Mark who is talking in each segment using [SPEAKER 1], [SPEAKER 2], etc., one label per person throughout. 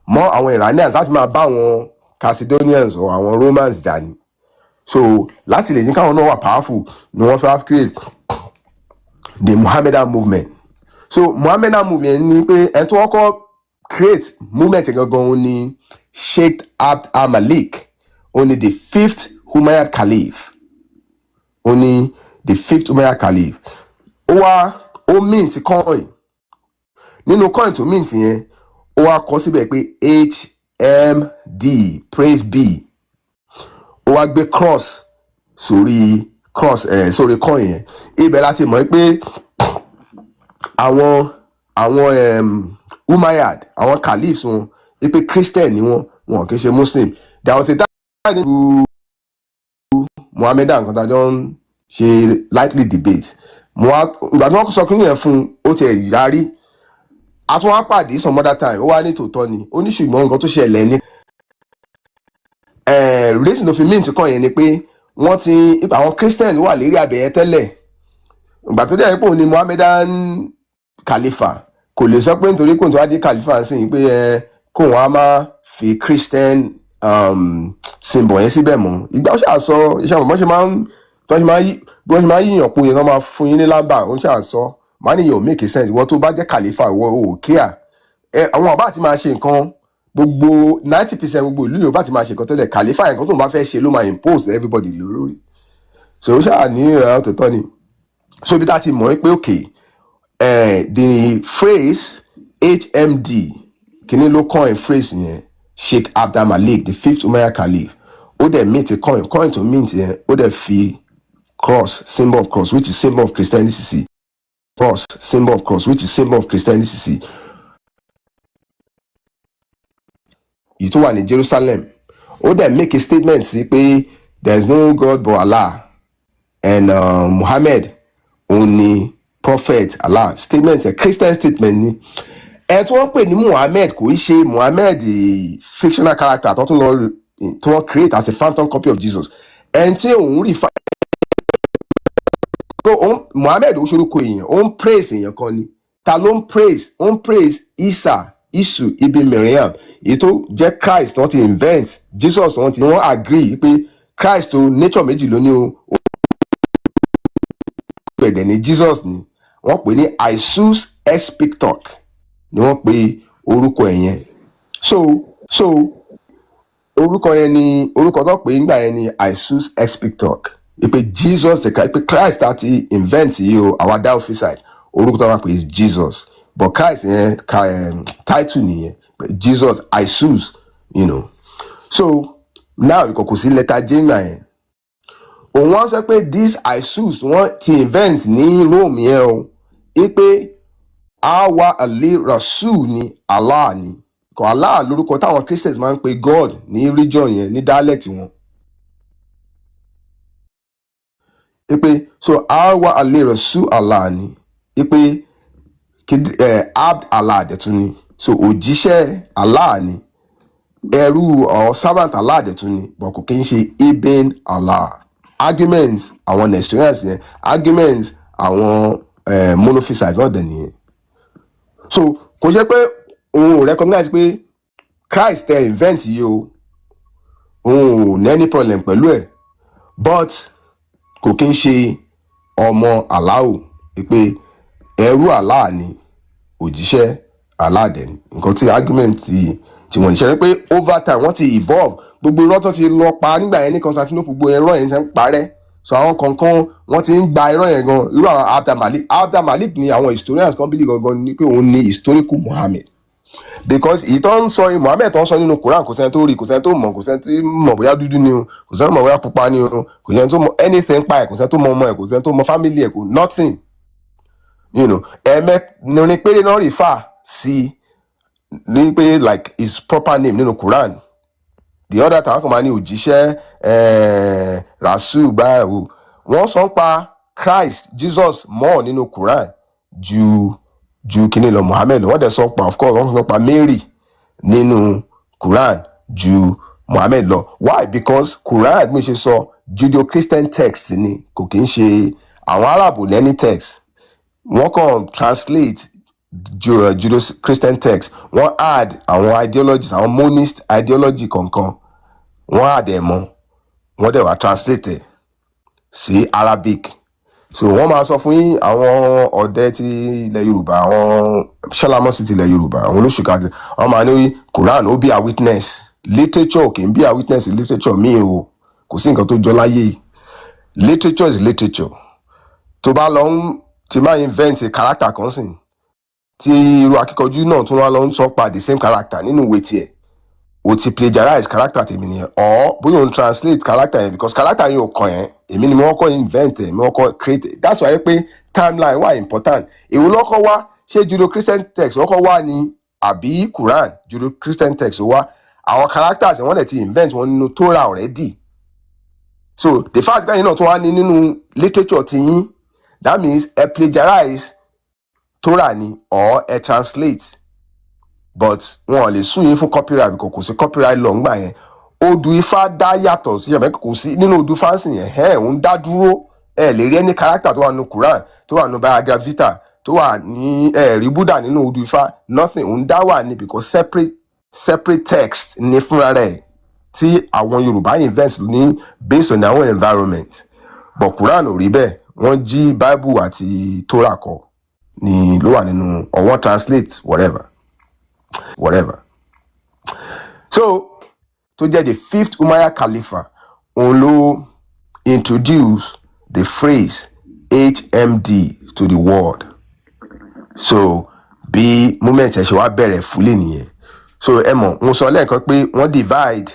[SPEAKER 1] mọ́ àwọn Iranians láti máa bá àwọn Macedonians or àwọn Romans jà ni. So láti lè ní káwọn náà wà powerful ni wọ́n fẹ́ create the Mohammedan movement. So Mohammedan movement ni pé ẹni tó kọ́kọ́ create movement gangan ni Sheikh Abd al-Malik, only the 5th Umayyad Caliph, only the 5th Umayyad Caliph. Ó mint coin, nínú coin tó mint yẹn ó wá kọ síbẹ̀ pé HMD praise be, ó wá gbé cross sórí coin yẹn. Ibẹ̀ láti mọ̀ pé àwọn Umayyad, àwọn caliphs wọn pé Christian ni wọn kì í ṣe Muslim. There was a time ní Mohammedan kan tájọ́ ń ṣe lightly debate. Ìgbà tí wọ́n sọ kí nìyẹn fún ó tiẹ̀ yarí. A tún wá pàdé some other time, ó wá ní tòótọ́ ni, ó ní ṣùgbọ́n nǹkan tó ṣẹlẹ̀ ní reason tó fi mint kan yẹn ni pé wọ́n ti àwọn Christian wà lérí abẹ̀yẹ tẹ́lẹ̀. Ìgbà tó dẹ̀ pé òun ni Mohammedan Khalifa kò lè sọ pé nítorí kò tó wá dé Khalifa sí pé kò wọ́n á máa fi Christian symbol yẹn síbẹ̀ mọ́. Ìgbà ó ṣàṣọ iṣẹ́ àwọn bí wọ́n ṣe máa yíyàn po yẹn tó máa fún yín ní lámbà, ó ṣàṣọ máa níyàn make sense. Ìwọ tó bá jẹ́ Khalifa ìwọ ò kíá àwọn ọba àti máa ṣe nǹkan gbogbo 90% gbogbo ìlú yóò bá ti máa ṣe nǹkan tẹ́lẹ̀. Khalifa nǹkan tó ń bá fẹ́ ṣe ló máa impose everybody lórí. So ó ṣáà ní ọ̀tọ̀ọ̀tọ̀ ni. So bí tá ti mọ̀ pé okay, the phrase HMD kìíní ló coin phrase yẹn Sheikh Abd al-Malik, the 5th Umayyad Caliph, ó dẹ̀ mint coin to mint yẹn ó dẹ̀ fi cross, symbol of cross, which is symbol of Christianity, cross, symbol of cross, which is symbol of Christianity, yìí tó wà ní Jerusalem. Ó dẹ̀ make a statement sí pé there is no God but Allah and Muhammad only prophet Allah. Statement a Christian statement ni. Ẹ tí wọ́n pè ní Muhammad kò í ṣe Muhammad fictional character tó tún lọ tí wọ́n create as a phantom copy of Jesus. Ẹni tí òun rí Muhammad ó ṣorúkọ èèyàn, ó ń praise èèyàn kan ni. Ta ló ń praise? Ó ń praise Isu ibn Maryam, èyí tó jẹ́ Christ wọ́n ti invent. Jesus wọ́n agree pé Christ tó nature méjì ló ní o pẹ̀dẹ̀ ní Jesus ni. Wọ́n pè ní Isus Expector ni wọ́n pe orúkọ ẹ̀ yẹn. So orúkọ yẹn ni orúkọ tó pè nígbà yẹn ni Isus Expector. Pé Jesus pé Christ láti invent yìí o our diophysite orúkọ tó máa pè is Jesus, but Christ yẹn title nìyẹn Jesus Isus, so now kò sí letter J náà yẹn. Òun wá sọ pé this Isus wọ́n ti invent ní Rome yẹn o pé awa ali rasul ni Allah ni kò Allah lórúkọ táwọn Christians máa ń pe God ní region yẹn ní dialect wọn. Pé so awa ali rasul Allah ni pé Abd Allah dẹ̀tún ni, so òjíṣẹ́ Allah ni, ẹrú or servant Allah dẹ̀tún ni, but kò kí n ṣe ibn Allah. Arguments àwọn Nestorians yẹn, arguments àwọn monophysite náà dẹ̀ nìyẹn. So kò ṣe pé òun ò recognize pé Christ invent yìí o, òun ò ní any problem pẹ̀lú ẹ̀, but kò kí n ṣe ọmọ Allah o, pé ẹrú Allah ni, òjíṣẹ́ Allah dẹ̀ ni. Nǹkan tí argument tí wọ́n ṣe pé over time wọ́n ti evolve. Gbogbo irọ́ tó ti lọ pa nígbà yẹn ní Constantinople, gbogbo irọ́ yẹn ti ń parẹ́. So àwọn kankan wọ́n ti ń gba irọ́ yẹn gan. Irú àwọn Abd al-Malik ni àwọn historians kan believe gangan ni pé òun ni historical Muhammad, because ìtọ́ ń sọ Muhammad tó ń sọ nínú Quran kò sẹ́ni tó rí, kò sẹ́ni tó mọ̀, kò sẹ́ni tó mọ̀ bóyá dúdú ni o, kò sẹ́ni tó mọ̀ bóyá pupa ni o, kò sẹ́ni tó mọ̀ anything pa ẹ̀, kò sẹ́ni tó mọ̀ ọmọ ẹ̀, kò sẹ́ni tó mọ̀ family ẹ̀, kò nothing. Ẹ̀mẹ́rin péré náà rí fà sí ní pé like his proper name nínú Quran. The other time kò máa ní òjíṣẹ́ rasul báyìí. Wọ́n sọ pa Christ Jesus more nínú Quran ju kíní lọ Muhammad. Wọ́n dẹ̀ sọ pa of course wọ́n sọ pa Mary nínú Quran ju Muhammad lọ. Why? Because Quran mi ṣe sọ Judeo-Christian text ni, kò kí ń ṣe àwọn Arab lẹ́ni text. Wọ́n kàn translate Judeo-Christian text wọ́n add àwọn ideologies àwọn monist ideology kankan wọ́n add ẹ̀ mọ́ wọ́n dẹ̀ wá translate ẹ̀ sí Arabic so wọ́n máa sọ fún yín àwọn ọ̀dẹ́ ti ilẹ̀ Yorùbá àwọn ṣálámọ́sí ti ilẹ̀ Yorùbá àwọn olóṣùkà wọ́n máa ní Quran ó bí a witness literature kì í bí a witness literature míì o kò sí nǹkan tó jọ láyé literature is literature tó bá lọ ń ti máa invent a character kan sìn tí irú akíkanjú náà tún wá lọ ń sọ pa the same character nínú ìwé tiẹ̀ o ti plagiarize character tèmi nìyẹn or bóyá o ń translate character yẹn because character yẹn ò kàn yẹn èmi ni mo kọ́ invent ẹ̀ mo kọ́ create it that's why pé timeline wà important èwo lọ́kọ́ wá ṣé Judeo-Christian text lọ́kọ́ wá ni àbí Quran Judeo-Christian text wá àwọn characters wọ́n dẹ̀ ti invent wọn nínú Torah already so the fact pé ẹ̀yin náà tún wá ní nínú literature ti yín that means ẹ plagiarize Torah ni or ẹ translate but wọn ò lè sue yín fún copyright because kò sí copyright law ńgbà yẹn odù ifá dá yàtọ̀ sí ẹ̀mẹ́ kò sí nínú odù fáǹsì yẹn òun dá dúró ẹ lè rí any character tó wà nínú Quran tó wà nínú Bhagavad Gita tó wà ní rí Buddha nínú odù ifá nothing òun dá wà ní because separate text ní fúnra rẹ̀ tí àwọn Yorùbá invent ní based on their own environment but Quran ò rí bẹ́ẹ̀ wọ́n jí Bible àti Torah kọ ni ló wà nínú or wọ́n translate whatever so tó jẹ́ the fifth Umayyad Khalifa òun ló introduce the phrase HMD to the world so bí movement ẹ̀ ṣe wá bẹ̀rẹ̀ fúlẹ̀ nìyẹn so ẹ mọ̀ mo sọ lẹ́ẹ̀kan pé wọ́n divide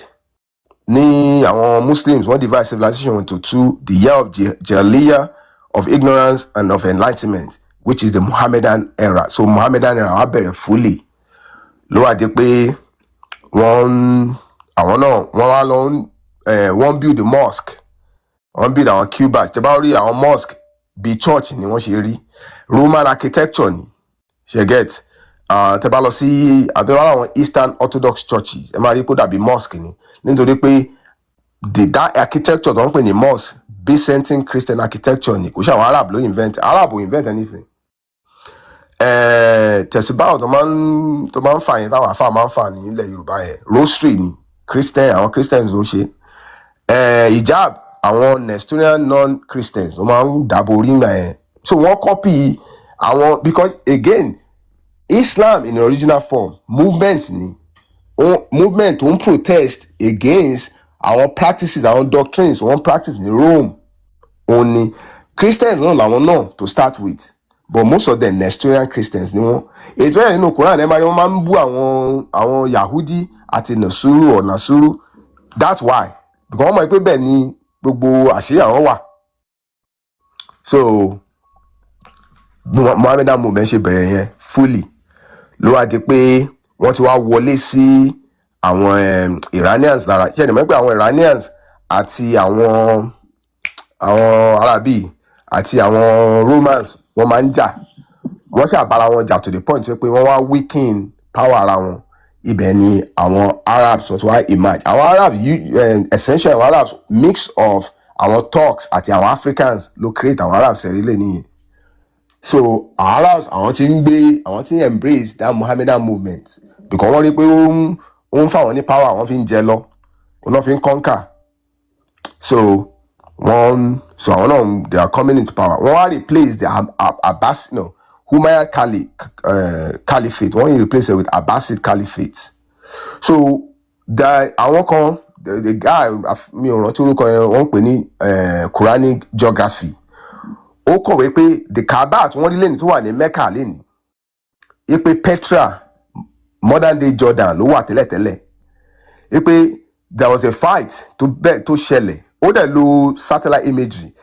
[SPEAKER 1] ní àwọn Muslims wọ́n divide civilization into two the year of Jahiliyyah of ignorance and of enlightenment which is the Muhammadan era so Muhammadan era wá bẹ̀rẹ̀ fúlẹ̀ ló wà dé pé àwọn náà wọ́n wá lọ wọ́n build the mosque wọ́n build àwọn cubas tẹ́ bá rí àwọn mosque bíi church ni wọ́n ṣe rí Roman architecture ni ṣe get tẹ́ bá lọ sí àbẹ̀wò àwọn Eastern Orthodox churches ẹ máa rí pé dàbí mosque ni nítorí pé that architecture tó ń pè ní mosque Byzantine Christian architecture ni kò ṣe àwọn Arab ló invent anything tẹ̀síbáwò tó máa ń fà yẹn táwọn àfáà máa ń fà ní ilẹ̀ Yorùbá yẹn rosary ni àwọn Christians ló ṣe hijab àwọn Nestorian non-Christians ló máa ń dàbò orí ìgbà yẹn so wọ́n copy àwọn because again Islam in the original form movement ni movement tó ń protest against àwọn practices àwọn doctrines wọ́n practice ní Rome òun ni Christians náà làwọn náà to start with but most of them Nestorian Christians ni wọ́n ètò ẹ̀rọ nínú Quran ẹ̀ máa ní wọ́n máa ń bú àwọn Yahudi àti Nasuru that's why because wọ́n mọ̀ pé bẹ́ẹ̀ ni gbogbo àṣírí àwọn wà so Muhammadan movement ṣe bẹ̀rẹ̀ yẹn fully ló wá di pé wọ́n ti wá wọlé sí àwọn Iranians lára ṣe ni mọ̀ pé àwọn Iranians àti àwọn Arabi àti àwọn Romans wọ́n máa ń jà wọ́n ṣàbára wọn jà to the point pé wọ́n wá weaken power ara wọn ibẹ̀ ni àwọn Arabs wọ́n ti wá emerge àwọn Arabs essentially àwọn Arabs mix of àwọn Turks àti àwọn Africans ló create àwọn Arabs ẹ̀rí lè nìyẹn so àwọn Arabs àwọn tí ń embrace that Muhammadan movement because wọ́n rí pé ó ń fáwọn ní power wọ́n fi ń jẹ lọ wọ́n fi ń conquer so àwọn náà they are coming into power wọ́n wá replace the Umayyad Caliphate wọ́n replace it with Abbasid Caliphate so àwọn kan the guy mi ò rántí orúkọ yẹn wọ́n pè ní Quranic geography ó kọ̀wé pé the Kaaba tí wọ́n rí lẹ́ni tó wà ní Mecca lẹ́ni pé Petra modern day Jordan ló wà tẹ́lẹ̀tẹ́lẹ̀ pé there was a fight tó ṣẹlẹ̀ ó dẹ̀ lo satellite imagery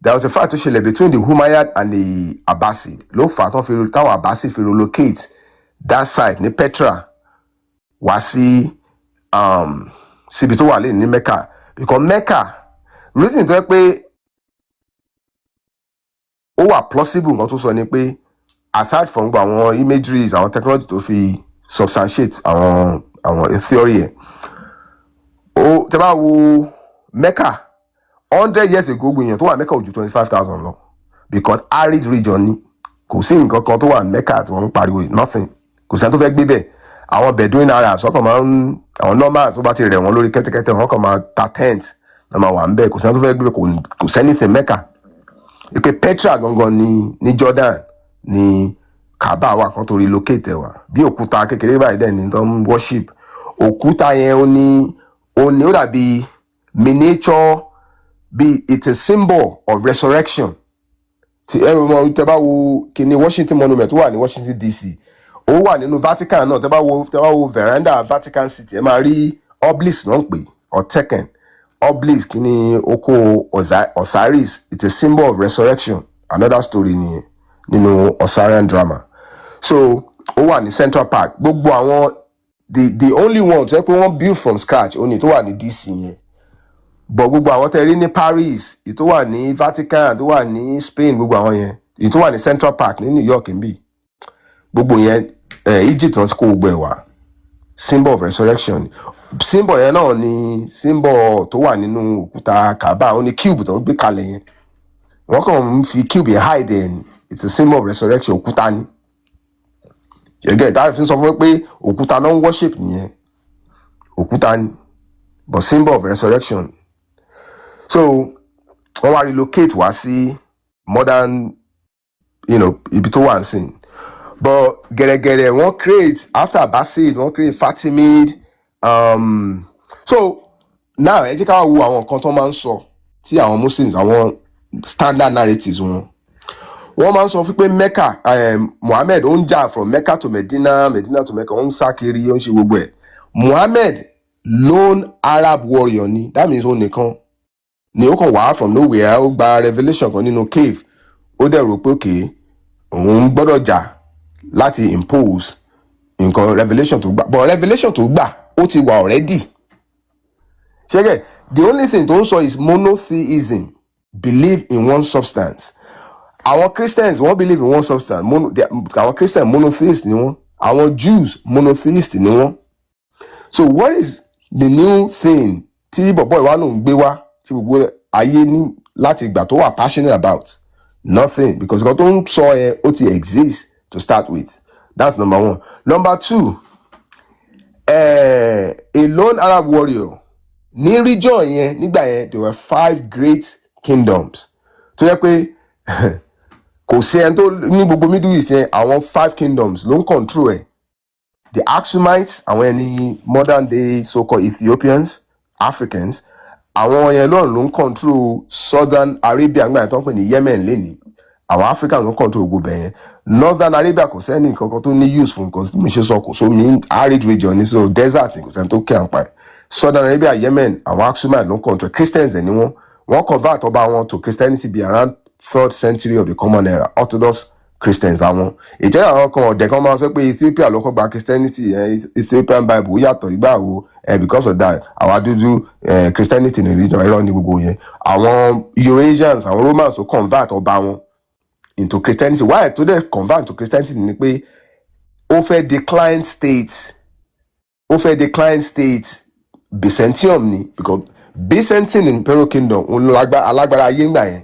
[SPEAKER 1] there was a fight tó ṣẹlẹ̀ between the Umayyad and the Abbasid ló fà á táwọn Abbasid fi relocate that site ní Petra wá sí síbi tó wà lẹ́yìn ní Mecca because Mecca reason tó yẹ pé ó wà plausible nǹkan tó sọ ni pé aside from gbogbo àwọn imageries àwọn technology tó fi substantiate àwọn theory yẹn tẹ́ bá wo Mecca 100 years ago gbìyànjú tó wà Mecca ò ju 25,000 lọ because arid region ni kò sí nǹkan kan tó wà ní Mecca tí wọ́n ń pariwo nothing, kò sẹ́ni tó fẹ́ gbé bẹ̀. Àwọn Bedouin Arabs wọ́n kàn máa ń, àwọn normal tó bá ti rẹ̀ wọ́n lórí kẹ́tẹ́kẹ́tẹ́ wọ́n kàn máa ta tent náà máa wà ń bẹ̀, kò sẹ́ni tó fẹ́ gbé bẹ̀, kò sẹ́ni tẹ̀ Mecca. Ìpè Petra gangan ní Jordan ní Kaaba wà kan tó relocate wà bí òkúta kékeré báyìí dẹ̀ ní tó ń worship. Òkúta yẹn ó dàbí miniature, bí it's a symbol of resurrection. Tí ẹrù mọ tẹ́ bá wo kíní Washington Monument wà ní Washington DC, ó wà nínú Vatican náà, tẹ́ bá wo veranda Vatican City ẹ máa rí obelisk náà ń pè or Tekken obelisk kíní oko Osiris, it's a symbol of resurrection, another story nìyẹn nínú Osirian drama. So ó wà ní Central Park. Gbogbo àwọn the only one tó yẹ pé wọ́n build from scratch ó ní tó wà ní DC yẹn, but gbogbo àwọn tẹ́ rí ní Paris, èyí tó wà ní Vatican, tó wà ní Spain, gbogbo àwọn yẹn, èyí tó wà ní Central Park ní New York níbí, gbogbo yẹn Egypt wọ́n ti kó gbogbo ẹ̀ wá, symbol of resurrection. Symbol yẹn náà ni symbol tó wà nínú òkúta Kaaba, ó ní cube tó gbé kalẹ̀ yẹn, wọ́n kàn ń fi cube yẹn hide ẹ̀, it's a symbol of resurrection, òkúta ni. Again, that fi sọ fún pé òkúta náà ń worship nìyẹn, òkúta ni, but symbol of resurrection. So wọ́n wá relocate wá sí modern, ibi tó wà ń sìn. But gẹ̀rẹ́gẹ̀rẹ́ wọ́n create after Abbasid, wọ́n create Fatimid. So now ẹ jẹ́ ká wo àwọn nǹkan tó máa ń sọ tí àwọn Muslims, àwọn standard narratives wọ́n máa ń sọ pé Mecca, Muhammad ó ń jà from Mecca to Medina, Medina to Mecca, ó ń sá kiri, ó ń ṣe gbogbo ẹ̀. Muhammad lone Arab warrior ni, that means ó nìkan ni ó kàn wá from nowhere, ó gba revelation kan nínú cave, ó dẹ̀ rò pé okay òun gbọ́dọ̀ jà láti impose nǹkan revelation tó gbà, but revelation tó gbà ó ti wà already. Ṣẹ́gẹ̀, the only thing tó ń sọ is monotheism, believe in one substance. Àwọn Christians wọ́n believe in one substance, àwọn Christians monotheist ni wọ́n, àwọn Jews monotheist ni wọ́n. So what is the new thing tí bọ̀bọ̀ ìwà ló ń gbé wá tí gbogbo ayé ní láti ìgbà tó wà passionate about? Nothing, because nǹkan tó ń sọ yẹn ó ti exist to start with. That's number one. Number two, a lone Arab warrior ní region yẹn nígbà yẹn there were 5 great kingdoms tó yẹ pé kò sí ẹni tó ní gbogbo Middle East yẹn, àwọn 5 kingdoms ló ń control ẹ̀. The Axumites, àwọn ẹni modern day so-called Ethiopians, Africans, àwọn yẹn ló ń control Southern Arabia nígbà yẹn tó ń pè ní Yemen lẹ́ni. Àwọn Africans ló ń control gbogbo bẹ̀yẹn. Northern Arabia kò sẹ́ni kankan tó ní use fún nǹkan tí mo ṣe sọ, kò sómi, arid region ní, so desert kò sẹ́ni tó kẹ́ àǹpa ẹ̀. Southern Arabia, Yemen, àwọn Axumites ló ń control. Christians ẹ̀ ni wọ́n convert ọba wọn to Christianity be around 3rd century of the Common Era. Orthodox Christians àwọn ìjẹ́ àwọn kan ọ̀dẹ̀ kan máa sọ pé Ethiopia ló kọ́ gba Christianity, Ethiopian Bible yàtọ̀ ìgbà wo, because of that àwa dúdú Christianity ní religion irọ́ ní gbogbo yẹn. Àwọn Eurasians, àwọn Romans tó convert ọba wọn into Christianity. Why tó dẹ̀ convert to Christianity ni pé ó fẹ́ decline state Byzantium ni, because Byzantine Imperial Kingdom alágbára ayé ńgbà yẹn.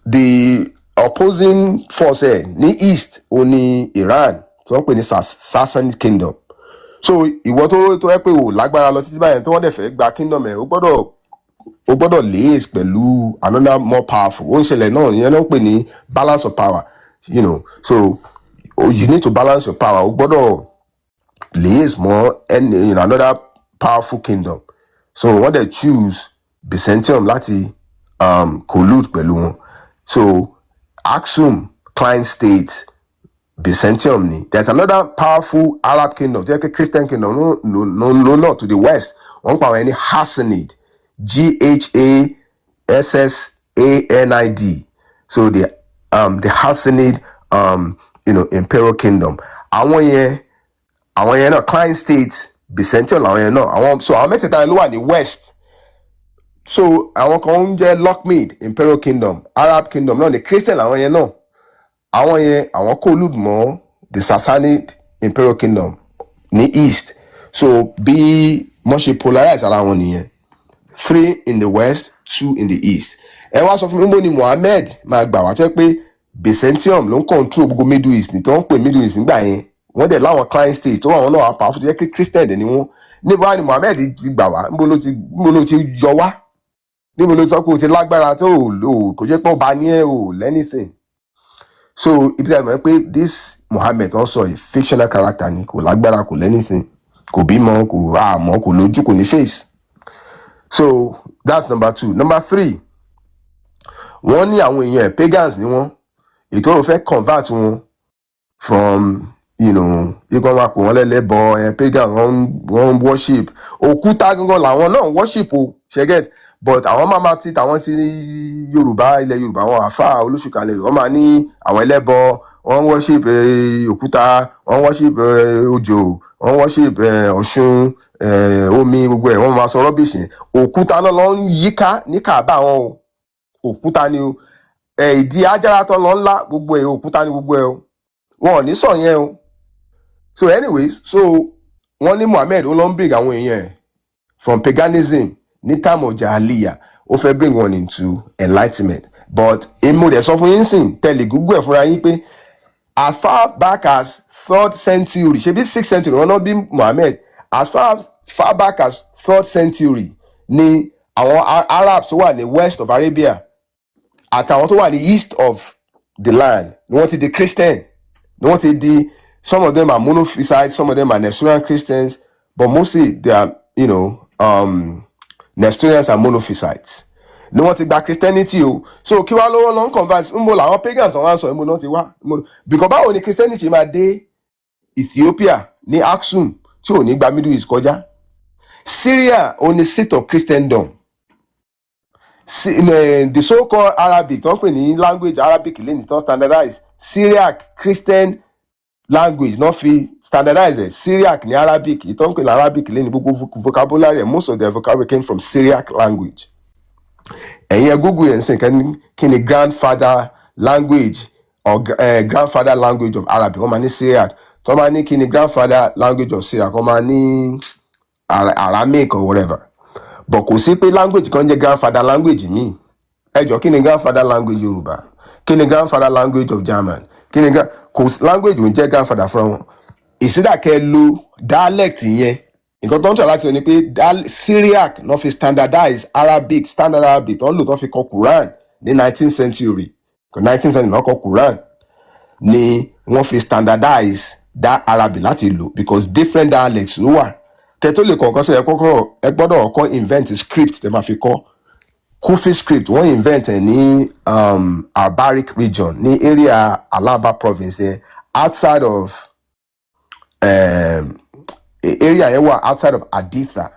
[SPEAKER 1] The opposing force ní east ó ní Iran tí wọ́n pè ní Sassanid Kingdom. So ìwọ tó yẹ pé ò lágbára lọ títí báyẹn tí wọ́n dẹ̀ fẹ́ gba kingdom ẹ̀, ó gbọ́dọ̀ liaise pẹ̀lú another more powerful. Ó ń ṣẹlẹ̀ náà ìyẹn náà ń pè ní balance of power, so you need to balance your power. Ó gbọ́dọ̀ liaise more in another powerful kingdom. So wọ́n dẹ̀ choose Byzantium láti collude pẹ̀lú wọn. So Aksum, Klein State, Byzantium ni. There's another powerful Arab kingdom, the Christian kingdom, no, to the west. One pa any Hassanid, Ghassanid. So the Hassanid, Imperial Kingdom. Àwọn yẹn náà Klein State, Byzantium làwọn yẹn náà. So àwọn mẹ́tẹ̀ẹ̀ta ló wà ní west. So àwọn kan ń jẹ́ Lockmid Imperial Kingdom, Arab Kingdom náà ni Christian làwọn yẹn náà. Àwọn yẹn àwọn collude mọ́ the Sassanid Imperial Kingdom ní east. So bí wọ́n ṣe polarize ara wọn nìyẹn, 3 in the west, 2 in the east. Ẹ wá sọ fún mi níbo ni Muhammad máa gbà wá tẹ́ pé Byzantium ló ń control gbogbo Middle East ní tó ń pè Middle East nígbà yẹn wọ́n dẹ̀ láwọn client state tó wà wọn náà powerful tó jẹ́ kí Christian dẹ̀ ni wọ́n níbo wá ni Muhammed ti gbà wá níbo ló ti yọ wá níbo ló sọ pé o ti lágbára tó o kò jẹ́ pé ọba ní ẹ o lẹ́nìthing. So ibi tí a mọ̀ pé this Muhammed also a fictional character ni kò lágbára kò lẹ́nìthing kò bímọ kò àmọ́ kò lójú kò ní face. So that's number 2. Number 3, wọ́n ní àwọn èèyàn pagans ni wọ́n ètò òun fẹ́ convert wọn from ikọ̀ máa pò wọ́n lẹ́lẹ́bọ pagan wọ́n worship òkúta gangan làwọn náà worship o ṣẹ́gẹ́t but àwọn máa ti tàwọn sí Yorùbá ilẹ̀ Yorùbá àwọn àfáà olóṣùkàlẹ̀ wọ́n máa ní àwọn ẹlẹ́bọ wọ́n worship òkúta wọ́n worship òjò wọ́n worship Ọ̀ṣun omi gbogbo ẹ̀ wọ́n máa sọ rubbish yẹn òkúta náà lọ ń yíká ní Kaaba wọn o òkúta ni o ìdí ajára tán lọ ńlá gbogbo ẹ̀ òkúta ni gbogbo ẹ̀ o wọn ò ní sọ yẹn o. So anyways wọ́n ní Muhammed ó lọ ń bring àwọn èèyàn from paganism ní time of Jahiliya ó fẹ́ bring one into enlightenment but èmo dẹ̀ sọ fún yín sìn tẹ̀lé Google ẹ̀ fúnra yín pé as far back as 3rd century ṣebí 6th century wọ́n náà bí Muhammed as far back as 3rd century ni àwọn Arabs wà ní west of Arabia àtàwọn tó wà ní east of the land ni wọ́n ti di Christian ni wọ́n ti di some of them are monophysites some of them are Nestorian Christians but mostly they are Nestorians and monophysites ni wọ́n ti gba Christianity o. So kí wá lọ́wọ́ lọ́n convert ń bọ̀ làwọn pagans wọ́n á sọ ìmọ̀ náà ti wá because báwo ni Christianity máa dé Ethiopia ní Aksum tí ò ní gba Middle East kọjá. Syria ò ní seat of Christendom. The so-called Arabic tó ń pè ní language Arabic lẹ́ni tó standardize Syriac Christian language náà fi standardize Syriac ní Arabic tó ń pè ní Arabic lẹ́ni gbogbo vocabulary most of their vocabulary came from Syriac language. Ẹ̀yin Google yẹn sìn kí ni grandfather language or grandfather language of Arabic wọ́n máa ní Syriac tó máa ní kí ni grandfather language of Syriac wọ́n máa ní Aramaic or whatever. But kò sí pé language kan jẹ́ grandfather language mi ẹ jọ kí ni grandfather language Yorùbá kí ni grandfather language of German kí ni language ò ń jẹ́ grandfather fún wọn ìsídàkẹ́ lo dialect yẹn nǹkan tó ń tọ́ láti sọ ni pé Syriac náà fi standardize Arabic standard Arabic tó ń lò tó fi kọ Quran ní 19th century náà kọ Quran ni wọ́n fi standardize that Arabic láti lò because different dialects ló wà kẹtó lè kọ̀ọ̀kan sí ẹ gbọ́dọ̀ kọ́ invent script tẹ́ máa fi kọ́ Kufi script wọ́n invent ẹ̀ ní Abaric region ní area Alaba province outside of area yẹn wà outside of Haditha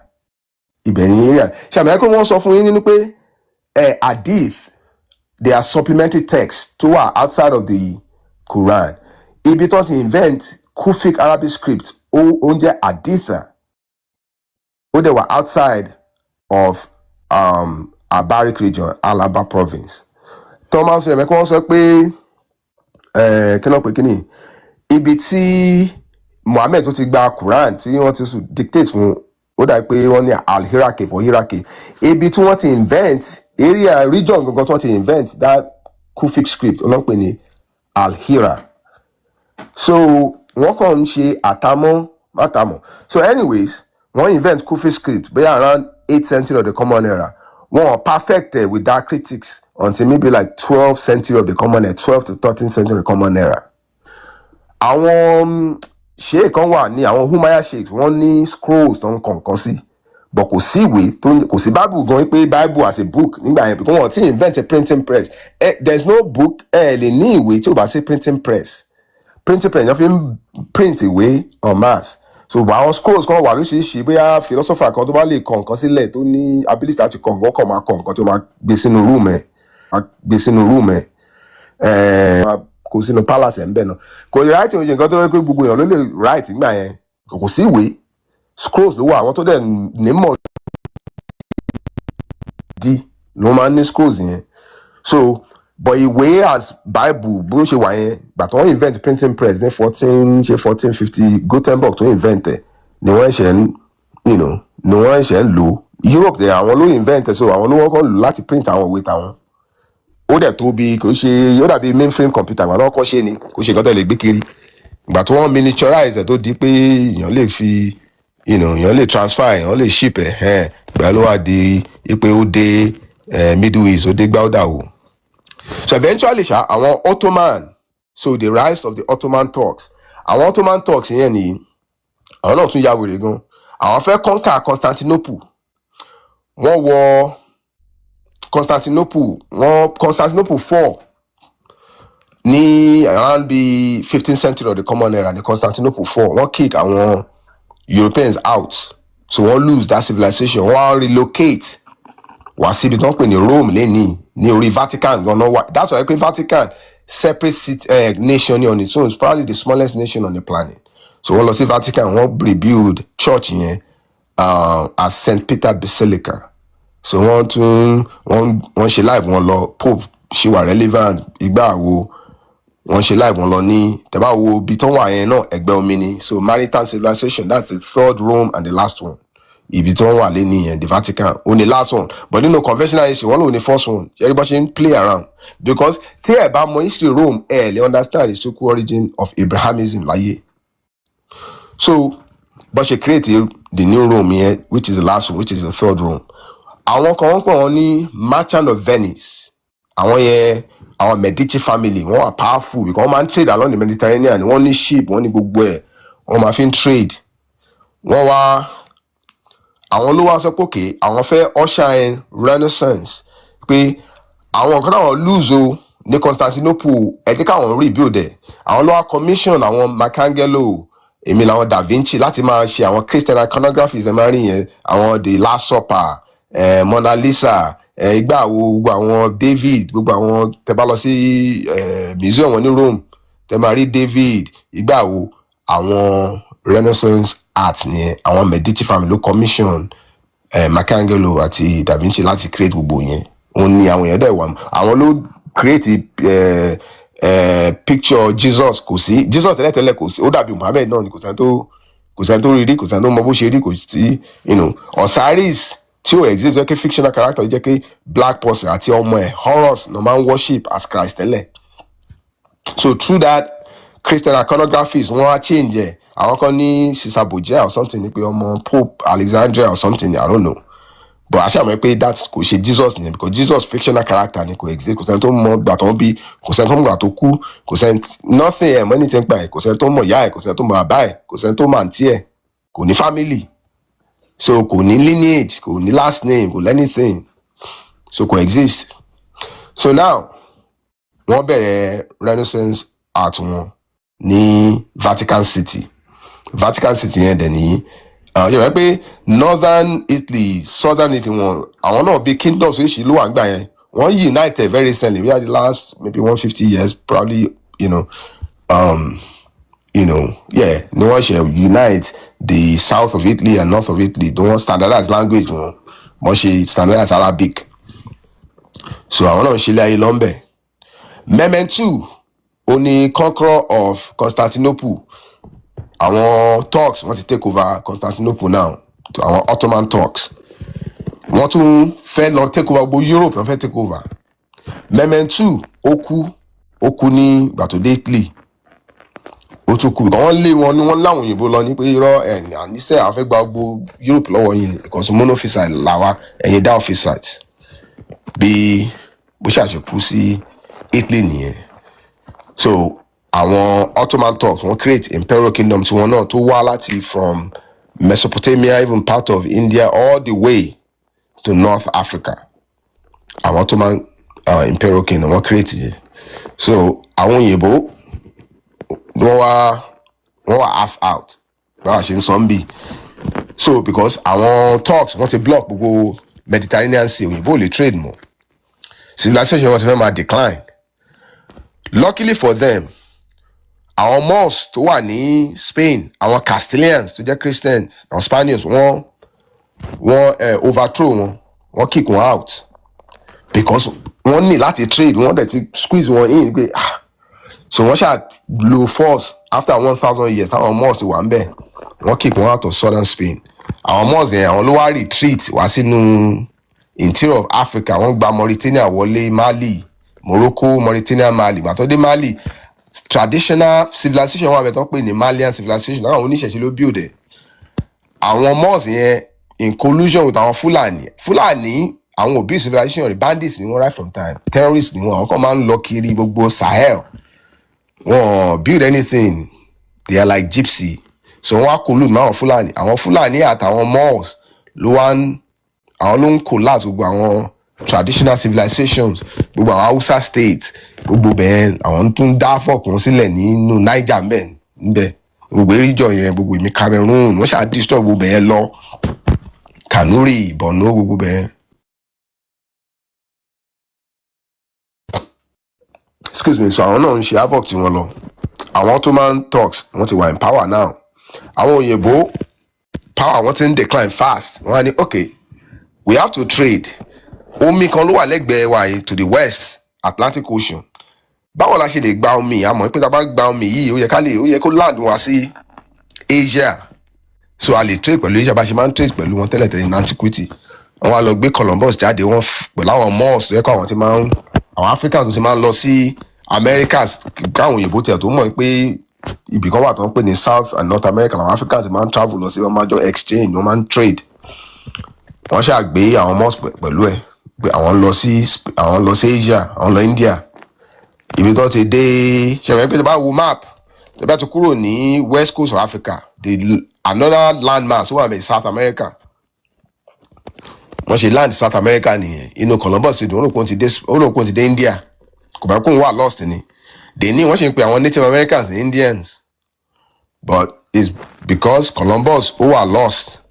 [SPEAKER 1] ibẹ̀ ní area ṣàmì ẹ̀kọ́ wọ́n sọ fún yín nínú pé Hadith they are supplementary texts tó wà outside of the Quran ibi tó ti invent Kufic Arabic script ó ń jẹ́ Haditha ó dẹ̀ wà outside of Abaric region Alaba province. Thomas ẹ̀mẹ́kọ́ wọ́n sọ pé kí ló pè kí ni ibi tí Muhammed tó ti gba Quran tí wọ́n ti dictate fún ó dà pé wọ́n ní Al-Hira cave or Hira cave ibi tí wọ́n ti invent area region gangan tí wọ́n ti invent that Kufic script wọ́n pè ní Al-Hira. So wọ́n kàn ń ṣe àtàmọ́. So anyways wọ́n invent Kufi script bóyá around 8th century of the Common Era wọ́n perfected with that critics until maybe like 12th century of the Common Era 12th to 13th century of the Common Era. Àwọn sheikh kan wà ní àwọn Umayyad sheikhs wọ́n ní scrolls tó ń kọ̀ọ̀kan sí but kò sí ìwé kò sí Bible gan pé Bible as a book nígbà yẹn because wọ́n ti invent a printing press there's no book lè ní ìwé tí ò bá sí printing press yẹn fi ń print ìwé en masse. So àwọn scrolls kan wà lóṣìṣì bóyá philosopher kan tó bá lè kọ nǹkan sílẹ̀ tó ní ability láti kọ nǹkan kan máa kọ nǹkan tó máa gbé sínú room ẹ̀ kò sínú palace ẹ̀ ń bẹ̀ náà kò lè write oúnjẹ nǹkan tó yẹ pé gbogbo èèyàn ló lè write nígbà yẹn kò sí ìwé scrolls ló wà àwọn tó dẹ̀ nímọ̀ di ló máa ń ní scrolls yẹn so but ìwé as Bible bó ṣe wà yẹn gbà tó wọ́n invent printing press ní 1450 Gutenberg tó invent ẹ̀ ni wọ́n ṣe ń lò Europe dẹ̀ àwọn ló invent ẹ̀ so àwọn ló wọ́n kọ́ lò láti print àwọn ìwé tàwọn ó dẹ̀ tóbi, kò ṣe ó dàbí mainframe computer ìgbà náà kọ́ ṣe ni, kò ṣe nǹkan tó lè gbé kiri. Ìgbà tí wọ́n miniaturize ẹ̀ tó di pé èèyàn lè fi èèyàn lè transfer, èèyàn lè ship ẹ̀ ìgbà ló wá di pé ó dé Middle East, ó dé gbáúdà wò. So eventually àwọn Ottoman, so the rise of the Ottoman Turks, àwọn Ottoman Turks yẹn nìyí, àwọn náà tún ya wèrè gan. Àwọn fẹ́ conquer Constantinople. Wọ́n wọ Constantinople fall ní around the 15th century of the common era ní Constantinople fall. Wọ́n kick àwọn Europeans out, so wọ́n lose that civilization. Wọ́n relocate wá síbi tí wọ́n pè ní Rome lẹ́nìí, ní orí Vatican gan-an wà. That's why pé Vatican separate nation on its own. It's probably the smallest nation on the planet. So wọ́n lọ sí Vatican, wọ́n rebuild church yẹn as St. Peter Basilica. So wọ́n ṣe live wọn lọ, Pope ṣì wà relevant ìgbà wo wọ́n ṣe live wọn lọ ní tẹ́bá wo ibi tó wà yẹn náà ẹgbẹ́ omi ni. So maritime civilization, that's the third Rome and the last one. Ibi tí wọ́n wà lẹ́ni yẹn, the Vatican only last one, but nínú conventional history wọ́n lò ní first one. Everybody ṣe ń play around because tí ẹ bá mọ history Rome ẹ lè understand the so-called origin of Abrahamism láyé. So bó ṣe create the new Rome yẹn, which is the last one, which is the third Rome. Àwọn kan wọ́n pè wọ́n ní Merchant of Venice. Àwọn yẹn àwọn Medici family wọ́n wà powerful because wọ́n máa ń trade along the Mediterranean. Wọ́n ní ship, wọ́n ní gbogbo ẹ̀, wọ́n máa fi ń trade. Àwọn ló wá sọ pé okay, àwọn fẹ́ usher in Renaissance, pé àwọn kan náà lose o ní Constantinople, ẹ jẹ́ káwọn rebuild ẹ̀. Àwọn ló wá commission àwọn Michelangelo, èmi làwọn Da Vinci láti máa ṣe àwọn Christian iconographies ẹ máa rí yẹn, àwọn The Last Supper, Mona Lisa, ìgbà wo gbogbo àwọn David, gbogbo àwọn tẹ́ bá lọ sí museum wọn ní Rome tẹ́ máa rí David, ìgbà wo àwọn Renaissance art nìyẹn. Àwọn Medici family ló commission Michelangelo àti Da Vinci láti create gbogbo yẹn. Òun ni àwọn èèyàn dẹ̀ wà, àwọn ló create picture Jesus. Kò sí Jesus tẹ́lẹ̀tẹ́lẹ̀, kò sí, ó dàbí Muhammad náà ni, kò sẹ́ni tó rí rí, kò sẹ́ni tó mọ bó ṣe rí, kò sí Osiris tí ó exist, jẹ́ kí fictional character jẹ́ kí black person àti ọmọ ẹ̀ Horus no man worship as Christ tẹ́lẹ̀. So through that Christian iconographies wọ́n á change ẹ̀. Àwọn kan ní Caesar Borgia or something ni pé ọmọ Pope Alexandria or something, I don't know, but àṣà mọ̀ pé that kò ṣe Jesus nìyẹn, because Jesus fictional character ni, kò exist, kò sẹ́ni tó mọ̀ gbà tó bí, kò sẹ́ni tó mọ̀ gbà tó kú, kò sẹ́ni nothing ẹ̀ mọ́ anything pa ẹ̀, kò sẹ́ni tó mọ̀ ìyá ẹ̀, kò sẹ́ni tó mọ̀ bàbá ẹ̀, kò sẹ́ni tó mọ̀ àǹtí ẹ̀, kò ní family, so kò ní lineage, kò ní last name, kò ní anything, so kò exist. So now wọ́n bẹ̀rẹ̀ Renaissance art wọn ní Vatican City yẹn dẹ̀ nìyí. Yọ̀rọ̀ pé northern Italy, southern Italy wọn, àwọn náà bí kingdoms oríṣi ló wà ń gbà yẹn. Wọ́n united very recently, we had the last maybe 150 years probably, ni wọ́n ṣe unite the south of Italy and north of Italy. They wọ́n standardize language wọn, wọ́n ṣe standardize Arabic. So àwọn náà ṣe ilé ayé lọ́nbẹ̀. Mehmed II, only conqueror of Constantinople. Àwọn Turks wọ́n ti take over Constantinople now, to àwọn Ottoman Turks. Wọ́n tún fẹ́ lọ take over gbogbo Europe, wọ́n fẹ́ take over. Mehmed II ó kú ní ìgbà tó dé Italy. Ó tún kú because wọ́n lé wọn ní wọ́n láwọn òyìnbó lọ ní pé irọ́ àníṣe àwọn fẹ́ gba gbogbo Europe lọ́wọ́ yín ni, because monophysite làwa, ẹ̀yin diophysites. Bí bó ṣàṣekú sí Italy nìyẹn. So àwọn Ottoman Turks wọ́n create imperial kingdom tí wọ́n náà tó wá láti from Mesopotamia, even part of India, all the way to North Africa. Àwọn Ottoman imperial kingdom wọ́n create yẹn. So àwọn òyìnbó wọ́n wá ass out báwa ṣe ń sọ ń bì. So because àwọn Turks wọ́n ti block gbogbo Mediterranean Sea, òyìnbó lè trade mọ́, civilization wọ́n ti fẹ́ máa decline. Luckily for them, àwọn Moors tó wà ní Spain, àwọn Castilians tó jẹ́ Christians, àwọn Spaniards, wọ́n overthrow wọ́n kick wọn out because wọ́n ní láti trade, wọ́n dẹ̀ ti squeeze wọn in pé so wọ́n ṣáà lo force after 1,000 years táwọn Moors ti wà ń bẹ̀, wọ́n kick wọn out of southern Spain. Àwọn Moors yẹn àwọn ló wá retreat wá sínú interior of Africa, wọ́n gba Mauritania wọlé, Mali, Morocco, Mauritania, Mali. Ìgbà tó dé Mali, traditional civilization wà bẹ́ẹ̀ tó ń pè ní Malian civilization láwọn oníṣẹ̀ṣe ló build ẹ̀. Àwọn Moors yẹn in collusion with àwọn Fúlàní àwọn òbí civilization rẹ̀ bandits ni wọ́n right from time, terrorists ni wọ́n, àwọn kan máa ń lọ kiri gbogbo Sahel, wọ́n build anything, they are like gypsy. So wọ́n á collude mọ́ àwọn Fúlàní àtàwọn Moors àwọn ló ń collapse gbogbo àwọn traditional civilizations, gbogbo àwọn Hausa states, gbogbo bẹ́ẹ̀ àwọn tó ń dá fọ̀kùn sílẹ̀ nínú Niger ńbẹ̀ gbogbo eréjọ yẹn, gbogbo èmi Cameroon, wọ́n ṣáà destroy gbogbo bẹ́ẹ̀ lọ, Kanuri, Borno, gbogbo bẹ́ẹ̀. Excuse me, so àwọn náà ń ṣe havoc tí wọ́n lọ. Àwọn Ottoman Turks wọ́n ti wà in power now. Àwọn òyìnbó power wọ́n ti ń decline fast. Wọ́n á ní okay, we have to trade. Omi kan ló wà lẹ́gbẹ̀ẹ́ wa yìí to the west Atlantic Ocean. Báwo la ṣe lè gba omi? Àmọ́ pé tá a bá gba omi yìí ó yẹ kó land wá sí Asia. So a lè trade pẹ̀lú Asia bá ṣe máa ń trade pẹ̀lú wọn tẹ́lẹ̀tẹ́lẹ̀ ní antiquity. Wọ́n á lọ gbé Columbus jáde wọ́n pẹ̀lú àwọn Moors tó yẹ kó àwọn Africans tó ti máa ń lọ sí Americas, káwọn òyìnbó tiẹ̀ tó mọ̀ pé ibì kan wà tó ń pè ní South and North America, àwọn Africans ti máa ń travel lọ sí, wọ́n máa jọ exchange, wọ́n máa ń trade. Wọ́n ṣáà gbé àwọn Moors pẹ̀lú ẹ̀ pé àwọn lọ sí Asia, àwọn lọ India. Ibi tó ti dé ṣẹ̀wọ̀n pé tó bá wo map tó bá ti kúrò ní west coast of Africa, another landmass wà ní South America. Wọ́n ṣe land South America nìyẹn, inú Columbus ti dùn ó rò pé ó ti dé India, kò bá kóun wà lost ni. Dèní wọ́n ṣe ń pe àwọn Native Americans ní Indians, but it's because Columbus ó wà lost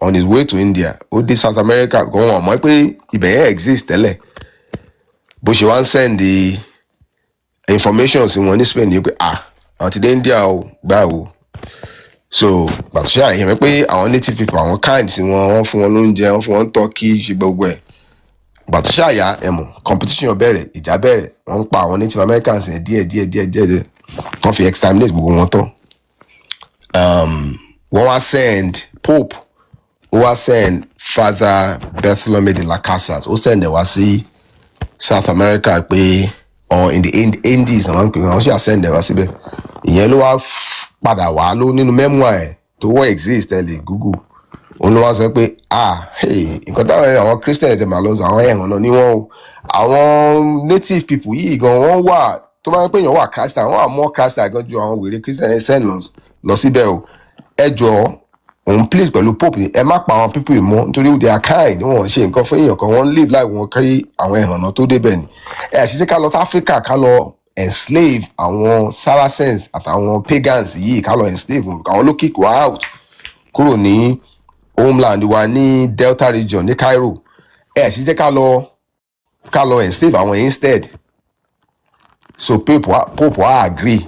[SPEAKER 1] on his way to India, ó dé South America kò wọ́n mọ̀ pé ibẹ̀ yẹn exist tẹ́lẹ̀. Bó ṣe wá ń send the information sí wọn ní Spain ní pé àwọn ti dé India o gbà o. So pàtó ṣe àyẹ̀wò pé àwọn native people àwọn kind sí wọn, wọ́n fún wọn lóúnjẹ, wọ́n fún wọn turkey, ṣe gbogbo ẹ̀. Pàtó ṣe àyà ẹ̀mọ̀ competition bẹ̀rẹ̀, ìjà bẹ̀rẹ̀, wọ́n ń pa àwọn Native Americans yẹn díẹ̀ wọ́n fi exterminate gbogbo wọn tán. Wọ́n wá send Pope, ó wá send Father Bartholomew de las Casas, ó send ẹ̀ wá sí South America pé in the Indies àwọn pè wọ́n ṣe send ẹ̀ wá síbẹ̀. Ìyẹn ló wá padà wá ló nínú memoir ẹ̀ tó wọ́n exist ẹ̀ lè Google. Òun ló wá sọ pé nǹkan táwọn àwọn Christians ẹ̀ máa lọ sọ àwọn ẹ̀hàn náà ni wọ́n o. Àwọn native people yìí gan wọ́n wà tó máa ń pè yàn wà Christian, wọ́n wà more Christian gan ju àwọn wèrè Christian ẹ̀ send lọ síbẹ̀ o. Ẹ jọ̀ọ́ òun please pẹ̀lú Pope ẹ má pa àwọn people mọ́ nítorí they are kind, wọ́n ṣe nǹkan fún èèyàn kan, wọ́n live life wọn kí àwọn ẹ̀hàn náà tó débẹ̀ ni. Ẹ sì jẹ́ ká lọ sí Africa ká lọ enslave àwọn Saracens àtàwọn pagans yìí, ká lọ enslave wọn, àwọn ló kick wa out kúrò ní homeland wa ní Delta region ní Cairo. Ẹ sì jẹ́ ká lọ enslave àwọn instead. So Pope wa agree,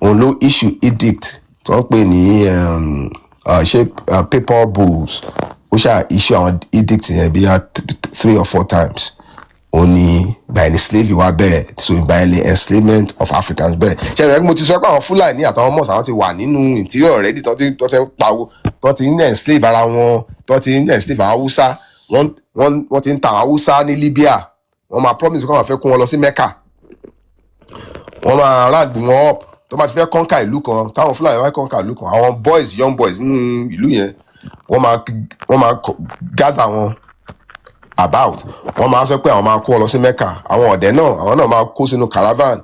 [SPEAKER 1] òun ló issue edict tó ń pè ní paper bulls. Ó ṣáà issue àwọn edict yẹn bí 3 or 4 times. Ó ní by slavery wá bẹ̀rẹ̀, so by enslavement of Africans bẹ̀rẹ̀. Ṣé ẹ̀rọ mo ti sọ pé àwọn Fúlàní àtàwọn Moors àwọn ti wà nínú interior already tó ti ń pawó, tó ti ń enslave ara wọn, tó ti ń enslave àwọn Hausa. Wọ́n ti ń ta àwọn Hausa ní Libya. Wọ́n máa promise kí wọ́n fẹ́ kó wọn lọ sí Mecca. Wọ́n máa round wọn up tó máa ti fẹ́ conquer ìlú kan, táwọn Fúlàní wá conquer ìlú kan, àwọn young boys nínú ìlú yẹn wọ́n máa gather wọn about, wọ́n máa sọ pé àwọn máa kó wọn lọ sí Mecca. Àwọn ọ̀dẹ́ náà àwọn náà máa kó sínú caravan.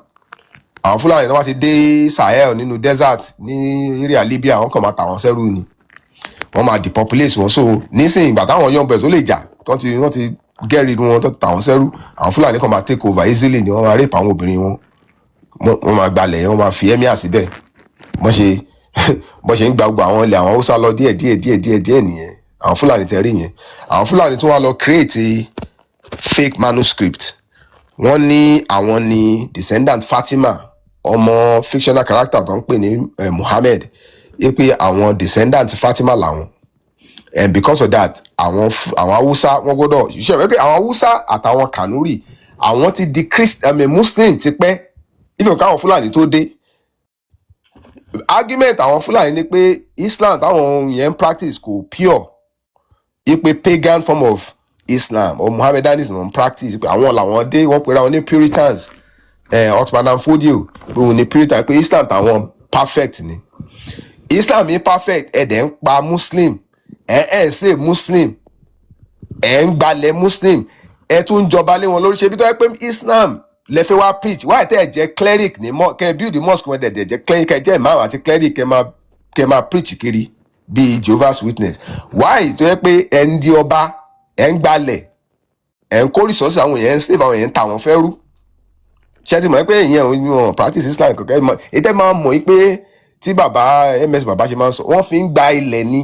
[SPEAKER 1] Àwọn Fúlàní náà wá ti dé Sahel nínú desert ní area Libya, wọ́n kàn máa tà wọ́n sẹ́rú ni, wọ́n máa depopulate wọn. So nísìnyí ìgbà táwọn young boys ó lè jà wọ́n ti get rid wọn, tó ti tà wọ́n sẹ́rú, àwọn Fúlàní kan máa take over easily ni, wọ́n máa rape àwọn obìnrin wọn, wọ́n máa gbalẹ̀ yẹn, wọ́n máa fi emir síbẹ̀. Bọ́n ṣe ń gba gbogbo àwọn ilẹ̀ àwọn Hausa lọ díẹ̀ nìyẹn. Àwọn Fúlàní tẹ̀rí yẹn. Àwọn Fúlàní tó wá lọ create fake manuscript. Wọ́n ní àwọn ni descendant Fatima, ọmọ fictional character tó ń pè ní Muhammad, pé àwọn descendant Fatima làwọn. And because of that, àwọn Hausa wọ́n gbọ́dọ̀ ṣe pé àwọn Hausa àtàwọn Kanuri àwọn ti di Muslim ti pẹ́, even káwọn Fúlàní tó dé. Argument àwọn Fúlàní ni pé Islam táwọn yẹn practice kò pure, ipe pagan form of Islam or Mohammedanism on practice pé àwọn làwọn dé wọ́n pera wọn ní Puritans Ottoman and Fodio pé òun ní Puritan pé Islam tàwọn perfect ni Islam imperfect ẹ̀ dẹ̀ ń pa Muslim ṣe Muslim ẹ̀ ń gbalẹ̀ Muslim ẹ̀ tún ń jọba lé wọn lórí ṣe bí tó yẹ pé Islam lẹ́fẹ̀ẹ́ wá preach wáyé tẹ́ ẹ̀ jẹ́ cleric ní kẹ́ ẹ build mosque wọn dẹ̀ jẹ́ cleric ẹ̀ jẹ́ imam àti cleric kẹ́ máa preach kiri bíi Jehovah's Witness wáyé tó yẹ pé ẹ̀ ń di ọba ẹ̀ ń gbalẹ̀ ẹ̀ ń kó resources àwọn èèyàn ń slave àwọn èèyàn ń ta àwọn fẹ́ rú ṣé ti mọ̀ pé ìyẹn ò practice Islam kọ̀ọ̀kan ètò ẹ̀ máa mọ̀ pé tí bàbá ms bàbá ṣe máa ń sọ wọ́n fi ń gba ilẹ̀ ni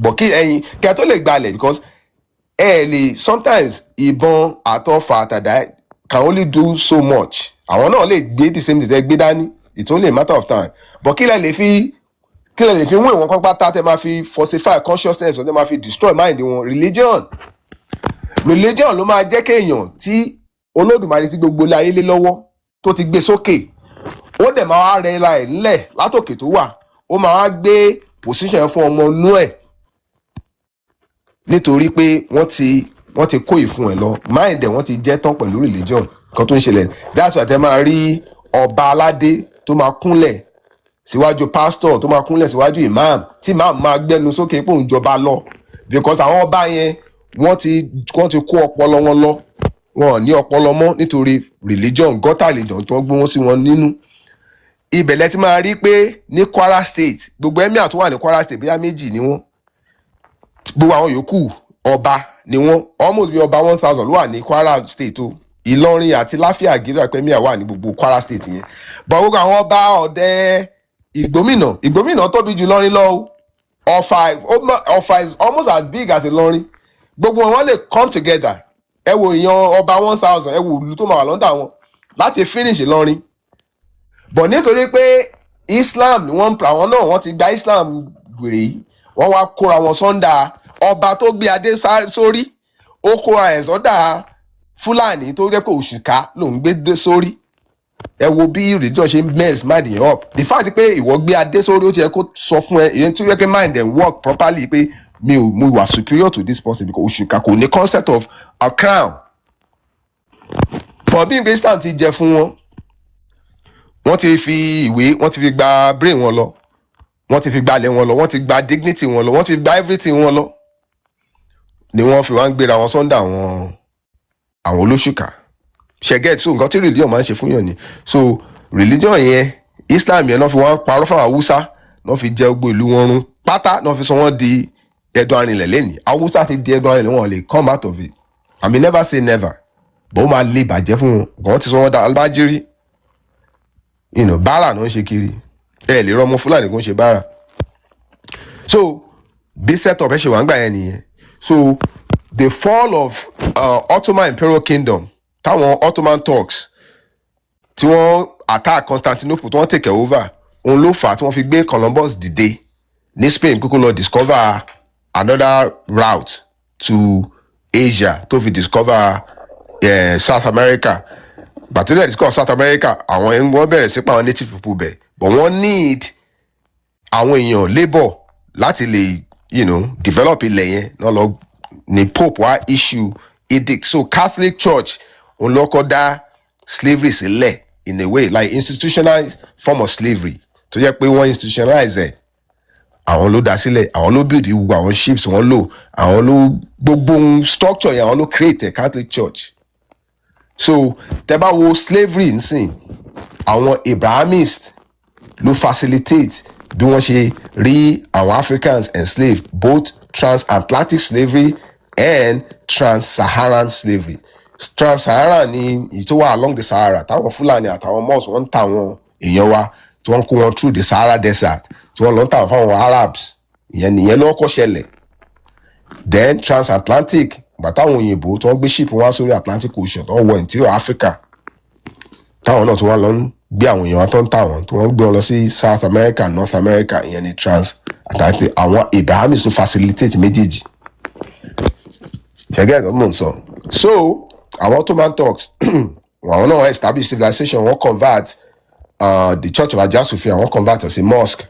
[SPEAKER 1] bọ̀ kí ẹ̀yin kẹ́ tó lè gbalẹ̀ because sometimes ìbọn àtọfà àtàdá can only do so much àwọn náà lè gbé the same thing gbé dání it's only a matter of time but kí lẹ lè fi wọ́n ìwọ̀n pápátá tẹ́ máa fi falsify consciousness tẹ́ máa fi destroy mind wọn religion ló máa jẹ́ kéèyàn tí Olódùmarè tí gbogbo ilé ayé lé lọ́wọ́ tó ti gbé sókè ó dẹ̀ máa wá rẹ ra ẹ̀ ńlẹ̀ látòkè tó wà ó máa wá gbé position fún ọmọ inú ẹ̀ nítorí pé wọ́n ti kó ìfun ẹ̀ lọ mind ẹ̀ wọ́n ti jẹ́ tán pẹ̀lú religion kan tó ń ṣẹlẹ̀ that's why tẹ́ máa rí ọba aládé tó máa kúnlẹ̀ síwájú pastor tó máa kúnlẹ̀ síwájú imam tí imam máa gbẹ́nu sókè pé òun jọba lọ because àwọn ọba yẹn wọ́n ti kó ọpọlọ wọn lọ wọn ò ní ọpọlọ mọ́ nítorí religion gọ́tà religion tó ń gbé wọn sí wọn nínú ibẹ̀ lẹ ti máa rí pé ní Kwara State gbogbo emir tó wà ní Kwara State bóyá méjì ni wọ́n gbogbo àwọn yòókù ọba ni wọ́n almost bí ọba 1000 ló wà ní Kwara State o Ìlọrin àti Láfíà gíga pé emir wà ní gbogbo Kwara State yẹn but gbogbo àwọn ọba ọ̀dẹ Ìgbòmínà tóbi jù lọ́rin lọ Ọ̀fà is almost as big as Ìlọrin gbogbo wọn lè come together ẹ wo èèyàn ọba 1000 ẹ wo ìlú tó máa wà lọ́dà wọn láti finish Ìlọrin but nítorí pé Islam ni àwọn náà wọ́n ti gba Islam gbèrè yìí wọ́n wá kóra wọn sọ́ndà ọba tó gbé adé sórí ó kóra ẹ̀ sọ́ndà Fúlàní tó jẹ́ pé òṣùká ló ń gbé sórí ẹ wo bí religion ṣe ń mess mind yẹn up the fact pé ìwọ gbé adé sórí ó ti yẹ kó sọ fún ẹ èyí tí ó yẹ kí mind dem work properly pé mo wà superior to this person because òṣùká kò ní concept of a crown but bí Islam ti jẹ fún wọn wọ́n ti fi ìwé wọ́n ti fi gba brain wọn lọ wọ́n ti fi gba ilẹ̀ wọn lọ wọ́n ti gba dignity wọn lọ wọ́n ti gba everything wọn lọ ni wọ́n fi wá ń gbéra wọn sọ́ndà àwọn olóṣùkà ṣẹgẹt so nǹkan tí religion máa ń ṣe fún yàn ni so religion yẹn Islam yẹn náà fi wá ń parọ́ fáwọn Haúsá náà fi jẹ gbogbo ìlú wọn run pátá náà fi sọ wọ́n di ẹ̀dùn arìnlẹ̀ lẹ́nìí Haúsá ti di ẹ̀dùn arìnlẹ̀ wọn lè come out of it I mean never say never but ó máa lè bàjẹ́ fún wọn wọ́n ti sọ wọ́n da albájírí báárà náà ń ṣe kiri ẹ lè rọmọ Fúlàní kó ń ṣe báárà so bí set up ẹ ṣe wà ń gbà yẹn nìyẹn so the fall of Ottoman Imperial Kingdom táwọn Ottoman Turks tí wọ́n attack Constantinople tí wọ́n take over òun ló fà á tí wọ́n fi gbé Columbus dìde ní Spain kókó lọ discover another route to Asia tó fi discover South America bàtúndẹ̀ discover South America àwọn wọ́n bẹ̀rẹ̀ sí pa àwọn native people bẹ̀ but wọ́n need àwọn èèyàn labour láti lè develop ilẹ̀ yẹn náà lọ ní Pope wá issue edict so Catholic Church òun ló kọ́ dá slavery sílẹ̀ in a way like institutionalized form of slavery tó jẹ́ pé wọ́n institutionalize ẹ̀ àwọn ló dá sílẹ̀ àwọn ló build gbogbo àwọn ships wọ́n lò àwọn ló gbogbo structure yẹn àwọn ló create a Catholic Church so tẹ́ bá wo slavery nsìn àwọn Abrahamists ló facilitate bí wọ́n ṣe rí àwọn Africans enslaved both transatlantic slavery and trans-Saharan slavery trans-Saharan ni èyí tó wà along the Sahara táwọn Fúlàní àtàwọn Moors wọ́n ń ta àwọn èèyàn wa tí wọ́n kó wọn through the Sahara desert tí wọ́n lọ ń tà fáwọn Arabs ìyẹn ló kọ́ ṣẹlẹ̀ then transatlantic bàtàwọn òyìnbó tí wọ́n gbé ship wọn sórí Atlantic Ocean tí wọ́n wọ interior Africa táwọn náà tí wọ́n lọ ń gbé àwọn èèyàn wọn tó ń tà wọ́n tí wọ́n gbé wọn lọ sí South America North America ìyẹn ni transatlantic àwọn Abrahamists tó facilitate méjèèjì ṣẹ́gẹ́ ẹ̀dọ́ mò ń sọ so àwọn Ottoman Turks àwọn náà establish civilization wọ́n convert the Church of Hagia Sophia wọ́n convert sí mosque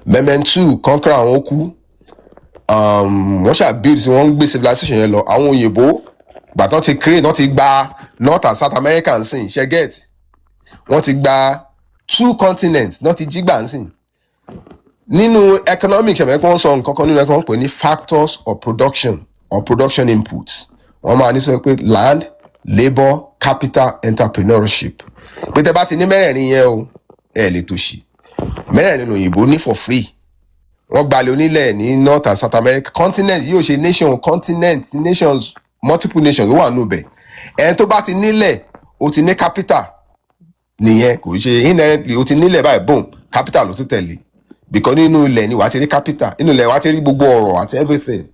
[SPEAKER 1] Mehmed II conquer àwọn okú wọ́n ṣáà build sí wọ́n ń gbé civilization yẹn lọ. Àwọn òyìnbó gbà tán ti create, wọ́n ti gba North and South America ń sìn, ṣe get, wọ́n ti gba 2 continents náà ti jí gbà ń sìn. Nínú economics ṣẹ̀mẹ̀ pé wọ́n sọ nǹkan kan nínú ẹ̀kọ́ pé ní factors of production or production inputs. Wọ́n máa ní sọ pé land, labour, capital, entrepreneurship. Pé tẹ́ bá ti ní mẹ́rẹ̀ẹ̀rin yẹn o, ẹ lè tòṣì. Mẹ́rẹ̀ẹ̀rin òyìnbó ní for free. Wọ́n gbalẹ̀ onílẹ̀ ní North and South America. Continent yóò ṣe nation, continent, nations, multiple nations ló wà nù bẹ̀. Ẹni tó bá ti nílẹ̀, o ti ní capital nìyẹn, kò ṣe inherently o ti nílẹ̀ báyìí boom, capital ló tún tẹ̀lé. Because nínú ilẹ̀ ni wàá ti rí capital, nínú ilẹ̀ wàá ti rí gbogbo ọ̀rọ̀ àti everything.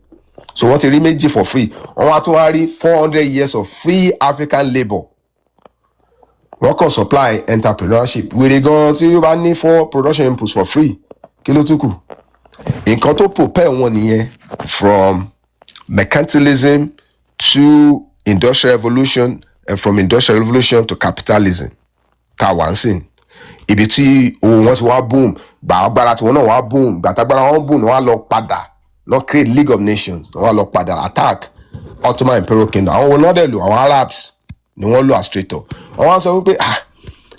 [SPEAKER 1] So wọ́n ti rí méjì for free. Wọ́n wá tún wá rí 400 years of free African labour. Wọ́n kàn supply entrepreneurship. Wèrè gan tí yóò bá ní 4 production inputs for free, kí ló tún kù? Nǹkan tó propel wọn nìyẹn from mercantilism to industrial revolution and from industrial revolution to capitalism. Tá wà ń sìn. Ibi tí owó wọn ti wá boom, gbà agbára tí wọn náà wá boom, gbà tágbára wọn boom, wọ́n á lọ padà, lọ create League of Nations, wọ́n á lọ padà attack Ottoman Imperial Kingdom. Àwọn wọn náà dẹ̀ lò, àwọn Arabs ni wọ́n lò as traitor. Wọ́n wá sọ wípé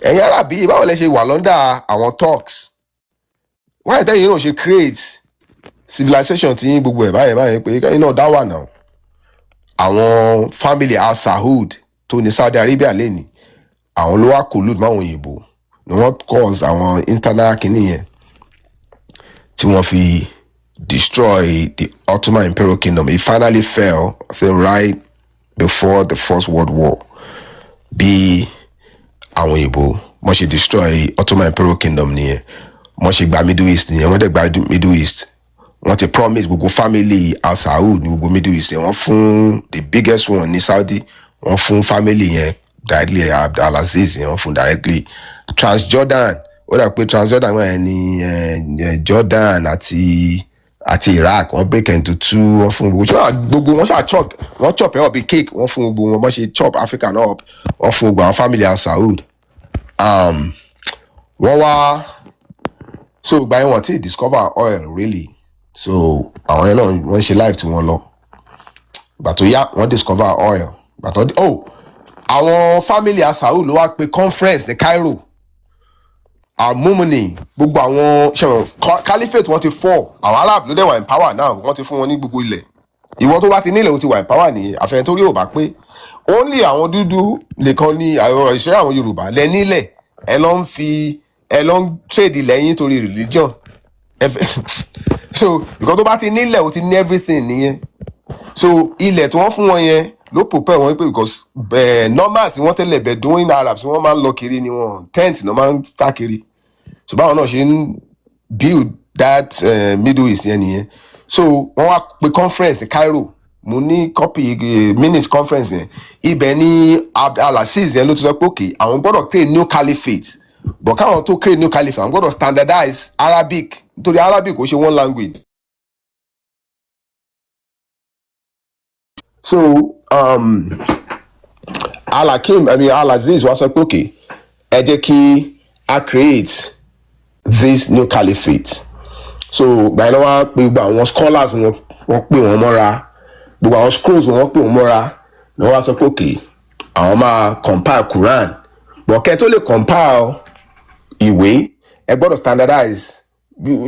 [SPEAKER 1] ẹ̀yin Arab yìí báwo lẹ ṣe wà lọ́ndà àwọn Turks? Why tẹ́yìn náà ṣe create civilization tí yín gbogbo ẹ̀ báyìí pé kẹ́yìn náà dá wà náà. Àwọn family Al Saud tó ní Saudi Arabia lẹ́ni, àwọn ló wá collude máwọn òyìnbó ni wọ́n cause àwọn internal kìíní yẹn tí wọ́n fi destroy the Ottoman Imperial Kingdom. It finally fell, I think, right before the First World War. Bí àwọn òyìnbó wọ́n ṣe destroy Ottoman Imperial Kingdom nìyẹn, wọ́n ṣe gba Middle East nìyẹn, wọ́n dẹ̀ gba Middle East. Wọ́n ti promise gbogbo family Al Saud ní gbogbo Middle East yẹn. Wọ́n fún the biggest one ní Saudi, wọ́n fún family yẹn directly, Abdulaziz yẹn wọ́n fún directly. Transjordan, ó dà pé Transjordan wọ́n ní Jordan àti Iraq, wọ́n break into 2, wọ́n fún gbogbo wọ́n ṣáà chop, wọ́n chop ẹ̀ up bí cake, wọ́n fún gbogbo wọn bọ́n ṣe chop Africa náà up, wọ́n fún gbogbo àwọn family Al Saud. Wọ́n wá, so ìgbà yẹn wọ́n ti discover oil really, so àwọn yẹn náà wọ́n ṣe life tí wọ́n lọ. Ìgbà tó yá wọ́n discover oil. Ìgbà tó àwọn family Al Saud ló wá pe conference ní Cairo. Mumuni, gbogbo àwọn caliphate wọ́n ti fall, àwọn Arab ló dẹ̀ wà in power now, wọ́n ti fún wọn ní gbogbo ilẹ̀. Ìwọ tó bá ti nílẹ̀ o ti wà in power nìyẹn, àfẹn torí ò bá pé only àwọn dúdú nìkan ní àwọn ìṣẹ́ àwọn Yorùbá lẹ nílẹ̀, ẹ lọ ń trade ilẹ̀ yín torí religion. So ìkan tó bá ti nílẹ̀ o ti ní everything nìyẹn. So ilẹ̀ tí wọ́n fún wọn yẹn ló propel wọn pé because normal tí wọ́n tẹ́lẹ̀ Bedouin Arabs wọ́n máa ń lọ kiri ni wọ́n tent náà máa ń sá kiri. So báwọn náà ṣe ń build that Middle East yẹn nìyẹn. So wọ́n wá pe conference ní Cairo, mo ní copy minutes conference yẹn. Ibẹ̀ ni Abdulaziz yẹn ló ti sọ pé okay, àwọn gbọ́dọ̀ create new caliphate, but káwọn tó create new caliphate àwọn gbọ́dọ̀ standardize Arabic, nítorí Arabic kò ṣe one language. So Al-Aziz wá sọ pé okay, ẹ jẹ́ kí a create this new caliphate. So gbàyẹn wá pé gbogbo àwọn scholars wọ́n pè wọ́n mọ́ra, gbogbo àwọn schools wọ́n pè wọ́n mọ́ra, ni wọ́n wá sọ pé okay, àwọn máa compile Quran, but kẹ́ tó lè compile ìwé ẹ gbọ́dọ̀ standardize.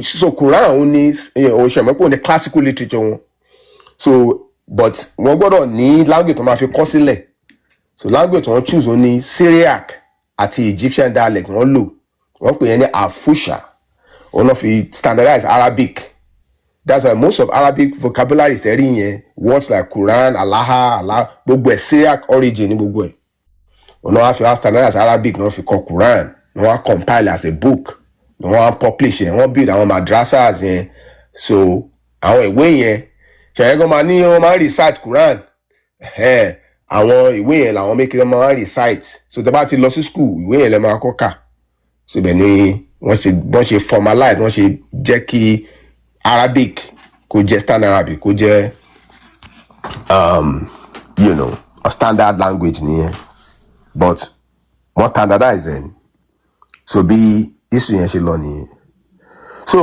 [SPEAKER 1] So Quran òun ní òṣèmọ́pọ̀ ní classical literature wọn, so but wọ́n gbọ́dọ̀ ní language tó máa fi kọ sílẹ̀. So language wọ́n choose òun ní Syriac àti Egyptian dialect wọ́n lò, wọ́n pè yẹn ní Afusha, wọ́n náà fi standardize Arabic. That's why most of Arabic vocabulary is ẹ̀rí yẹn, words like Quran, Allah, gbogbo ẹ̀ Syriac origin ní gbogbo ẹ̀. Wọ́n náà wá fi standardize Arabic, wọ́n fi kọ Quran, wọ́n wá compile as a book, wọ́n wá publish yẹn, wọ́n build àwọn madrasas yẹn. So àwọn ìwé yẹn ṣẹ̀yẹ́gọ́ máa ní wọ́n máa ń recite Quran, àwọn ìwé yẹn làwọn mékèrè máa ń recite. So tẹ́ bá ti lọ sí school ìwé yẹn lẹ máa kọ́ kà. So ibẹ̀ ni wọ́n ṣe formalize, wọ́n ṣe jẹ́ kí Arabic kó jẹ́ standard Arabic, kó jẹ́ a standard language nìyẹn, but wọ́n standardize ẹ̀. So bí history yẹn ṣe lọ nìyẹn. So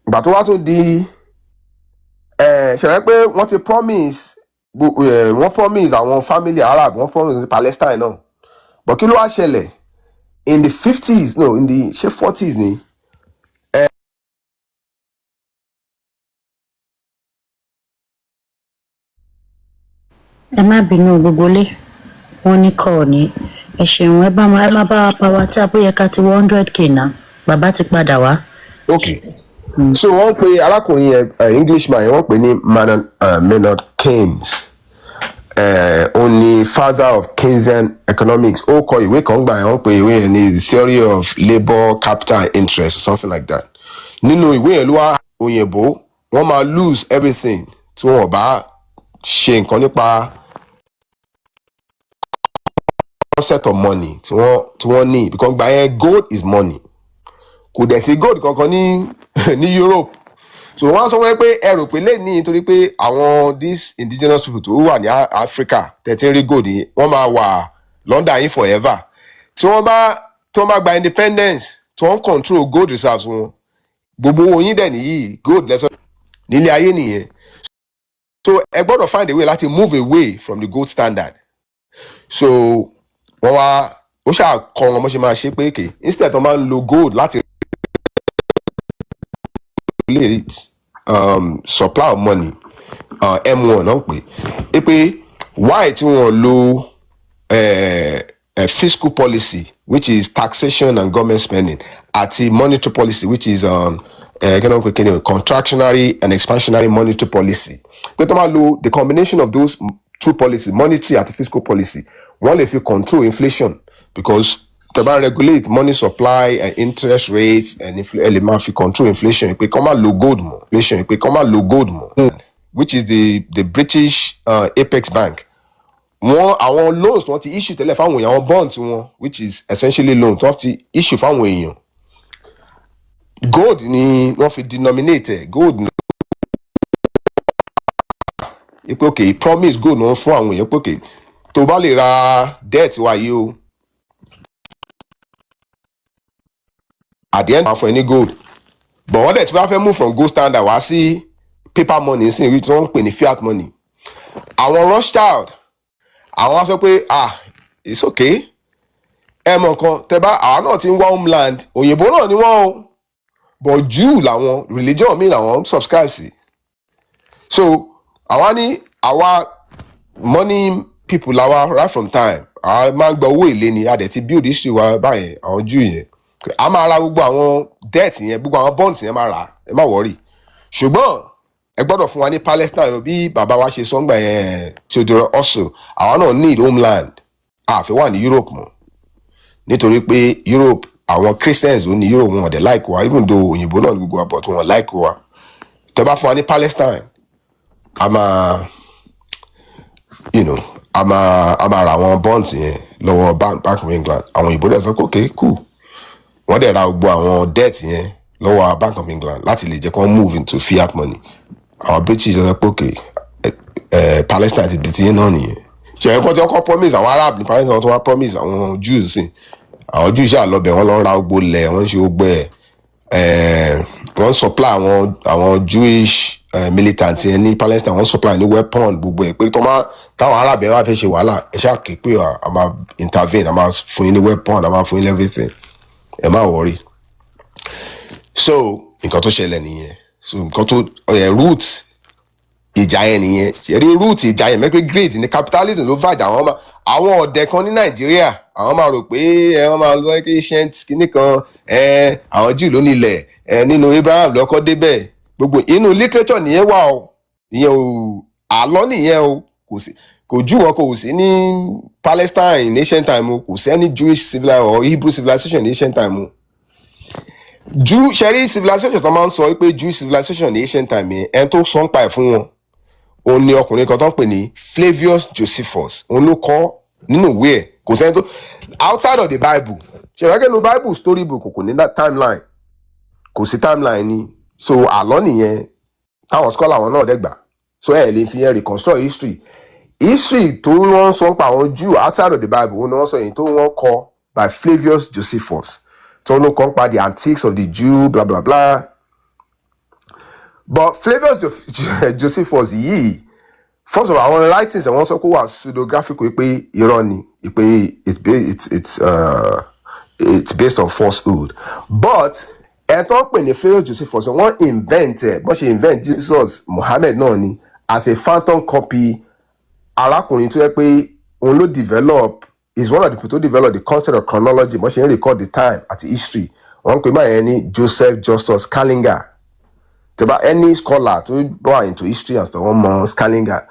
[SPEAKER 1] ìgbà tó wá tún di ṣe wẹ́ pé wọ́n ti promise wọ́n promise àwọn family Arab wọ́n promise Palestine náà but kí ló wá ṣẹlẹ̀ in the 50s no in the ṣé 40s ni.
[SPEAKER 2] ẹ má bínú gbogbo lé wọn ní kọ ní ẹ ṣeun ẹ má bá wa pa wá tí a bóyá ká ti 100k náà bàbá ti padà wá.
[SPEAKER 1] Okay. So wọ́n pe arákùnrin yẹn Englishman yẹn wọ́n pè ní Maynard Keynes òun ni father of Keynesian economics ó kọ ìwé kan gbà yẹn wọ́n pe ìwé yẹn ní the theory of labour capital and interest or something like that. Nínú ìwé yẹn ló wá òyìnbó wọ́n máa lose everything tí wọ́n bá ṣe nǹkan nípa concept of money tí wọ́n ní because gbà yẹn gold is money kò dẹ̀ sí gold kankan ní Europe so wọ́n sọ wọ́n pé ẹ rò pé lè ní nítorí pé àwọn these indigenous people tó wà ní Africa tẹ̀tí rí gold yìí wọ́n máa wà London yìí forever tí wọ́n bá gba independence tí wọ́n control gold reserves wọn gbogbo owó yín dẹ̀ nìyí gold lẹ́sọ̀ nílé ayé nìyẹn so ẹ gbọ́dọ̀ find a way láti move away from the gold standard so wọ́n wá ó ṣàkọ wọn bó ṣe máa ṣe pé èké instead wọ́n máa ń lo gold láti supply of money M1 náà pé why tí wọ́n lo fiscal policy which is taxation and government spending àti monetary policy which is contractionary and expansionary monetary policy pé tó máa lo the combination of those two policies monetary àti fiscal policy wọ́n lè fi control inflation because tẹ́ bá regulate money supply and interest rates and lè máa fi control inflation pé kó má lo gold mọ́ which is the British Apex Bank àwọn loans wọ́n ti issue tẹ́lẹ̀ fáwọn èèyàn àwọn bonds wọn which is essentially loans wọ́n ti issue fáwọn èèyàn gold ni wọ́n fi denominate gold ni pé okay promise gold ni wọ́n fún àwọn èèyàn pé okay tó bá lè ra debt wa yìí o at the end máa fún ẹ ní gold but wọ́n dẹ̀ tí wọ́n fẹ́ move from gold standard wá sí paper money sí ìwé tí wọ́n ń pè ní fiat money àwọn Rothschild àwọn á sọ pé it's okay ẹ mọ̀ nǹkan tẹ́ bá àwa náà ti ń wá homeland òyìnbó náà ni wọ́n o but Jew làwọn religion mi làwọn subscribe sí so àwa ní àwa money people làwa right from time àwa máa ń gba owó èlé ni a dẹ̀ ti build history wa báyẹn àwọn Jew yẹn a máa ra gbogbo àwọn debt yẹn gbogbo àwọn bonds yẹn máa rà ẹ má worry ṣùgbọ́n ẹ gbọ́dọ̀ fún wa ní Palestine bí bàbá wa ṣe sọ́ngbà yẹn Theodore also àwa náà need homeland àfi wà ní Europe mọ́ nítorí pé Europe àwọn Christians ò ní Europe wọn dẹ̀ like wa even though òyìnbó náà gbogbo wa but wọn like wa tẹ́ bá fún wa ní Palestine a máa a máa ra àwọn bonds yẹn lọ́wọ́ Bank of England àwọn òyìnbó dẹ̀ sọ pé okay cool wọ́n dẹ̀ ra gbogbo àwọn debt yẹn lọ́wọ́ Bank of England láti lè jẹ́ kí wọ́n move into fiat money àwọn British sọ pé okay Palestine ti di tiyín náà nìyẹn ṣe ẹ̀kọ́ tí wọ́n kọ́ promise àwọn Arab ní Palestine tó wá promise àwọn Jews sí àwọn Jews ṣáà lọ bẹ̀ wọ́n lọ ra gbogbo lẹ̀ wọ́n ṣe gbogbo wọ́n supply àwọn Jewish militants yẹn ní Palestine wọ́n supply ní weapon gbogbo ẹ̀ pé táwọn Arab yẹn wá fẹ́ ṣe wàhálà ẹ ṣáà ké pé a máa intervene a máa fún yín ní weapon a máa fún yín everything ẹ má worry so nǹkan tó ṣẹlẹ̀ nìyẹn so nǹkan tó root ìjà yẹn nìyẹn ṣẹ̀rí root ìjà yẹn mẹ́pẹ́ great ní capitalism ló fàjà àwọn ọ̀dẹ̀ kan ní Nàìjíríà àwọn máa rò pé wọ́n máa lọ kí ancient kìíní kan àwọn Júù ló nílẹ̀ nínú Abraham lọ́kọ́ débẹ̀ gbogbo inú literature nìyẹn wà o ìyẹn o àlọ́ nìyẹn o kò jù wọn kò sí ní Palestine ní ancient time o kò sí any Jewish civilization or Hebrew civilization ní ancient time o Jew ṣẹ́rí civilization tó máa ń sọ pé Jewish civilization ní ancient time yẹn ẹni tó sọ ń pa ẹ̀ fún wọn òun ni ọkùnrin kan tó ń pè ní Flavius Josephus òun ló kọ nínú ìwé ẹ̀ kò sẹ́ni tó outside of the Bible ṣèwákẹ́ nu Bible story book kò ní timeline kò sí timeline ni so àlọ́ nìyẹn táwọn scholar wọn náà dẹ́gbà so ẹ̀ lè fi ẹ̀ reconstruct history tó wọ́n sọ ń pa àwọn Jew outside of the Bible òun ni wọ́n sọ èyí tó wọ́n kọ by Flavius Josephus tó ló kọ́ ń pa the antiques of the Jew bla bla bla but Flavius Josephus yìí first of all àwọn writings àwọn sọ pé wà pseudographical pé irọ́ ni pé it's based on falsehood but ẹ̀tọ́ pè ní Flavius Josephus wọ́n invent bọ́n ṣe invent Jesus Muhammad náà ni as a phantom copy arákùnrin tó yẹ pé òun ló develop is one of the people to develop the concept of chronology bọ́n ṣe ń record the time àti history wọ́n pè máa yẹn ní Joseph Justus Scaliger tẹ́bá any scholar tó bọ́ into history and stuff wọ́n mọ Scaliger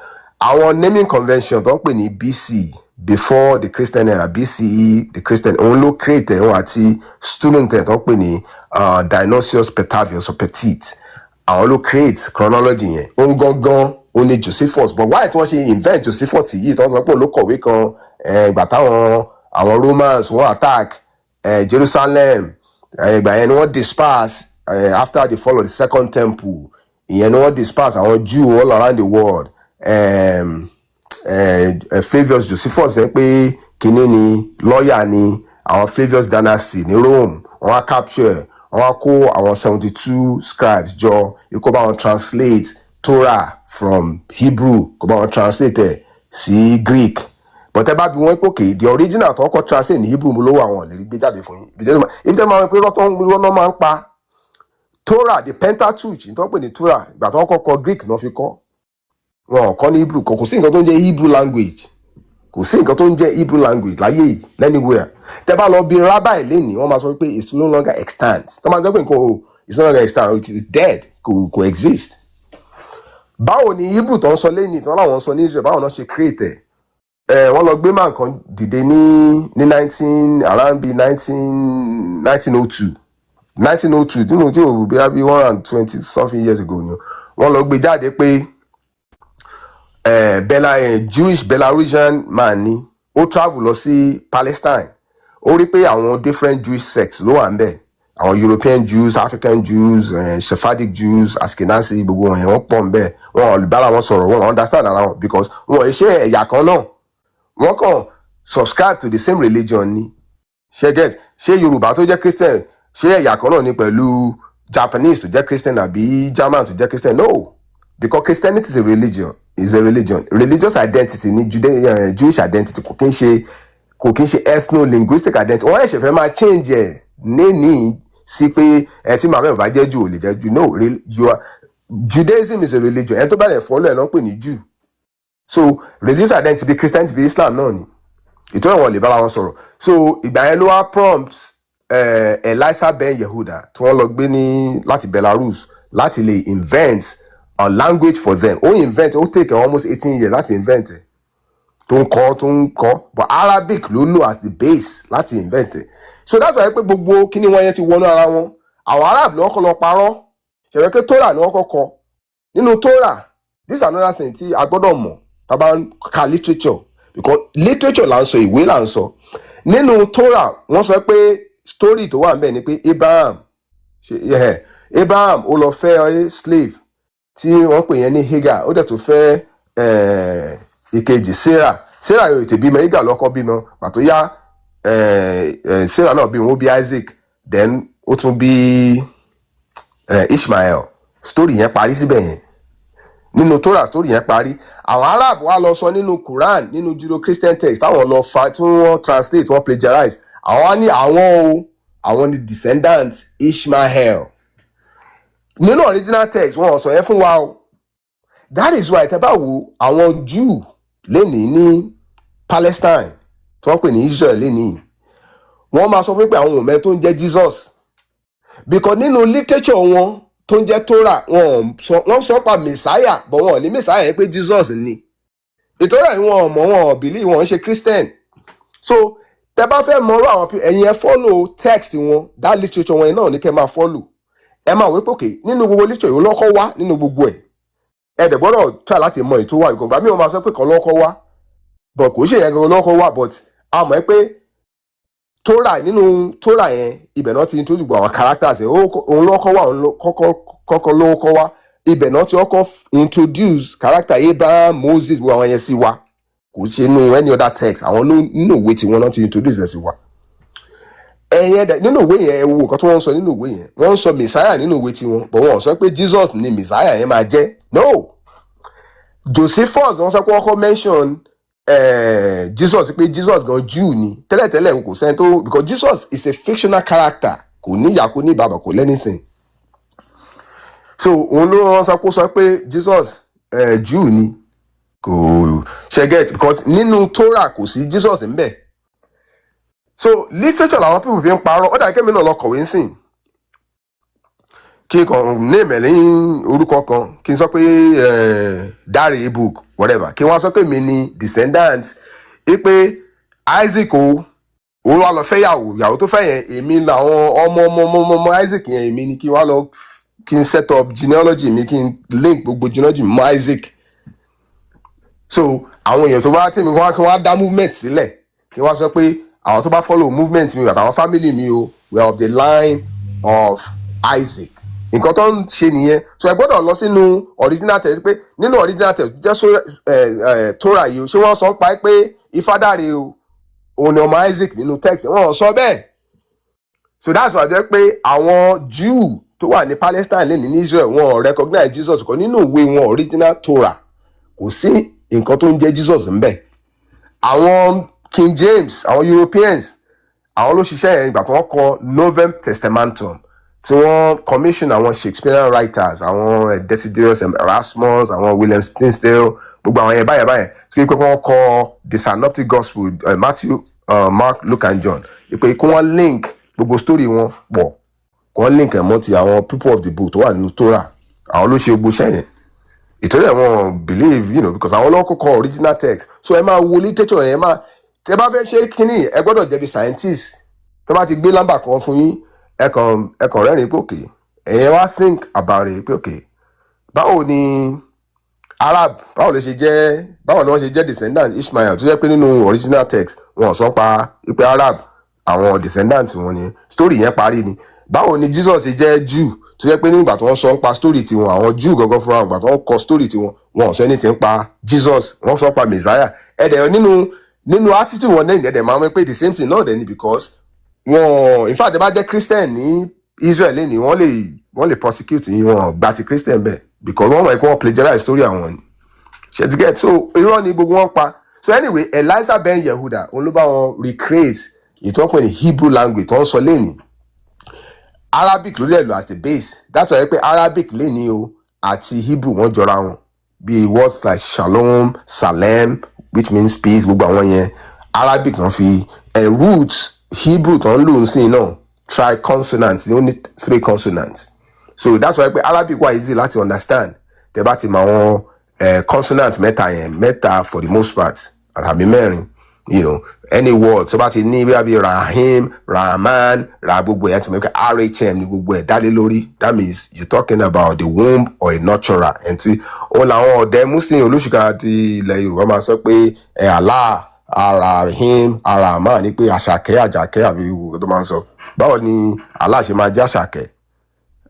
[SPEAKER 1] àwọn naming convention tó ń pè ní BC before the Christian era BCE the Christian òun ló create wọn àti student tó ń pè ní Dionysius Petavius or Petit àwọn ló create chronology yẹn òun gangan òun ni Josephus but why tí wọ́n ṣe invent Josephus yìí tí wọ́n sọ pé òun ló kọ̀wé kan ìgbà táwọn àwọn Romans wọ́n attack Jerusalem ìgbà yẹn ni wọ́n disperse after the fall of the second temple ìyẹn ni wọ́n disperse àwọn Jew all around the world Flavius Josephus pé kínní ni lawyer ni àwọn Flavius dynasty ní Rome wọ́n á capture wọ́n á kó àwọn 72 scribes jọ kó bá wọn translate Torah from Hebrew kó bá wọn translate sí Greek but ẹ bá bí wọ́n pé okay the original tó kọ́ translate ní Hebrew ló wà wọn lè gbé jáde fún yín ibi tẹ́ máa ń pé rọ́tọ́ máa ń pa Torah the Pentateuch tó ń pè ní Torah ìgbà tó kọ́ Greek náà fi kọ́ wọn kọ́ ní Hebrew kò sí nǹkan tó ń jẹ́ Hebrew language kò sí nǹkan tó ń jẹ́ Hebrew language láyé yìí anywhere tẹ́ bá lọ bí rabbi lẹ́nìí wọ́n máa sọ pé it's no longer extant tó máa sọ pé nǹkan it's no longer extant it is dead kò exist báwo ni Hebrew tó ń sọ lẹ́nìí tó láwọn sọ ní Israel báwo náà ṣe create wọ́n lọ gbé man kan dìde ní 19 around bí 1902 nínú tí ò bí 120 something years ago ni wọ́n lọ gbé jáde pé Jewish Belarusian man ni ó travel lọ sí Palestine ó rí pé àwọn different Jewish sects ló wà ń bẹ̀ àwọn European Jews African Jews Sephardic Jews Ashkenazi gbogbo wọn yẹn wọ́n pọ̀ ń bẹ̀ wọn ò bára wọn sọ̀rọ̀ wọn understand ara wọn because wọn ṣe ẹ̀yà kan náà wọ́n kàn subscribe to the same religion ni ṣé Yorùbá tó jẹ́ Christian ṣé ẹ̀yà kan náà ni pẹ̀lú Japanese tó jẹ́ Christian àbí German tó jẹ́ Christian no because Christianity is a religion religious identity ni Jewish identity kò kí n ṣe ethno-linguistic identity wọ́n ẹ̀ṣẹ̀ fẹ́ máa change ẹ̀ ní sí pé ẹ tí màmá ẹ̀ bá jẹ́ Jew ò lè jẹ́ Jew no Judaism is a religion ẹ̀ tó bá lè follow ẹ̀ ló ń pè ní Jew so religious identity bí Christianity bí Islam náà ni ìtọ́nà wọn lè bára wọn sọ̀rọ̀ so ìgbà yẹn ló wá prompt Elisa Ben Yehuda tí wọ́n lọ gbé ní láti Belarus láti lè invent a language for them ó take almost 18 years láti invent it tó ń kọ́ but Arabic ló lò as the base láti invent it so that's why pé gbogbo kíní wọn yẹn ti wọnú ara wọn àwọn Arab ló kọ́ lọ parọ́ ṣẹ̀wẹ́ Torah ni wọ́n kọ́kọ́ nínú Torah this is another thing tí a gbọ́dọ̀ mọ̀ tá bá ń ka literature because literature là ń sọ ìwé là ń sọ nínú Torah wọ́n sọ pé story tó wà ń bẹ̀ ni pé Abraham ó lọ fẹ́ slave tí wọ́n pè yẹn ní Hagar ó dẹ̀ tó fẹ́ ìkejì Sarah yóò tètè bímọ Hagar lọ́kọ́ bímọ pàtó yá Sarah náà bí wọn ó bí Isaac then ó tún bí Ishmael story yẹn parí síbẹ̀ yẹn nínú Torah story yẹn parí àwọn Arab wa lọ sọ nínú Quran nínú Judeo-Christian text táwọn lọ fa tí wọ́n translate wọ́n plagiarize àwọn á ní àwọn ni descendant Ishmael nínú original text wọ́n sọ yẹn fún wa o that is why tẹ́ bá wo àwọn Jew lénìí ní Palestine tí wọ́n pè ní Israel lénìí wọ́n máa sọ fún pé àwọn òmẹ tó ń jẹ́ Jesus because nínú literature wọn tó ń jẹ́ Torah wọ́n sọ pa Messiah but wọ́n ní Messiah yẹn pé Jesus ni ìtọ́rọ̀ yìí wọn mọ̀ wọn believe wọn ń ṣe Christian so tẹ́ bá fẹ́ mọ̀rọ̀ àwọn ẹ̀yin ẹ follow text wọn that literature wọn náà ní kẹ́ máa follow ẹ máa wí pé òkè nínú gbogbo literature yìí lọ́kọ́ wá nínú gbogbo ẹ̀ ẹ dẹ̀ gbọ́dọ̀ try láti mọ ètò wa ìgbọ̀ngbà mi ò máa sọ pé kan lọ́kọ́ wá but kò ṣe yẹn gan lọ́kọ́ wá but a mọ̀ pé Torah nínú Torah yẹn ibẹ̀ náà ti introduce gbogbo àwọn characters ẹ̀ òun lọ́kọ́ wá òun kọ́kọ́ lọ́kọ́ wá ibẹ̀ náà ti ọkọ̀ introduce character Abraham Moses gbogbo àwọn yẹn sí wa kò ṣe nínú any other text àwọn nínú ìwé tí wọ́n náà ti introduce ẹ̀ sí wa ẹ̀yẹn dẹ̀ nínú ìwé yẹn ẹ wo nǹkan tí wọ́n ń sọ nínú ìwé yẹn wọ́n ń sọ messiah nínú ìwé tiwọn but wọ́n sọ pé Jesus ni messiah yẹn máa jẹ́ no Josephus wọ́n sọ pé wọ́n kọ́ mention Jesus pé Jesus gan Jew ni tẹ́lẹ̀tẹ́lẹ̀ kò sẹ́ni tó because Jesus is a fictional character kò ní ìyá kò ní bàbá kò lẹ́nìthing so òun ló sọ pé Jesus Jew ni kò ṣe get because nínú Torah kò sí Jesus ńbẹ̀ so literature làwọn people fi ń parọ́ ó dàbí kẹ́mi náà lọ kọ̀wé ń sìn kí n kàn ní ìmẹ̀lẹ́yìn orúkọ kan kí n sọ pé Dare book whatever kí wọ́n sọ pé mi ni descendant pé Isaac o òun wá lọ fẹ́ yàwó tó fẹ́ yẹn èmi làwọn ọmọ Isaac yẹn èmi ni kí wọ́n lọ kí n set up genealogy mi kí n link gbogbo genealogy mi mọ́ Isaac so àwọn èèyàn tó bá tẹ̀mí kí wọ́n dá movement sílẹ̀ kí wọ́n sọ pé àwọn tó bá follow movement mi àtàwọn family mi o we are of the line of Isaac nǹkan tó ń ṣe nìyẹn so ẹ gbọ́dọ̀ lọ sínú original text pé nínú original text jẹ́ Torah yìí o ṣé wọ́n sọ ń pa pé Ifádàre o òun ni ọmọ Isaac nínú text wọ́n sọ bẹ́ẹ̀ so that's why jẹ́ pé àwọn Jew tó wà ní Palestine lẹ́ni ní Israel wọ́n recognize Jesus kan nínú ìwé wọn original Torah kò sí nǹkan tó ń jẹ́ Jesus ńbẹ̀ àwọn King James àwọn Europeans àwọn ló ṣiṣẹ́ yẹn ìgbà tí wọ́n kọ Novum Testamentum tí wọ́n commission àwọn Shakespearean writers àwọn Desiderius Erasmus àwọn William Tyndale gbogbo àwọn yẹn báyẹn tí wọ́n kọ the Synoptic Gospel Matthew Mark Luke and John ìpè kí wọ́n link gbogbo story wọn pọ̀ kí wọ́n link ẹ̀ mọ́ ti àwọn people of the book tó wà nínú Torah àwọn ló ṣe gbogbo iṣẹ́ yẹn ìtòrí ẹ̀ wọ́n believe because àwọn lọ́kọ̀ kọ original text so ẹ máa wo literature yẹn tẹ bá fẹ́ ṣe kínní ẹ gbọ́dọ̀ jẹ́ bí scientist tẹ bá ti gbé lámbà kan fún yín ẹ kàn rẹ́rìn pé òkè ẹ̀yẹ wá think about it pé òkè báwo ni Arab báwo ni wọ́n ṣe jẹ́ descendant Ishmael tó jẹ́ pé nínú original text wọn sọ pa pé Arab àwọn descendant wọn ni story yẹn parí ni báwo ni Jesus ṣe jẹ́ Jew tó jẹ́ pé nígbà tí wọ́n sọ ń pa story tiwọn àwọn Jew gangan fúnra wọn gbà tí wọ́n kọ story tiwọn wọn sọ ẹni tí ń pa Jesus wọ́n sọ pa Messiah ẹ̀dẹ̀ nínú attitude wọn lẹ́yìn ẹ̀dẹ̀ máa ń pè the same thing náà dẹ̀ ni because wọn in fact ẹ bá jẹ́ Christian ní Israel lẹ́ni wọ́n lè prosecute yín wọn gba ti Christian bẹ́ẹ̀ because wọ́n mọ̀ pé wọ́n plagiarize story àwọn ni ṣe ti get so irọ́ ni gbogbo wọn pa so anyway Eliza ben Yehuda òun ló bá wọn recreate ìtọ́pẹ́ ní Hebrew language tó ń sọ lẹ́ni Arabic ló dẹ̀ lò as the base that's why pé Arabic lẹ́ni o àti Hebrew wọ́n jọra wọn bíi words like shalom salem which means peace gbogbo àwọn yẹn Arabic náà fi roots Hebrew tó ń lò ń sìn náà triconsonants ní only 3 consonants so that's why pé Arabic wà easy láti understand tẹ́ bá ti mọ àwọn consonant mẹ́ta for the most part àbí mẹ́rin any word tó bá ti ní bí Rahim Rahman ra gbogbo ẹ̀ ti mọ̀ pé RHM ní gbogbo ẹ̀ dálé lórí that means you talking about the womb or a nurturer ẹ̀ tí òun làwọn ọ̀dẹ́ Muslim olóṣìkà ti ilẹ̀ Yorùbá máa sọ pé Allah Arahim Arahman ní pé àṣàkẹ́ àjàkẹ́ àbí ìwò tó máa ń sọ báwo ni Allah ṣe máa jẹ́ àṣàkẹ́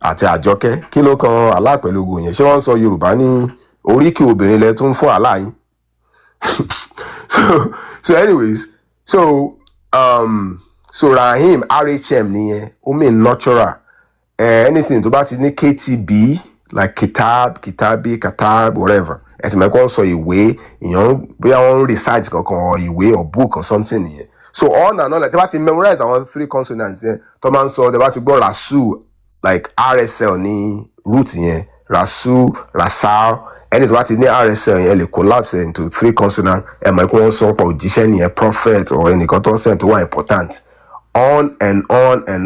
[SPEAKER 1] àti àjọkẹ́ kí ló kan Allah pẹ̀lú ogun yẹn ṣé wọ́n ń sọ Yorùbá ní oríkì obìnrin lẹ tún fún Allah yín so anyways so Rahim RHM nìyẹn ó mean nurturer anything tó bá ti ní KTB like kitabi katab whatever ẹ ti mẹ́kọ́ sọ ìwé èèyàn bóyá wọ́n ń recite kankan ìwé or book or something nìyẹn so all na like tẹ́ bá ti memorize àwọn 3 consonants yẹn tó máa ń sọ tẹ́ bá ti gbọ́ rasul like RSL ní root yẹn rasul rasal ẹni tó bá ti ní RSL yẹn lè collapse into 3 consonants ẹ mọ̀ pé wọ́n sọ pé òjíṣẹ́ nìyẹn prophet or ẹnìkan tó ń send tó wà important on and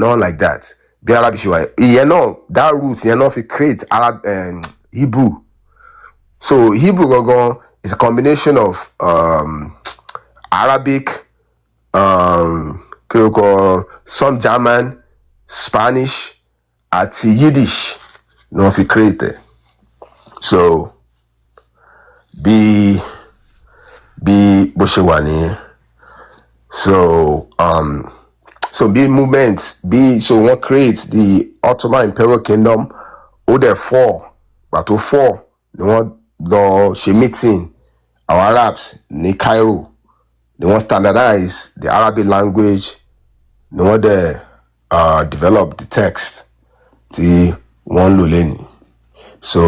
[SPEAKER 1] on like that bí Arabic ṣe wà ìyẹn náà that root yẹn náà fi create Hebrew. So Hebrew gangan is a combination of Arabic, some German, Spanish, àti Yiddish ni wọ́n fi create. So bí bó ṣe wà nìyẹn. So bí movement so wọ́n create the Ottoman Imperial Kingdom ó dẹ̀ fall pàtó fall ni wọ́n lọ ṣe meeting àwọn Arabs ní Cairo ni wọ́n standardize the Arabic language ni wọ́n dẹ̀ develop the text tí wọ́n ń lò lẹ́nìí. So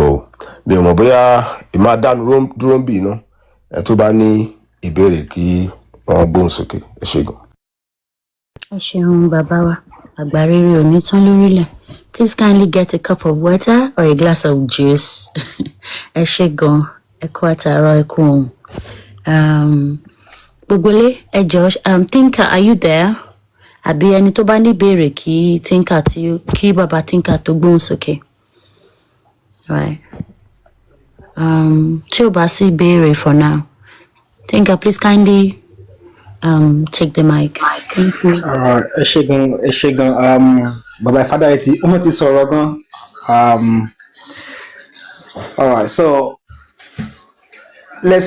[SPEAKER 1] mi ò mọ̀ bóyá ìmáa dánu dúró ń bì iná ẹ tó bá ní ìbéèrè kí wọ́n gbóhùn sókè. Ẹ ṣé gan.
[SPEAKER 2] ẹ ṣeun bàbá wa àgbà rere ò ní tán lórílẹ̀. Please kindly get a cup of water or a glass of juice. ẹ ṣé gan, ẹ kú àtàárọ̀, ẹ kú ohùn. Gbogbo ilé ẹ jọ̀ọ́, Tinker, are you there? Àbí ẹni tó bá ní ìbéèrè kí Tinker kí bàbá Tinker tó gbóhùn sókè. Right. Tí ò bá sí ìbéèrè for now. Tinker, please kindly take the mic. Thank you.
[SPEAKER 3] ẹ ṣé gan. Bàbá Ifádàrẹ wọ́n ti sọ̀rọ̀ gan. All right, so ẹ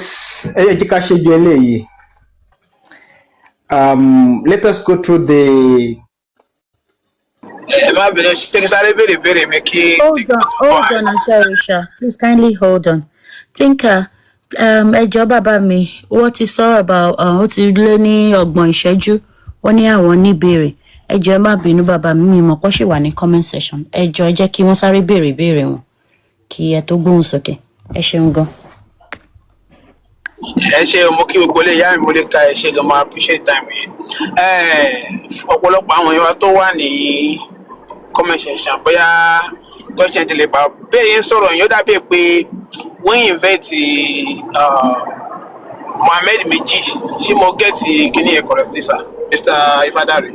[SPEAKER 3] jẹ́ ká ṣe ju eléyìí. Let us go through the.
[SPEAKER 2] Hold on, Asharisha. Please kindly hold on. Tinker, ẹ jọ̀ọ́ bàbá mi, wọ́n ti sọ about ó ti lé ní 30 ìṣẹ́jú, wọ́n ní àwọn ní ìbéèrè. Ẹ jọ̀ọ́ ẹ má bínú bàbá mi, mọ̀ kó ṣì wà ní comment section. Ẹ jọ̀ọ́ ẹ jẹ́ kí wọ́n sáré béèrè ìbéèrè wọn kí ẹ tó gbóhùn sókè. Ẹ ṣeun gan.
[SPEAKER 4] ẹ ṣe mo kí gbogbo ilé ìyá mi mo lè ka ẹ ṣe gan, mo appreciate time yìí. Ọ̀pọ̀lọpọ̀ àwọn èèyàn tó wà ní comment section bóyá question ti lè bá bẹ́ẹ̀ yẹn sọ̀rọ̀ yóò dàbí pé wọ́n invite Mohammed Meji. Ṣé mo get kíní ẹ̀ correct sir, Mr. Ifádàrẹ?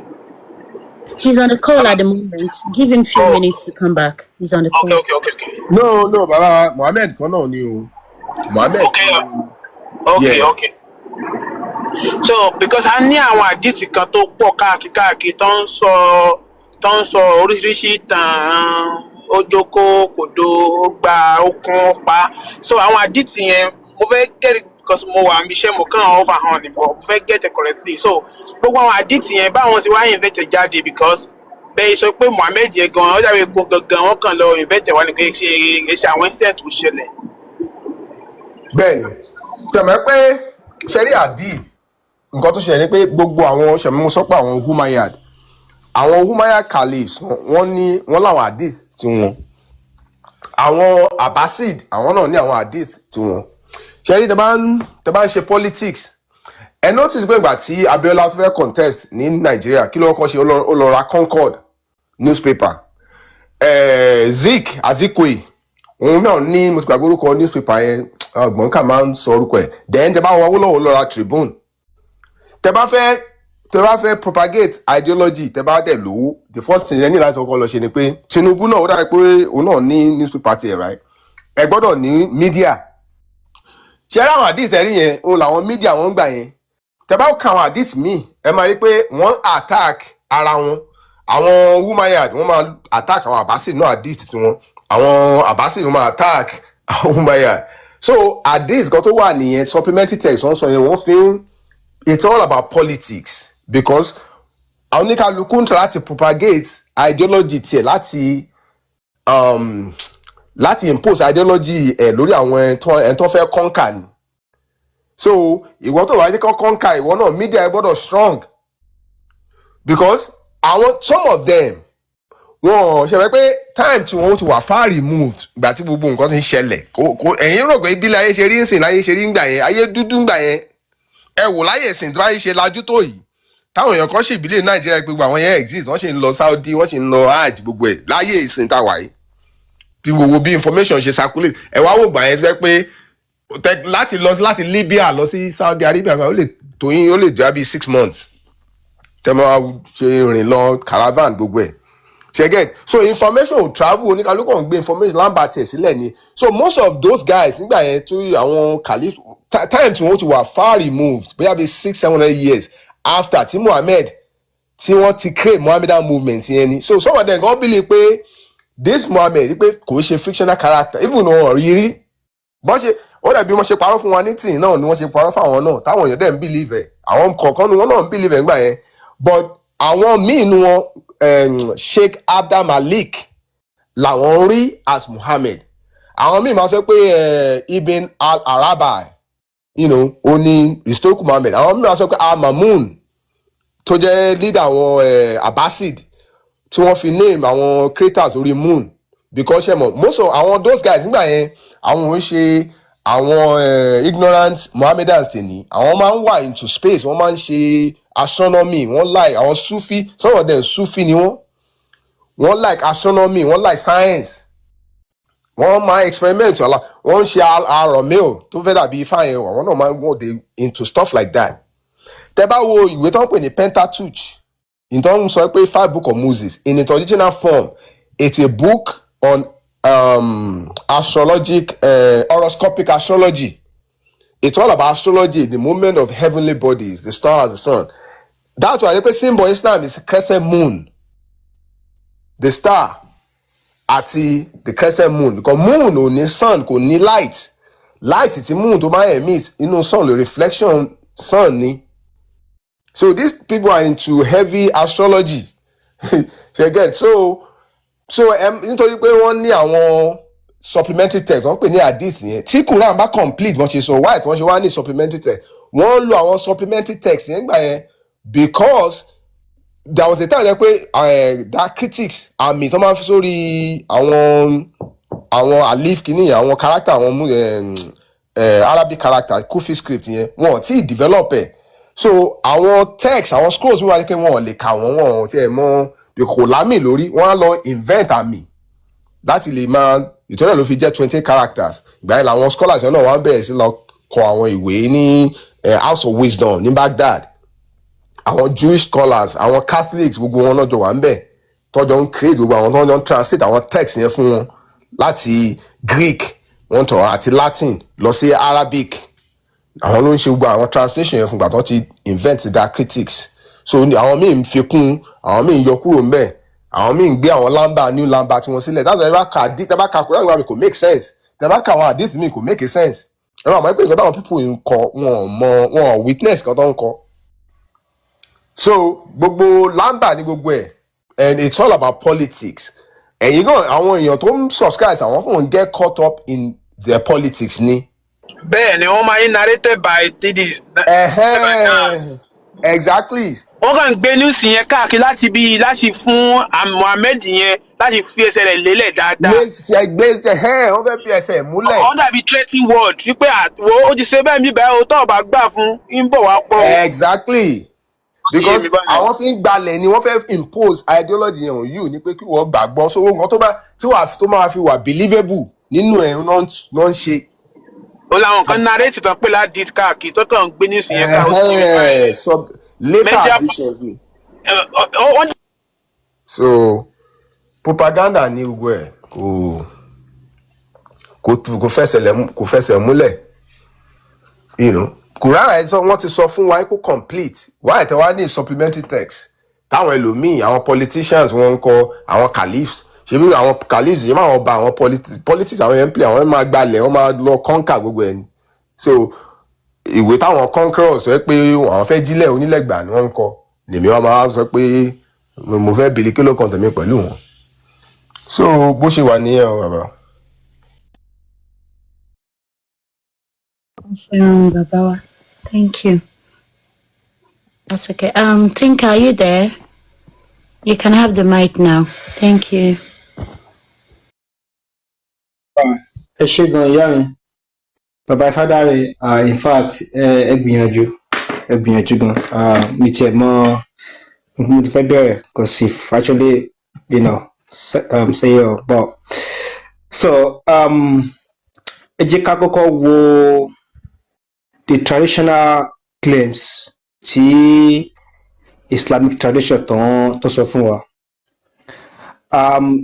[SPEAKER 2] He's on the call at the moment. Give him few minutes to come back. He's on the call.
[SPEAKER 4] Okay.
[SPEAKER 1] No bàbá Mohammed kan náà ni o. Mohammed.
[SPEAKER 4] Okay. So because a ní àwọn àdìsí kan tó pọ̀ káàkiri tó ń sọ oríṣiríṣi ìtàn ó jókòó kòdo ó gba okun pa. So àwọn àdìsí yẹn mo fẹ́ get because mo wà níbi iṣẹ́ mo kàn over hand ni mo fẹ́ get it correctly. So gbogbo àwọn àdìsí yẹn báwọn ti wá invite jáde because bẹ́ẹ̀ sọ pé Mohammed yẹn gan ó dàbí epo gangan wọ́n kàn lọ invite wá ní pé ṣe àwọn incident tó ṣẹlẹ̀.
[SPEAKER 1] Bẹ́ẹ̀ni tẹ̀mẹ́ pé ṣẹ́rí hadith nǹkan tó ṣẹlẹ̀ ni pé gbogbo àwọn ṣẹ̀mú sọ pé àwọn Umayyad caliphs wọ́n láwọn hadith tí wọ́n, àwọn Abbasid àwọn náà ní àwọn hadith tí wọ́n. Ṣẹ́rí tẹ́ bá ń ṣe politics ẹ notice pé ìgbà tí Abiola tó fẹ́ contest ní Nàìjíríà kí ló kọ́ ṣe ó lọ ra Concord newspaper. Zik Azikwe òun náà ní mo ti gbàgbé orúkọ newspaper yẹn ọgbọ̀n ká máa ń sọ orúkọ ẹ̀. Then tẹ́ bá wọ Awólọ́wọ̀ lọ ra Tribune. Tẹ́ bá fẹ́ propagate ideology tẹ́ bá dẹ̀ lówó the first thing ní láti kọ́kọ́ lọ ṣe ni pé Tinubu náà ó dàbí pé òun náà ní newspaper tiẹ̀ right ẹ gbọ́dọ̀ ní media. Ṣé ẹ ráwọn hadith ẹ̀rí yẹn òun làwọn media wọn ń gbà yẹn. Tẹ́ bá ka àwọn hadith míì ẹ máa rí pé wọ́n attack ara wọn. Àwọn Umayyad wọ́n máa attack àwọn Abbasid náà hadith tiwọn, àwọn Abbasid wọ́n máa attack àwọn Umayyad. So hadith kan tó wà nìyẹn supplementary text wọ́n sọ yẹn wọ́n fi ń it's all about politics because àwọn oníkàlùkù ń try láti propagate ideology tiẹ̀ láti impose ideology ẹ̀ lórí àwọn ẹ̀ńtọ́ fẹ́ conquer ni. So ìwọ tó wà ní conquer ìwọ náà media ẹ gbọ́dọ̀ strong because some of them wọ́n ṣe pé time tí wọ́n ti wà far removed ìgbà tí gbogbo nǹkan ti ń ṣẹlẹ̀ ẹ̀yin rò pé ìbílẹ̀ ayé ṣe rí ìsìn láyé ṣe rí ńgbà yẹn ayé dúdú ńgbà yẹn ẹ wò láyé ìsìn tó báyé ṣe lajú tó yìí táwọn èèyàn kan ṣèbílẹ̀ Nàìjíríà gbogbo àwọn yẹn exist wọ́n ṣe ń lọ Saudi wọ́n ṣe ń lọ hajj gbogbo ẹ̀ láyé ìsìn táwa yìí tí gbogbo bí information ṣe circulate ẹ wá wò gbà yẹn fẹ́ pé láti Libya lọ sí Saudi Arabia ó lè jẹ́ bí 6 months tẹ́ máa ṣe rìn lọ caravan gbogbo ẹ̀ ṣe get so information will travel oníkàlùkù ń gbé information lámbà tiẹ̀ sílẹ̀ ni so most of those guys nígbà yẹn tó àwọn caliph time tí wọ́n ti wà far removed bóyá bí 600-700 years after tí Muhammad tí wọ́n ti create Mohammedan movement yẹn ni so some of them gan believe pé this Muhammad pé kò ṣe fictional character even though wọ́n rí bọ́n ṣe ó dàbí wọ́n ṣe parọ́ fún wa ní tìǹ náà ni wọ́n ṣe parọ́ fáwọn náà táwọn èèyàn dẹ̀ ń believe ẹ̀ àwọn kọ̀ọ̀kan ni wọ́n náà ń believe ẹ̀ nígbà yẹn but àwọn míì nu wọn Sheikh Abdul Malik làwọn rí as Muhammad àwọn míì máa sọ pé Ibn al-Arabi ó ní historical Muhammad àwọn míì máa sọ pé al-Mamun tó jẹ́ leader àwọn Abbasid tí wọ́n fi name àwọn craters orí moon because ṣe mọ̀ most of àwọn those guys nígbà yẹn àwọn ò ń ṣe àwọn ignorant Mohammedans tèmi àwọn máa ń wà into space wọ́n máa ń ṣe astronomy wọ́n like àwọn Sufi some of them Sufi ni wọ́n like astronomy wọ́n like science wọ́n máa experiment wọ́n ń ṣe Romeo tó fẹ́ dàbí ifá yẹn wọ́n náà máa ń go into stuff like that. Tẹ́ bá wo ìwé tó ń pè ní Pentateuch ìtàn sọ pé 5 book of Moses in its original form it's a book on horoscopic astrology. It's all about astrology, the movement of heavenly bodies, the stars, the sun. That's why the symbol Islam is crescent moon, the star àti the crescent moon because moon ò ní sun kò ní light tí moon tó máa emit inú sun lè reflection sun ni. So these people are into heavy astrology. You get so nítorí pé wọ́n ní àwọn supplementary text wọ́n pè ní hadith yẹn tí Quran bá complete wọ́n ṣe sọ why tí wọ́n ṣe wá ní supplementary text wọ́n lo àwọn supplementary text yẹn gbà yẹn because there was a time pé that critics àmì tó máa ń fi sórí àwọn alif kìíní àwọn character àwọn Arabic character Kufi script yẹn wọn ti develop ẹ̀ so àwọn text àwọn scrolls wíwá ní pé wọn ò lè kà wọn tí ẹ mọ kò lámì lórí wọn á lọ invent àmì láti lè máa ìtọ́jú ló fi jẹ́ 20 characters ìgbà yẹn làwọn scholars yẹn náà wọ́n á bẹ̀rẹ̀ sí lọ kọ àwọn ìwé ní House of Wisdom ní Baghdad àwọn Jewish scholars àwọn Catholics gbogbo wọn lọ́jọ́ wà ń bẹ̀ tọ́jọ́ ń create gbogbo àwọn tọ́jọ́ ń translate àwọn text yẹn fún wọn láti Greek wọ́n tọ̀ àti Latin lọ sí Arabic àwọn ló ń ṣe gbogbo àwọn translation yẹn fún ìgbà tó ti invent that critics so àwọn míì ń fi kún àwọn míì ń yọ kúrò ń bẹ̀ àwọn míì ń gbé àwọn lamba new lamba tí wọ́n sílẹ̀ that's why tẹ́ bá ka kúrò àwọn kò make sense tẹ́ bá ka àwọn hadith mi kò make sense ẹ máa mọ̀ pé ìgbà táwọn people ń kọ wọn witness kan tó ń kọ so gbogbo lamba ní gbogbo ẹ̀ and it's all about politics ẹ̀yin gan àwọn èèyàn tó ń subscribe àwọn fún wọn get caught up in their politics ni.
[SPEAKER 4] bẹ́ẹ̀ ni wọ́n máa ń narrated by tidis.
[SPEAKER 1] Exactly.
[SPEAKER 4] wọ́n kàn ń gbé news yẹn káàkiri láti fún Mohammed yẹn láti fi ẹsẹ̀ rẹ̀ lélẹ̀ dáadáa.
[SPEAKER 1] wọ́n fẹ́ fi ẹsẹ̀ múlẹ̀.
[SPEAKER 4] wọ́n dàbí threatening word wípé ó ti ṣe bẹ́ẹ̀ mi bẹ́ẹ̀ o tó ọba gbà fún ń bọ̀ wá pọ̀.
[SPEAKER 1] Exactly. Because àwọn fi ń gbalẹ̀ ni wọ́n fẹ́ impose ideology yẹn on you ní pé kí wọ́n gbàgbọ́ sówó nǹkan tó máa fi wà believable nínú ẹ̀ náà ń ṣe.
[SPEAKER 4] ó láwọn kan narrate tán pé láti káàkiri tó kàn ń gbé news yẹn káàkiri.
[SPEAKER 1] later additions ni. So propaganda ní gbogbo ẹ̀ kò fẹsẹ̀ múlẹ̀ Quran wọ́n ti sọ fún wa kó complete why tẹ wá ní supplementary text táwọn ẹlòmíì àwọn politicians wọ́n ń kọ àwọn caliphs ṣebí àwọn caliphs yẹn máa ba àwọn politics àwọn yẹn ń play àwọn yẹn máa gbalẹ̀ wọ́n máa lọ conquer gbogbo ẹni so ìwé táwọn conquerors sọ pé àwọn fẹ́ jílẹ̀ onílẹ̀gbà ni wọ́n ń kọ lèmi wọn máa sọ pé mo fẹ́ bìlí kí ló kàn tẹ̀mí pẹ̀lú wọn so bó ṣe wà nìyẹn o bàbá.
[SPEAKER 2] Babawa. Thank you. That's okay. Tinka, are you there? You can have the mic now. Thank you.
[SPEAKER 3] Ẹ ṣé gan ìyá mi. Bàbá Ifádá rẹ̀ in fact ẹ gbìyànjú gan. Mi tiẹ̀ mọ̀ mo ti fẹ́ bẹ̀rẹ̀ because if actually say your but so ẹ jẹ́ ká kọ́kọ́ wo the traditional claims tí Islamic tradition tó sọ fún wa.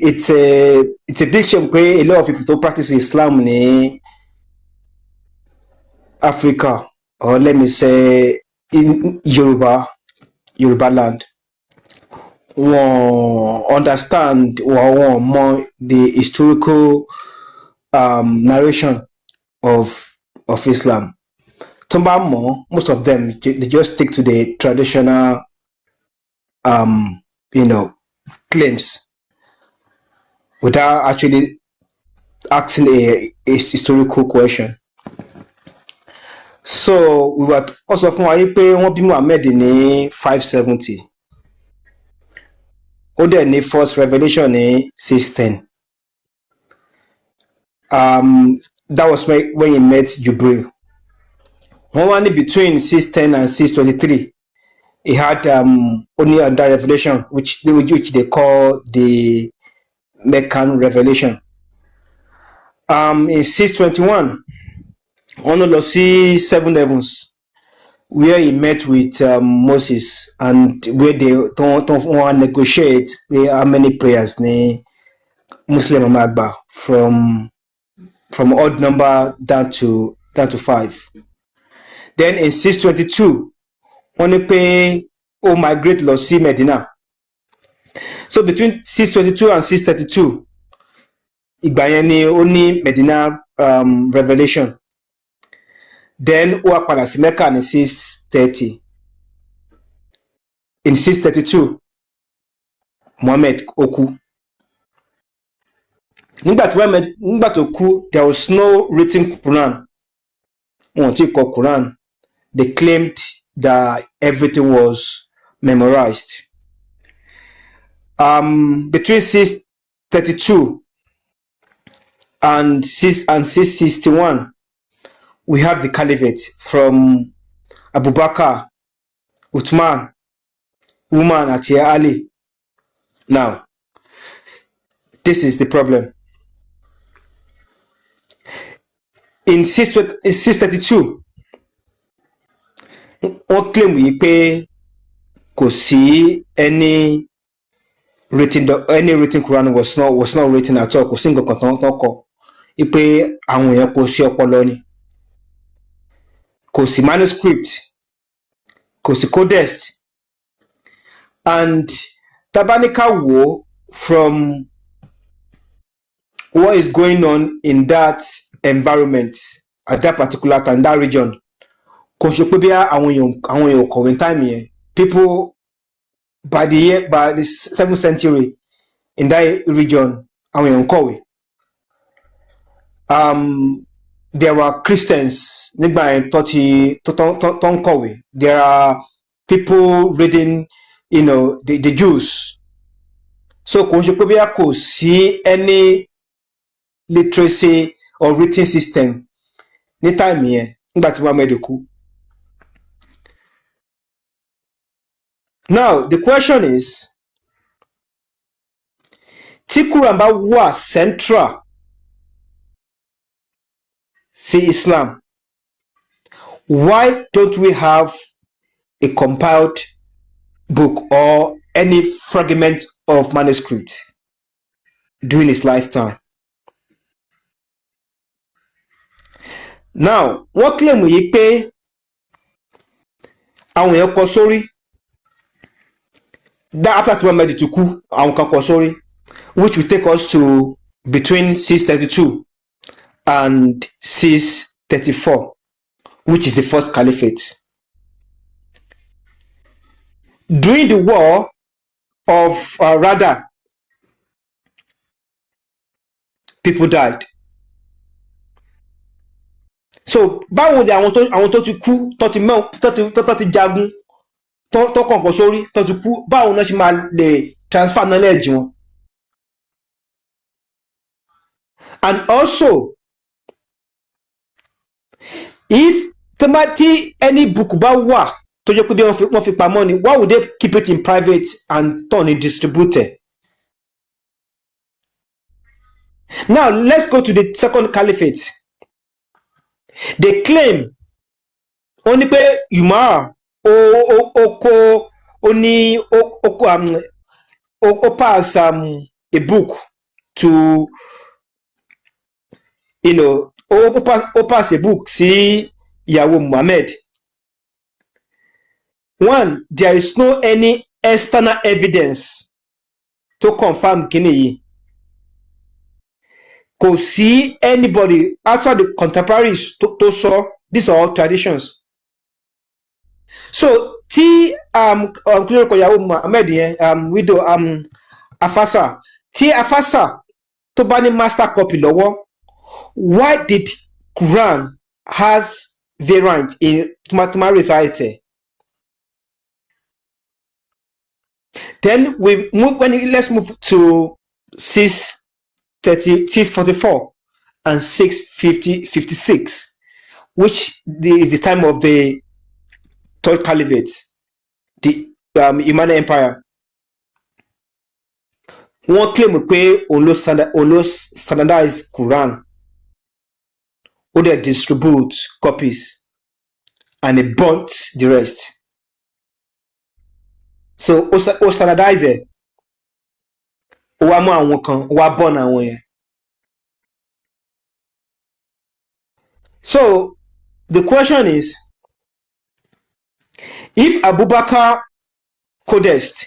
[SPEAKER 3] It's a big shame pé a lot of people tó practice Islam ní Africa or let me say in Yoruba land wọ́n understand wọ́n mọ̀ the historical narration of Islam. Most of them they just stick to the traditional claims without actually asking a historical question. So we were also fún wa pé wọ́n bí Muhammad ní 570. ó dẹ̀ ní first revelation ní 6:10. That was when he met Jubril. One between 6:10 and 6:23, he had only under revelation, which they call the Meccan revelation. In 6:21, only lost 7 heavens, where he met with Moses, and where they don't negotiate how many prayers the Muslim Amagba from odd number down to 5. Then in 6:22, only pay migrate lọ sí Medina. So between 6:22 and 6:32, ìgbà yẹn ni ó ní Medina revelation. Then ó wá padà sí Mecca ní 6:30. In 6:32, Muhammad ó kú. Nígbà tó kú, there was no written Quran. Wọn ti kọ Quran. They claimed that everything was memorized. Between 6:32 and 661, we have the caliphate from Abu Bakr, Uthman, Umar, and Ali. Now, this is the problem. In 632, wọ́n claim wí pé kò sí any written Quran was not written at all. Kò sí nǹkan kan tán kọ pé àwọn èèyàn kò sí ọpọlọ ni, kò sí manuscript, kò sí codex. And tabanika wo from what is going on in that environment at that particular time, that region, kò ṣe pé bí àwọn èèyàn kọ̀wé time yẹn. People by the 7th century in that region, àwọn èèyàn kọ̀wé. There were Christians nígbà yẹn tó ń kọ̀wé. There are people reading, the Jews. So kò ṣe pé bí kò sí any literacy or written system ní time yẹn nígbà tí Muhammad kú. Now the question is, tí Quran bá wà central sí Islam, why don't we have a compiled book or any fragment of manuscript during his lifetime? Now, wọ́n claim yìí pé àwọn èèyàn kọ sórí that after tí Muhammad tó kú, àwọn kan kọ sórí, which will take us to between 632 and 634, which is the first caliphate. During the war of Rada, people died. So báwo ni àwọn tó ti kú, tó ti jagun, tó kọ̀ǹkọ̀ sórí, tó ti kú, báwo náà ṣe máa lè transfer knowledge wọn? And also, if any book bá wà tó jẹ́ pé bí wọ́n fi pamọ́ ni, why would they keep it in private and turn it distributed? Now let's go to the second caliphate. They claim only pé Umar pass a book to, pass a book sí ìyàwó Muhammad. One, there is no any external evidence to confirm kíni yìí. Kò sí anybody after the contemporaries tó sọ. These are all traditions. So tí kílórúkọ ìyàwó Muhammad yẹn, widow Afasa, tí Afasa tó bá ní master copy lọ́wọ́, why did Quran has variant in mathematics society? Then let's move to 644 and 656, which is the time of the Third Caliphate, the Imani Empire. Wọ́n claim pé òun ló standardize Quran, ó dẹ̀ distribute copies, and they burnt the rest. So ó standardize ẹ̀, ó wá mú àwọn kan, ó wá burn àwọn yẹn. So the question is, if Abubakar Codex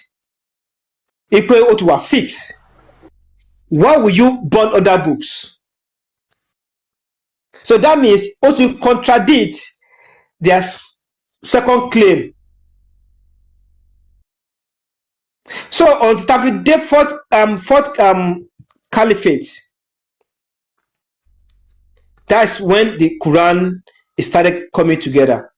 [SPEAKER 3] ipe ó ti wà fix, why will you burn other books? So that means ó ti contradict their second claim. So on the fourth caliphate, that's when the Quran started coming together,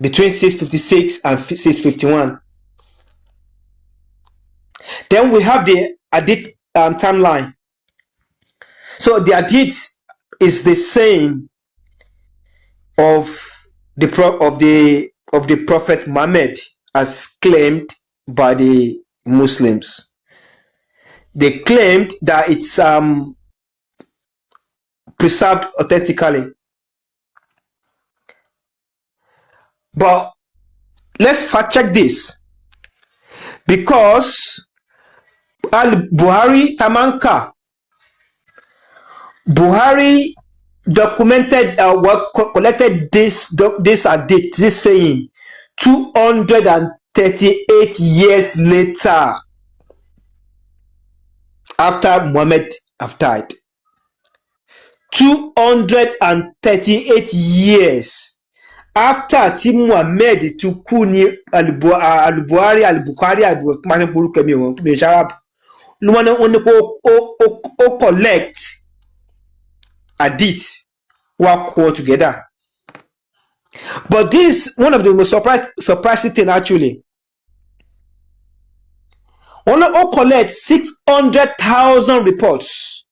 [SPEAKER 3] between 656 and 651. Then we have the Hadith timeline. So the Hadith is the saying of the Prophet Muhammad as claimed by the Muslims. They claimed that it's preserved authentically. But let's fact check this, because Buhari Tamanka, Buhari documented collected this hadith, this saying 238 years later, after Muhammad have died. 238 years after tí Muhammad ti kú ní Al-Bukhari máa ń borúkọ mi wọn mi sharab ló wọ́n ní kó collect hadith wá kó together. But this one of the most surprising thing actually. Wọ́n collect 600,000 reports.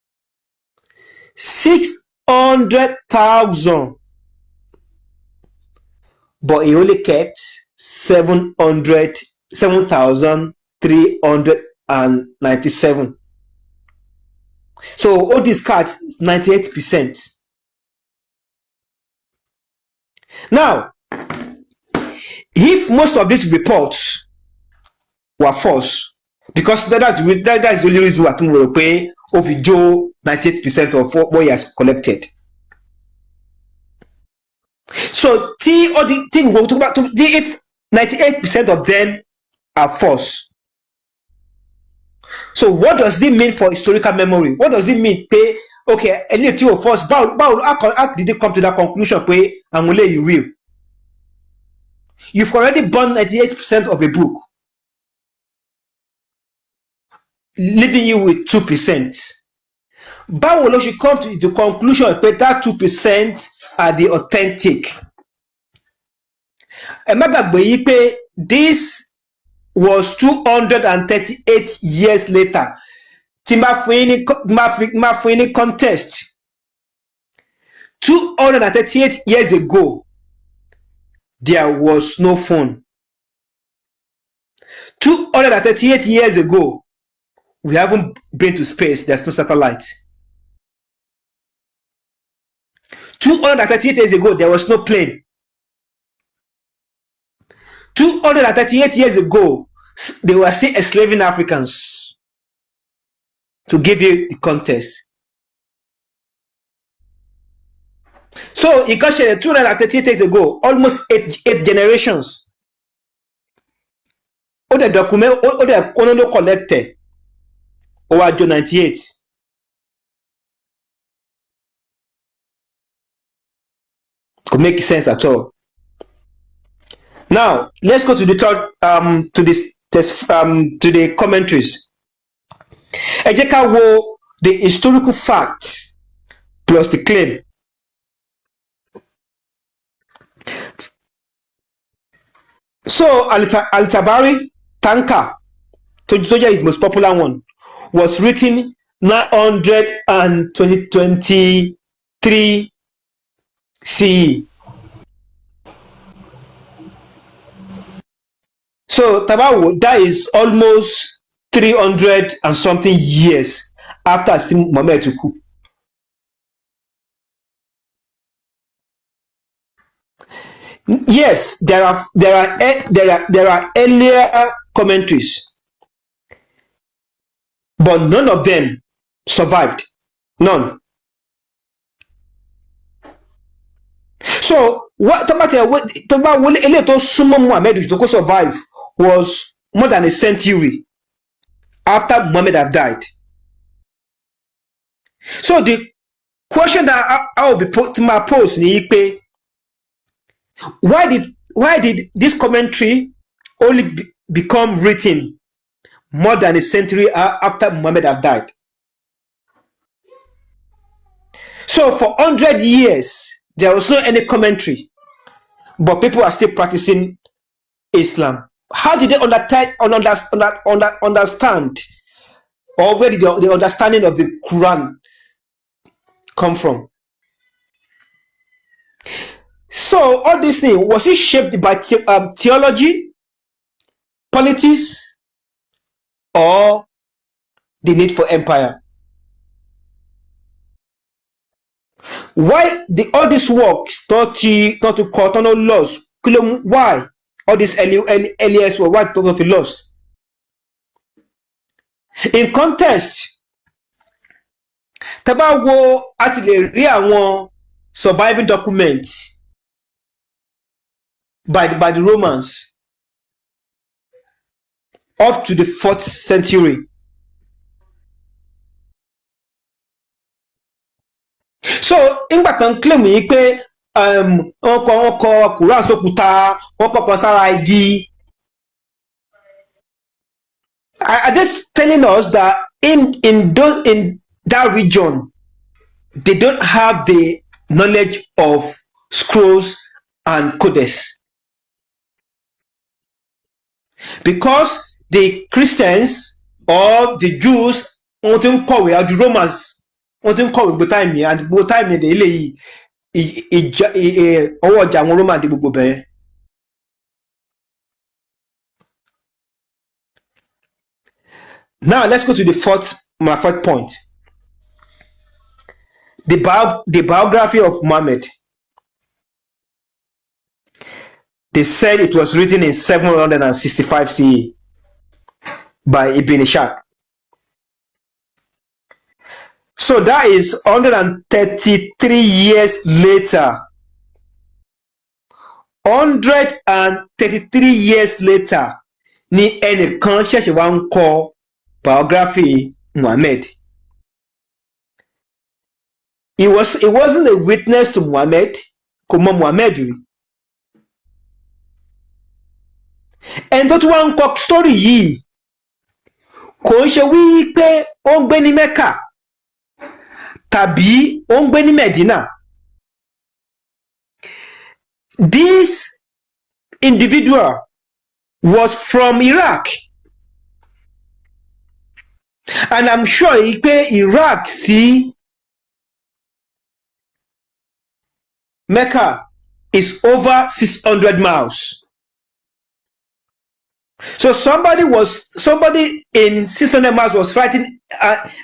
[SPEAKER 3] 600,000. But he only kept 7,397. So all these cards, 98%. Now, if most of these reports were false, because that's the only reason why we will pay over 98% of what he has collected. So if 98% of them are false, so what does it mean for historical memory? What does it mean? Okay, a little false. How did they come to that conclusion? I'm gonna let you real. You've already burned 98% of a book, leaving you with 2%. But we should come to the conclusion that 2% are the authentic. This was 238 years later. Timafini contest. 238 years ago, there was no phone. 238 years ago, we haven't been to space. There's no satellite. 238 years ago, there was no plane. 238 years ago, they were still enslaving Africans. To give you the context. So, it got 238 years ago, almost eight generations. All the documents, all the colonial collected over 98. Could make sense at all. Now, let's go to the third, to the commentaries. Ejeka wo the historical facts plus the claim. So Al-Tabari Tanka, Toja is the most popular one, was written 923 CE. So Tabawo, that is almost 300 and something years after Muhammad took. Yes, there are earlier commentaries, but none of them survived. None. So what Muhammad to survive was more than a century after Muhammad have died. So the question that I will be put to my post ni pe, why did this commentary only become written more than a century after Muhammad have died? So for 100 years there was no any commentary, but people are still practicing Islam. How did they understand, or where did the understanding of the Quran come from? So all this thing, was it shaped by theology, politics, or the need for empire? Why all this work not to cut on laws? Why all this earliest were why talk of laws? In context, taba wo àti lè rí àwọn surviving documents by the Romans up to the 4th century. So ìgbà kan claim yìí pé wọ́n kọ Quran sókúta, wọ́n kọ sára igi. Are they telling us that in that region they don't have the knowledge of scrolls and codex? Because the Christians or the Jews wọ́n ti ń kọ̀wé, or the Romans wọ́n ti ń kọ̀wé gbogbo time yẹn, and gbogbo time yẹn dé eléyìí ọwọ́ ọjà àwọn Roman di gbogbo bẹ́ẹ̀. Now let's go to my fourth point. The biography of Muhammad. They said it was written in 765 CE by Ibn Ishaq. So that is 133 years later. 133 years later ni ẹnìkan ṣẹ̀ṣẹ̀ wá ń kọ biography Muhammad. He wasn't a witness to Muhammad, kò mọ Muhammad rí. Ẹni tó tún wá ń kọ story yìí kò ń ṣe wí pé ó ń gbé ní Mecca tàbí ó ń gbé ní Medina. This individual was from Iraq, and I'm sure pé Iraq sí Mecca is over 600 miles. So somebody in 600 miles was writing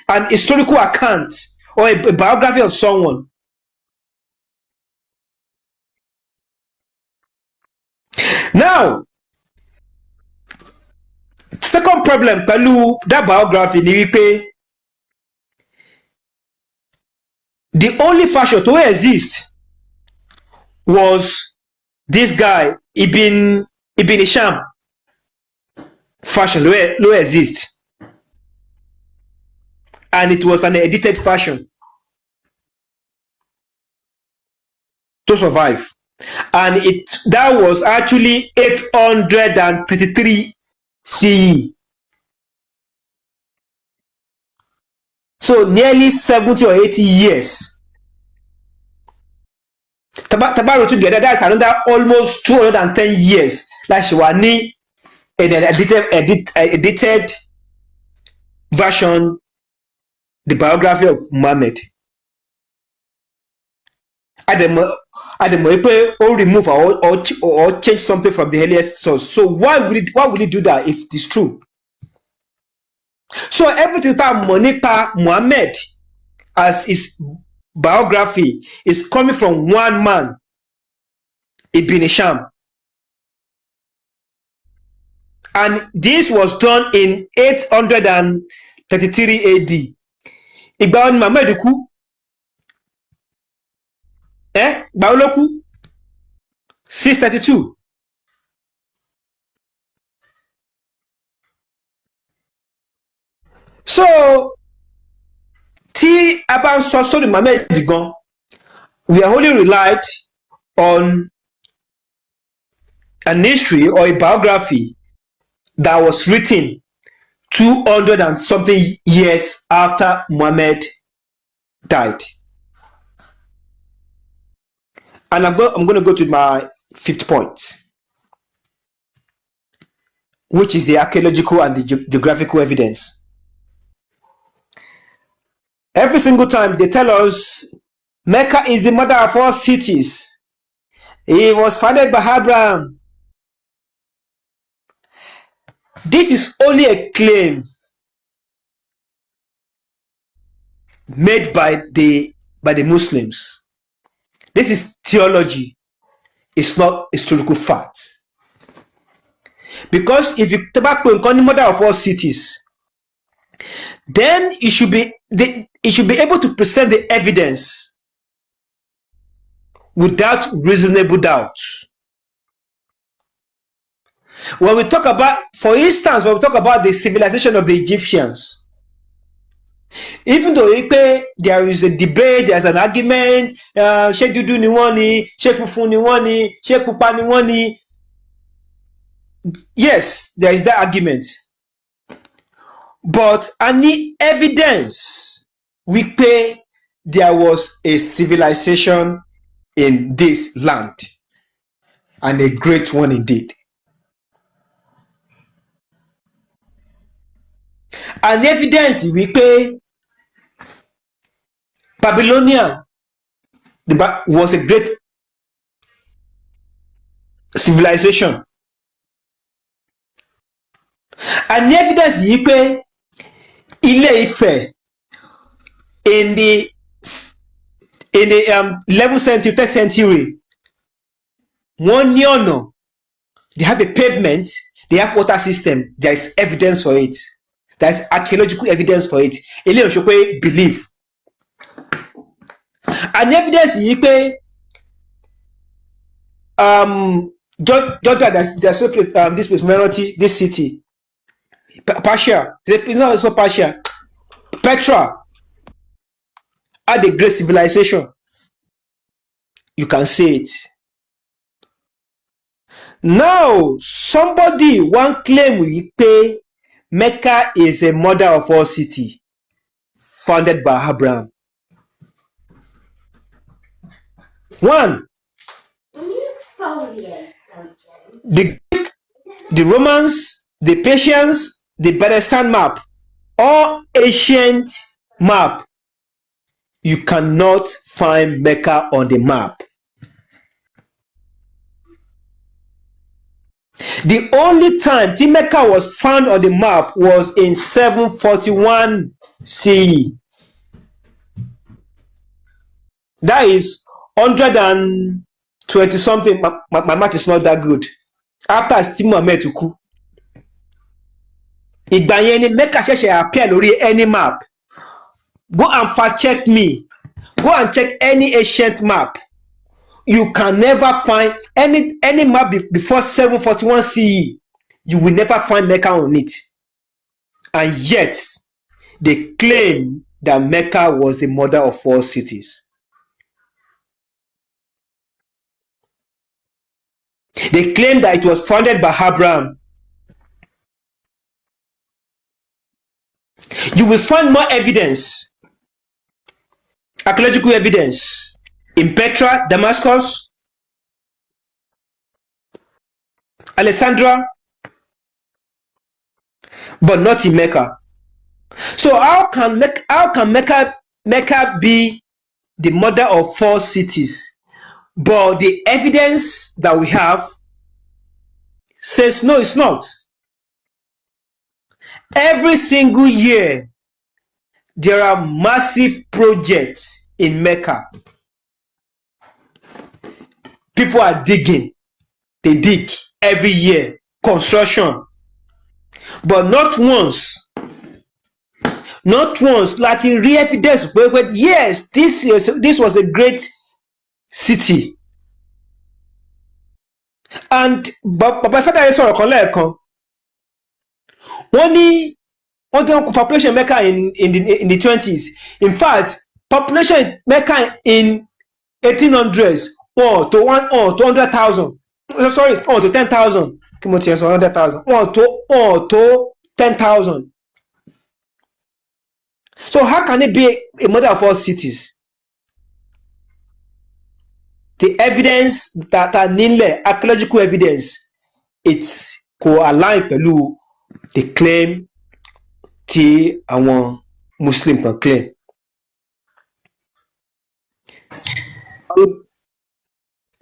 [SPEAKER 3] an historical account or a biography of someone. Now, second problem pẹ̀lú that biography ni wípé the only version to exist was this guy Ibn Hisham version ló exist, and it was an edited version to survive, and that was actually 833 CE. So nearly 70 or 80 years. Tabaro together, that's another almost 210 years. Like she was ní an edited version, the biography of Muhammad. Ademo pé ó remove or change something from the earliest source. So why would he do that if it is true? So everything that Monica Muhammad as his biography is coming from one man, Ibn Hisham. And this was done in 833 AD. Ìgbà wo ni Muhammad kú? Ìgbà wo ló kú? 632. So tí a bá ń sọ story Muhammad gan, we are only relied on an history or a biography that was written 200 and something years after Muhammad died. And I'm going to go to my fifth point, which is the archaeological and the geographical evidence. Every single time they tell us Mecca is the mother of all cities. It was founded by Abraham. This is only a claim made by the Muslims. This is theology. It's not historical fact. Because if you talk about the mother of all cities, then it should be able to present the evidence without reasonable doubt. When we talk about, for instance, when we talk about the civilization of the Egyptians, even though there is a debate, there's an argument, ṣé dúdú ni wọ́n ni, ṣé funfun ni wọ́n ni, ṣé pupa ni wọ́n ni. Yes, there is that argument. But any evidence there was a civilization in this land, and a great one indeed. An evidence Babylonia was a great civilization. An evidence Ile-Ife in the 11th century, 13th century, one ọ̀nà, they have a pavement, they have water system. There is evidence for it. There is archaeological evidence for it. Ile-Ife belief. An evidence Georgia, there's this place, Meroti, this city, Persia. It's not also Persia. Petra had a great civilization. You can say it. Now, somebody one claim Mecca is a mother of all cities, founded by Abraham. One, the Greek, the Romans, the Persians, the Palestine map, all ancient map, you cannot find Mecca on the map. The only time Mecca was found on the map was in 741 CE. That is 120 something. My math is not that good. After Muhammad kú, ìgbà yẹn ni Mecca ṣẹ̀ṣẹ̀ appear lórí any map. Go and fact check me. Go and check any ancient map. You can never find any map before 741 CE. You will never find Mecca on it. And yet, they claim that Mecca was the mother of all cities. They claim that it was founded by Abraham. You will find more evidence, archaeological evidence, in Petra, Damascus, Alexandria, but not in Mecca. So how can Mecca be the mother of 4 cities? But the evidence that we have says no, it's not. Every single year, there are massive projects in Mecca. People are digging. They dig every year. Construction. But not once láti rí evidence pé yes, this was a great city. And Baba Fada sọ̀rọ̀ kan lẹ́ẹ̀kan. Wọ́n ní population Mecca in the 20s. In fact, population Mecca in 1800s to 100,000. Sorry, to 10,000. Kí mo tiẹ̀ sọ 100,000. To 10,000. So how can it be a mother of all cities? The evidence that are nílẹ̀, archaeological evidence, it's co-align pẹ̀lú the claim tí àwọn Muslim kan claim.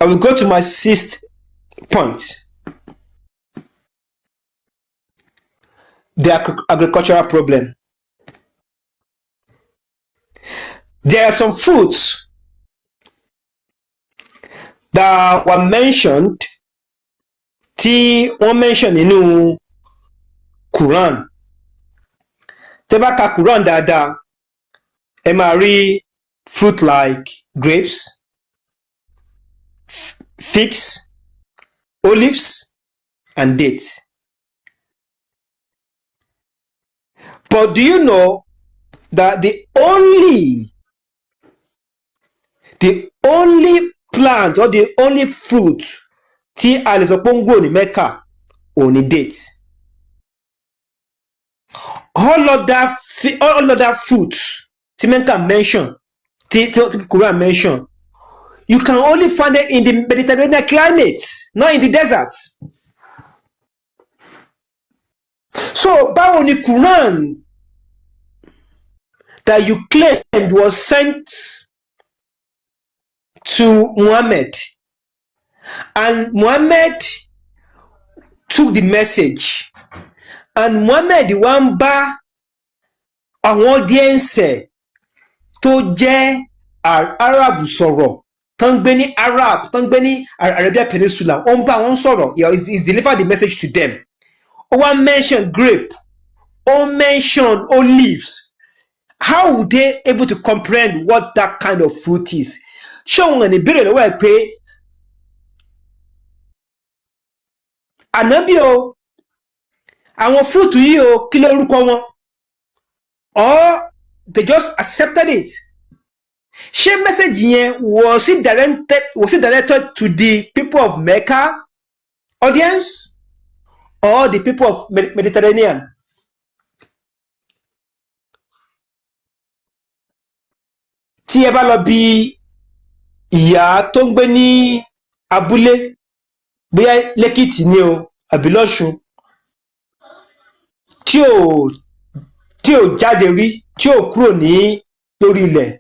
[SPEAKER 3] I will go to my 6th point. The agricultural problem. There are some foods that were mentioned tí wọ́n mention nínú Quran. Tẹ́ bá ka Quran dáadáa, ẹ máa rí fruit like grapes, figs, olives, and dates. But do you know that the only plant or the only fruit tí a lè sọ pé ó ń grow ní Mecca ò ní dates? All other fruits tí Mecca mention, tí Quran mention, you can only find it in the Mediterranean climate, not in the desert. So báwo ni Quran that you claimed was sent to Muhammad, and Muhammad took the message, and Muhammad wá ń bá àwọn audience tó jẹ́ Arab sọ̀rọ̀, tó ń gbé ní Arabian Peninsula, ó ń bá wọn sọ̀rọ̀. He's delivered the message to them. Ó wá mention grape, ó mention olives. How would they able to comprehend what that kind of fruit is? Ṣé òun ní béèrè lọ́wọ́ ẹ̀ pé ànábì o, àwọn fruit yìí o, kí lórúkọ wọn? Or they just accepted it? Ṣé message yẹn was it directed to the people of Mecca audience or the people of Mediterranean? Tí ẹ bá lọ bí ìyá tó ń gbé ní abúlé, bóyá lẹ́kìtì ni o àbí lọ́ṣun, tí ò jáde rí, tí ò kúrò ní lórí ilẹ̀,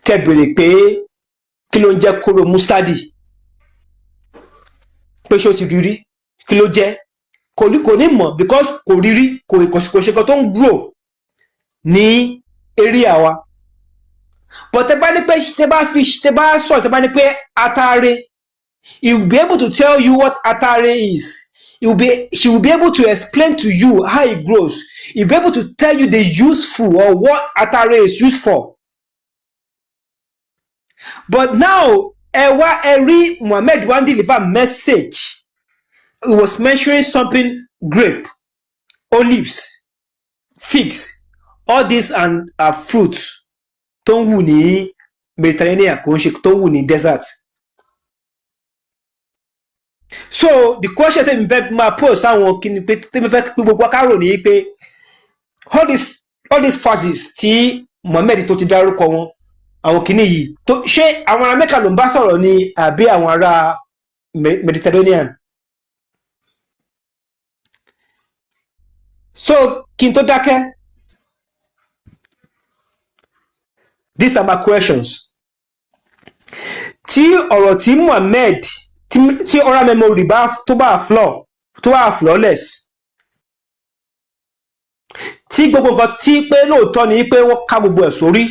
[SPEAKER 3] tẹ́ béèrè pé kí ló ń jẹ́ kóró mustadi, pé ṣé ó ti rí rí, kí ló jẹ́, kò ní mọ̀, because kò rí rí, kò ṣe kan tó ń grow ní area wa. But tẹ́ bá ní pé tẹ́ bá ní pé atare, he will be able to tell you what atare is. She will be able to explain to you how it grows. He'll be able to tell you the useful or what atare is used for. But now, Muhammad one deliver message. He was mentioning something: grape, olives, figs, all these and fruits. Tó ń wù ní Mediterranean, kò ń ṣe tó ń wù ní desert. So the question tẹ́ mi fẹ́ máa pose sáwọn kíni pé tẹ́ mi fẹ́ pé gbogbo akárò ní pé all these phases tí Muhammad tó ti dárúkọ wọn, àwọn kíní yìí tó ṣé àwọn ará Mẹ́kà ló ń bá sọ̀rọ̀ ni àbí àwọn ará Mediterranean. So kí n tó dákẹ́, these are my questions. Tí ọ̀rọ̀ tí Muhammad tí oral memory tó bá flawless, tí gbogbo nǹkan tí pé lóòótọ́ ni pé wọ́n ká gbogbo ẹ̀ sórí,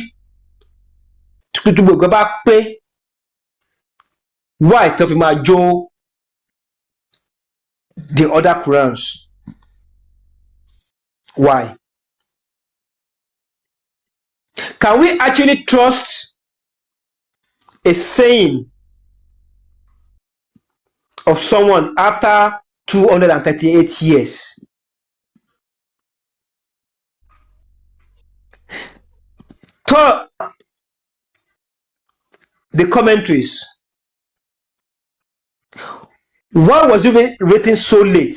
[SPEAKER 3] tí gbogbo nǹkan bá pé, why tó fi máa jó the other Qurans? Why? Can we actually trust a saying of someone after 238 years? The commentaries. Why was it written so late?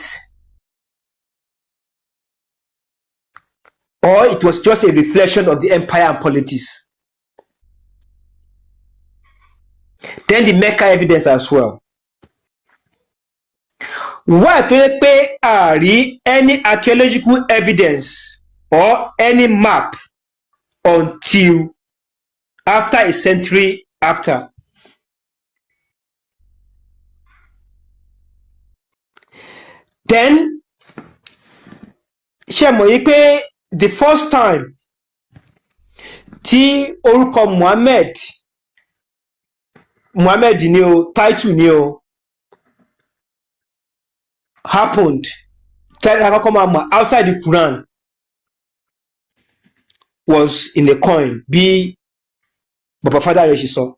[SPEAKER 3] Or it was just a reflection of the empire and politics? Then the Mecca evidence as well. Why do you pay any archaeological evidence or any map until after a century after? Then, ṣé mọ̀ yí pé the first time tí orúkọ Muhammad ni o, title ni o, happened outside the Quran was in a coin, bí Baba Father rẹ̀ ṣe sọ.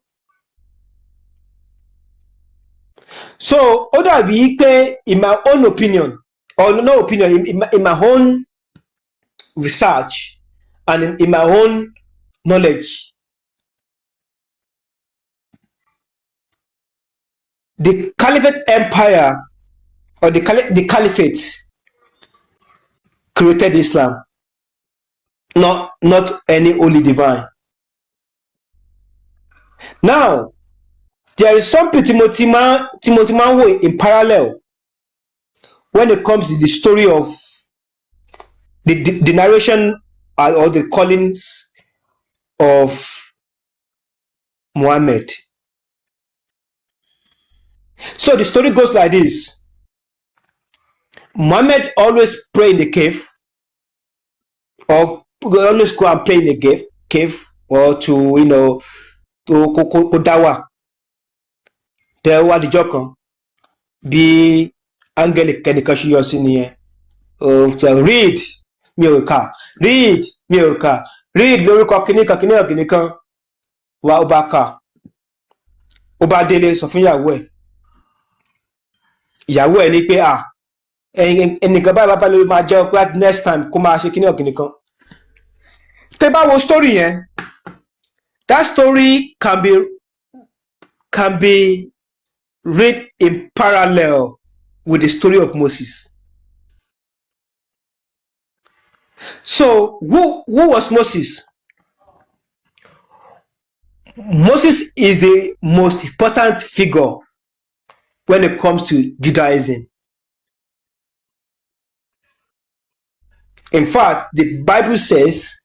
[SPEAKER 3] So ó dàbí pé in my own opinion, or no opinion, in my own research and in my own knowledge, the Caliphate Empire or the Caliphate created Islam, not any holy divine. Now, there is something Timothy Man in parallel when it comes to the story of the narration or the callings of Muhammad. So the story goes like this. Muhammad always pray in the cave, or always go and pray in the cave, or to, you know, to dawa. There were the joker bí áńgẹ́lì kẹ́nìkan ṣe yọ sí nìyẹn. Read mi ò kà, read mi ò kà, read lórúkọ kìnìkan wa ó bá kà, ó bá délé sọ fún ìyàwó ẹ̀ ní pé ẹnìkan báyìí lórí máa jẹ́ pé next time kó máa ṣe kìnìkan. Tẹ́ bá wo story yẹn, that story can be read in parallel with the story of Moses. So who was Moses? Moses is the most important figure when it comes to Judaism. In fact, the Bible says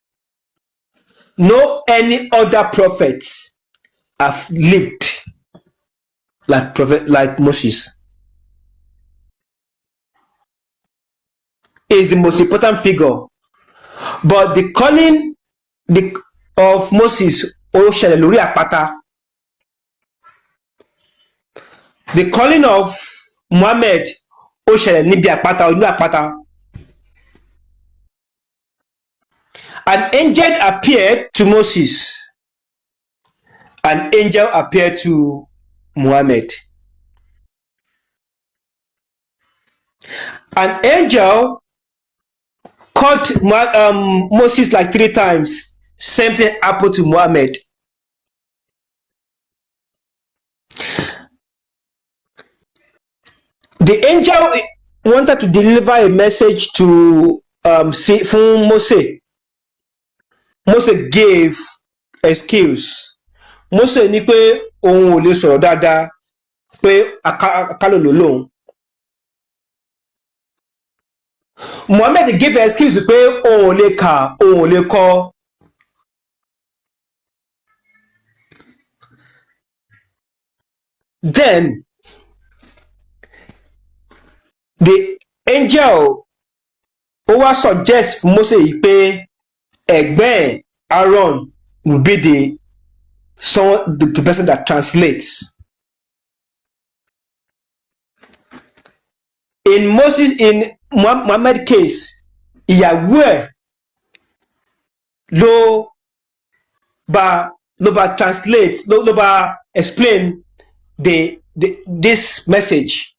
[SPEAKER 3] no any other prophets have lived like Moses. Is the most important figure. But the calling of Moses, ó ṣẹlẹ̀ lórí àpáta. The calling of Muhammad, ó ṣẹlẹ̀ níbi àpáta, ojú àpáta. An angel appeared to Moses. An angel appeared to Muhammad. An angel called Moses like 3 times. Same thing happened to Muhammad. The angel wanted to deliver a message to from Moses. Moses gave excuse. Moses ní pé òun ò lè sọ̀rọ̀ dáadáa, pé akálòlò lòun. Muhammad give excuse pé òun ò lè kà òun ò lè kọ. Then the angel ó wá suggest fún Mósè yìí pé ẹ̀gbọ́n Aaron will be the person that translates. In Muhammad case, ìyàwó ẹ̀ ló bá translate ló bá explain this message.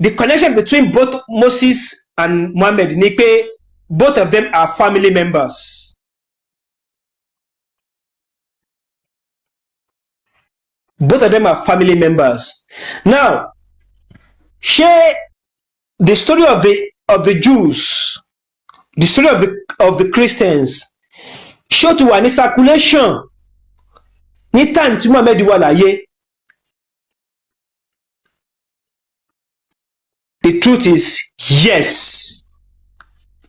[SPEAKER 3] The connection between both Moses and Muhammad ni pé both of them are family members. Both of them are family members. Now, share the story of the Jews, the story of the Christians, show to one circulation ní time tí Muhammad wà láyé. The truth is, yes,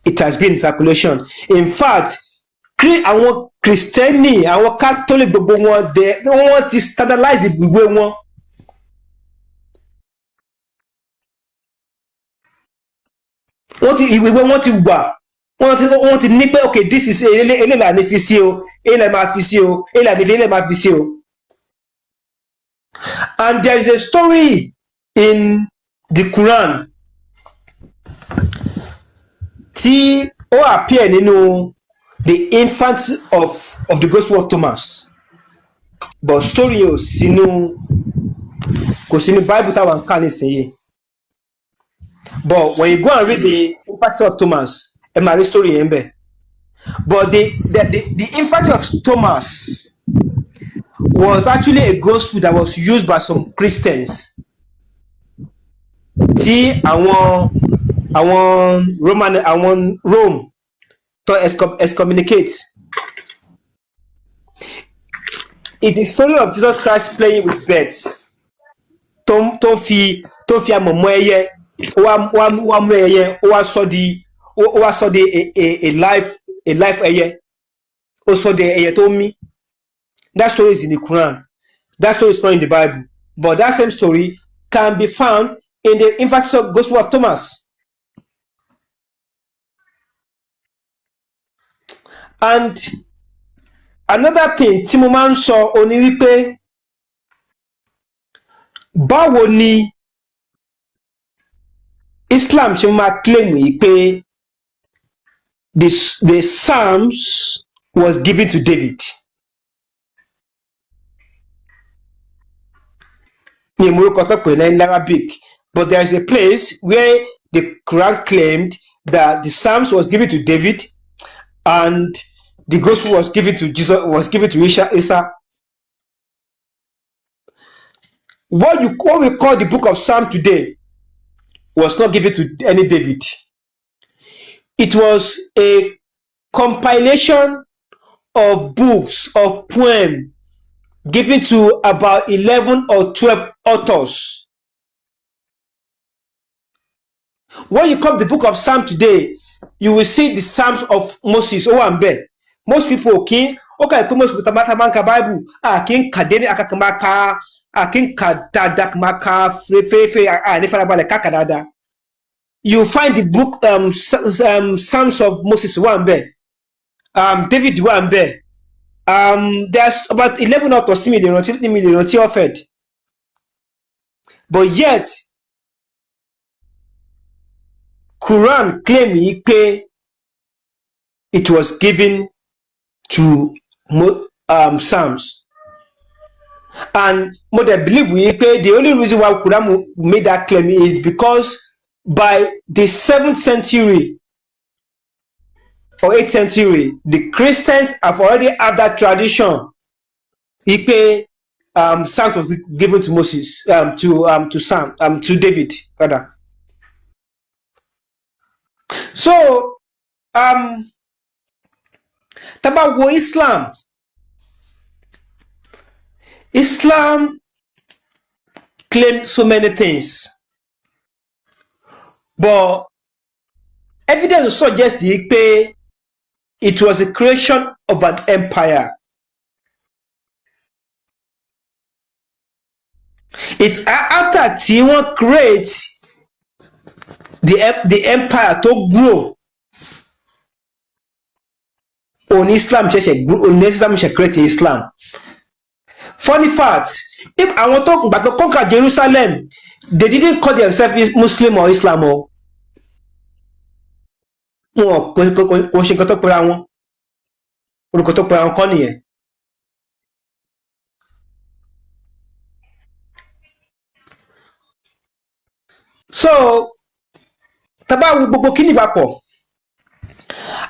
[SPEAKER 3] it has been in circulation. In fact, àwọn Kristẹni, àwọn Catholic gbogbo wọn wọ́n ti standardize ìwé wọn. Ìwé wọn ti wà. Wọ́n ti ní pé okay, this is eléyìí là ní fi sí o, eléyìí máa fi sí o, eléyìí máa fi sí o. And there is a story in the Quran tí ó appear nínú the infancy of the Gospel of Thomas, but story yẹn kò sínú Bible táwọn ń kà nísìnyí. But when you go and read the infancy of Thomas, ẹ máa rí story yẹn bẹ̀. But the infancy of Thomas was actually a gospel that was used by some Christians tí àwọn Rome to excommunicate. It's the story of Jesus Christ playing with birds. Tó fi àmọ̀mọ́ ẹyẹ wá mú ẹyẹ ó wá sọ di a life ẹyẹ, ó sọ di ẹyẹ tó mí. That story is in the Quran. That story is not in the Bible, but that same story can be found in the infancy of Gospel of Thomas. And another thing tí mo máa ń sọ ó ní wípé báwo ni Islam ṣe máa claim yìí pé the Psalms was given to David. Ní ìmúrúkọ tó pè ní Arabic, but there is a place where the Quran claimed that the Psalms was given to David and the gospel was given to Jesus, was given to Isa. What we call the book of Psalm today was not given to any David. It was a compilation of books, of poems given to about 11 or 12 authors. When you come to the book of Psalm today, you will see the Psalms of Moses. Most people most people Bible you find the book Psalms of Moses David there's about 11 authors offered, but yet Quran claim it was given to Psalms, and what I believe the only reason why Quran made that claim is because by the 7th century or 8th century, the Christians have already had that tradition. Psalms was given to Moses, to David rather. So Tabawo Islam, Islam claimed so many things, but evidence suggests that it was a creation of an empire. It's after tí wọ́n create the empire to grow on Islam ṣẹ̀ṣẹ̀ create Islam. Funny fact, if àwọn tó gbà tó conquer Jerusalem, they didn't call themselves Muslim or Islam o. Wọn kò ṣe nǹkan tó pera wọn. Orúkọ tó pera wọn kọ́ nìyẹn. So tá bá wo gbogbo kíní papọ̀,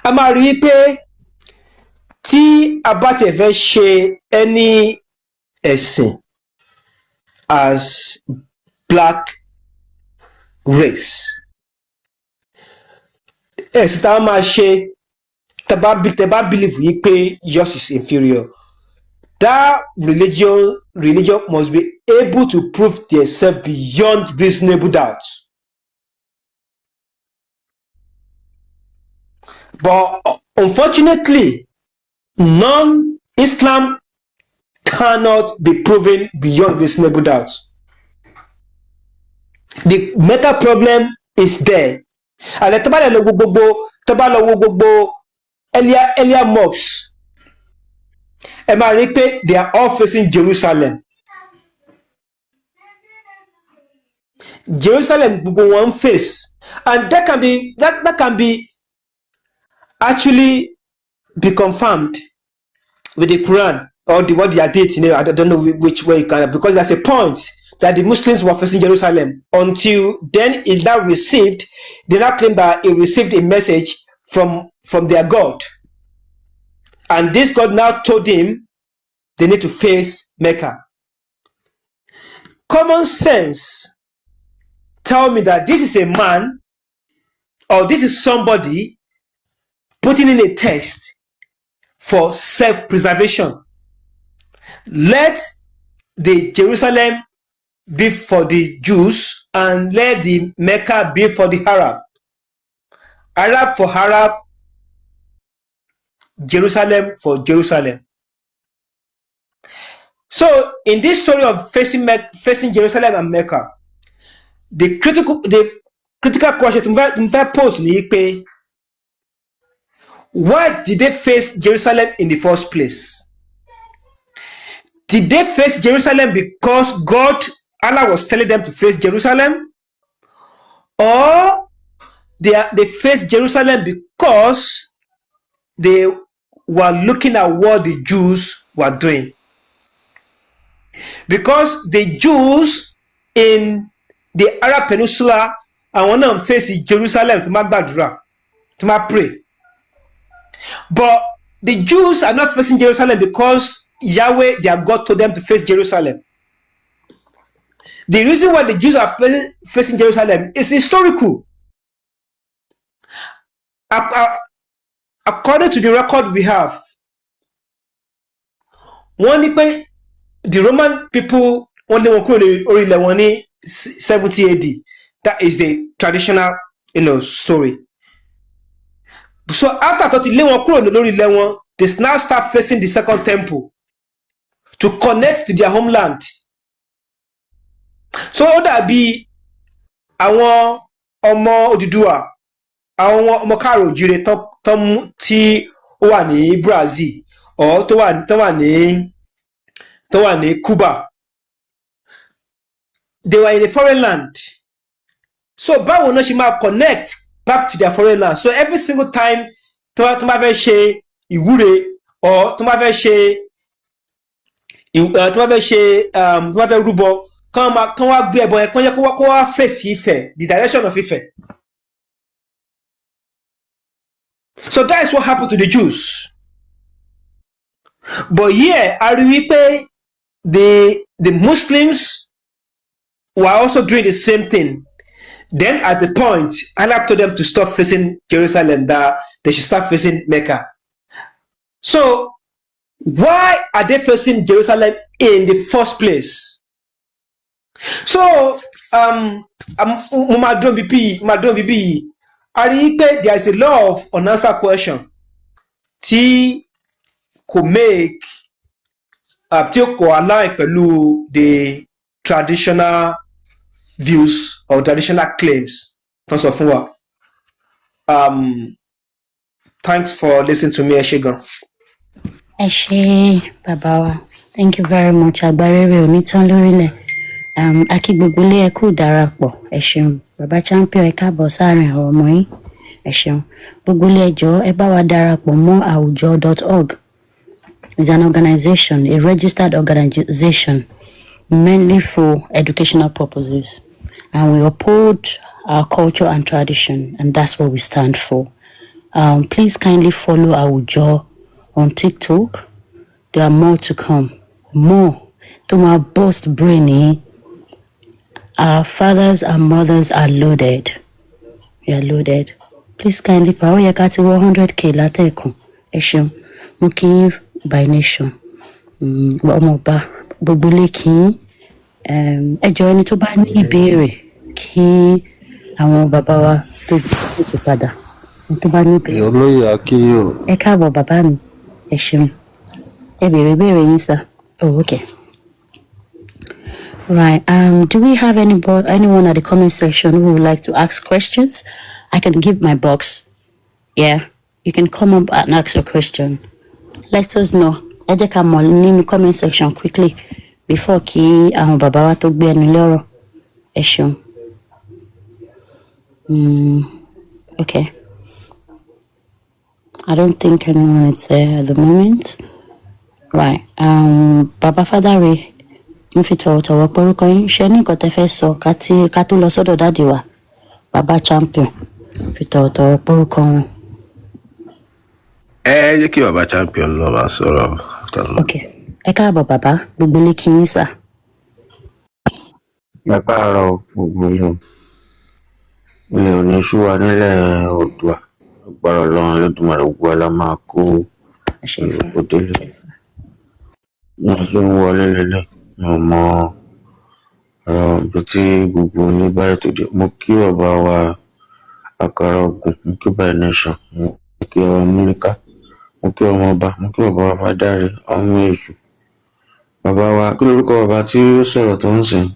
[SPEAKER 3] a máa rí i pé tí a bá tiẹ̀ fẹ́ ṣe any ẹ̀sìn as black race, ẹ̀sìn tá a máa ṣe tẹ́ bá believe yìí pé yours is inferior, that religion must be able to prove themselves beyond reasonable doubt. But unfortunately, Islam cannot be proven beyond reasonable doubt. The meta problem is there. And tẹ́ bá lọ wo gbogbo earlier mosques, ẹ máa rí pé they are all facing Jerusalem. Jerusalem gbogbo wọn face, and that can be actually be confirmed with the Quran or what they are dating. I don't know which way you can, because there's a point that the Muslims were facing Jerusalem until then they now claim that it received a message from their God, and this God now told him they need to face Mecca. Common sense tell me that this is a man or this is somebody putting in a test for self-preservation. Let the Jerusalem be for the Jews and let the Mecca be for the Arab. Arab for Arab, Jerusalem for Jerusalem. So in this story of facing Jerusalem and Mecca, the critical question to pose ni pé, why did they face Jerusalem in the first place? Did they face Jerusalem because Allah was telling them to face Jerusalem? Or they faced Jerusalem because they were looking at what the Jews were doing? Because the Jews in the Arab Peninsula, I want to face Jerusalem to pray. But the Jews are not facing Jerusalem because Yahweh, their God, told them to face Jerusalem. The reason why the Jews are facing Jerusalem is historical. According to the record we have, the Roman people only were 70 AD. That is the traditional, story. So after they now start facing the second temple to connect to their homeland. So that be àwọn ọmọ Odùduwà, àwọn ọmọ Káàárọ̀ Oòjíire tí ó wà ní Brazil or tó wà ní Cuba. They were in a foreign land. So báwo náà ṣe máa connect back to their foreign land? So every single time tó bá fẹ́ ṣe ìwúre or tó bá fẹ́ rúbọ, kán wá gbé ẹbọ yẹn, kán yẹ kó wá face Ifẹ̀, the direction of Ifẹ̀. So that is what happened to the Jews. But here, I rí pé the Muslims were also doing the same thing. Then at the point, Allah told them to stop facing Jerusalem, that they should start facing Mecca. So Why are they facing Jerusalem in the first place? So, mo máa dún bíbí yìí. A rí i pé there is a lot of unanswered question tí kò make tí kò align pẹ̀lú the traditional views or traditional claims tó sọ fún wa. Thanks for listening to me, ẹ ṣé gan.
[SPEAKER 2] ẹ ṣé bàbá wa, thank you very much. Àgbárẹ́rẹ́ onítàn lórílẹ̀. Akí gbogbo ilé ẹ kú darapọ̀, ẹ ṣeun. Bàbá champion ẹ káàbọ̀ sáàrin àwọn ọmọ yín, ẹ ṣeun. Gbogbo ilé ẹjọ́ ẹ bá wa darapọ̀ mọ́ awujo.org. It's an organization, a registered organization, mainly for educational purposes. And we uphold our culture and tradition, and that's what we stand for. Please kindly follow Awujo on TikTok. There are more to come. More. To my burst brainy. Our fathers and mothers are loaded. We are loaded. Please kindly power yakati 100k latekun. Eshim. Muki by nation. Omoba. Gbogbo ki. Ẹjọ́ ẹni tó bá ní ìbéèrè kí àwọn bàbá wa tó ti padà. Tó bá ní ìbéèrè.
[SPEAKER 5] Olóyè Akínyò.
[SPEAKER 2] Ẹ káàbọ̀ bàbá mi. Ẹ ṣeun. Ẹ béèrè ìbéèrè yín sir. Oh, okay. Right. Do we have anyone at the comment section who would like to ask questions? I can give my box. Yeah. You can come up and ask your question. Let us know. Ẹ jẹ́ ká mọ̀ nínú comment section quickly before kí àwọn bàbá wa tó gbé ẹnu lọ́rọ̀. Ẹ ṣeun. Okay. I don't think anyone is there at the moment. Right. Baba Fadare, mo fi tọ̀wọ̀tọ̀wọ̀ porúkọ yín. Ṣé ní nǹkan tẹ́ fẹ́ sọ ká tó lọ sọ́dọ̀ dáàdì wa? Baba champion. Fi tọ̀wọ̀tọ̀wọ̀ porúkọ wọn.
[SPEAKER 1] Jẹ́ kí bàbá champion lọ máa sọ̀rọ̀.
[SPEAKER 2] Okay. Ẹ káàbọ̀ bàbá, gbogbo ilé kí yín sà.
[SPEAKER 5] Ẹ káàárọ̀ gbogbo ilé. Ilé òní ṣú wa nílẹ̀ Oòduà. Agbára Ọlọ́run Olódùmarè gbogbo wa la máa kó ìyókù délé. Mo ṣe ń wọlé lélẹ̀. Mi ò mọ ibi tí gbogbo ní báyìí tó dé. Mo kí bàbá wa Àkàrà Ògùn, mo kí by nation, mo kí ọmọ Múlíká, mo kí ọmọ ọba, mo kí bàbá wa Fádáre, ọmọ èṣù. Bàbá wa kí lórúkọ bàbá tí ó sọ̀rọ̀ tó ń sìn?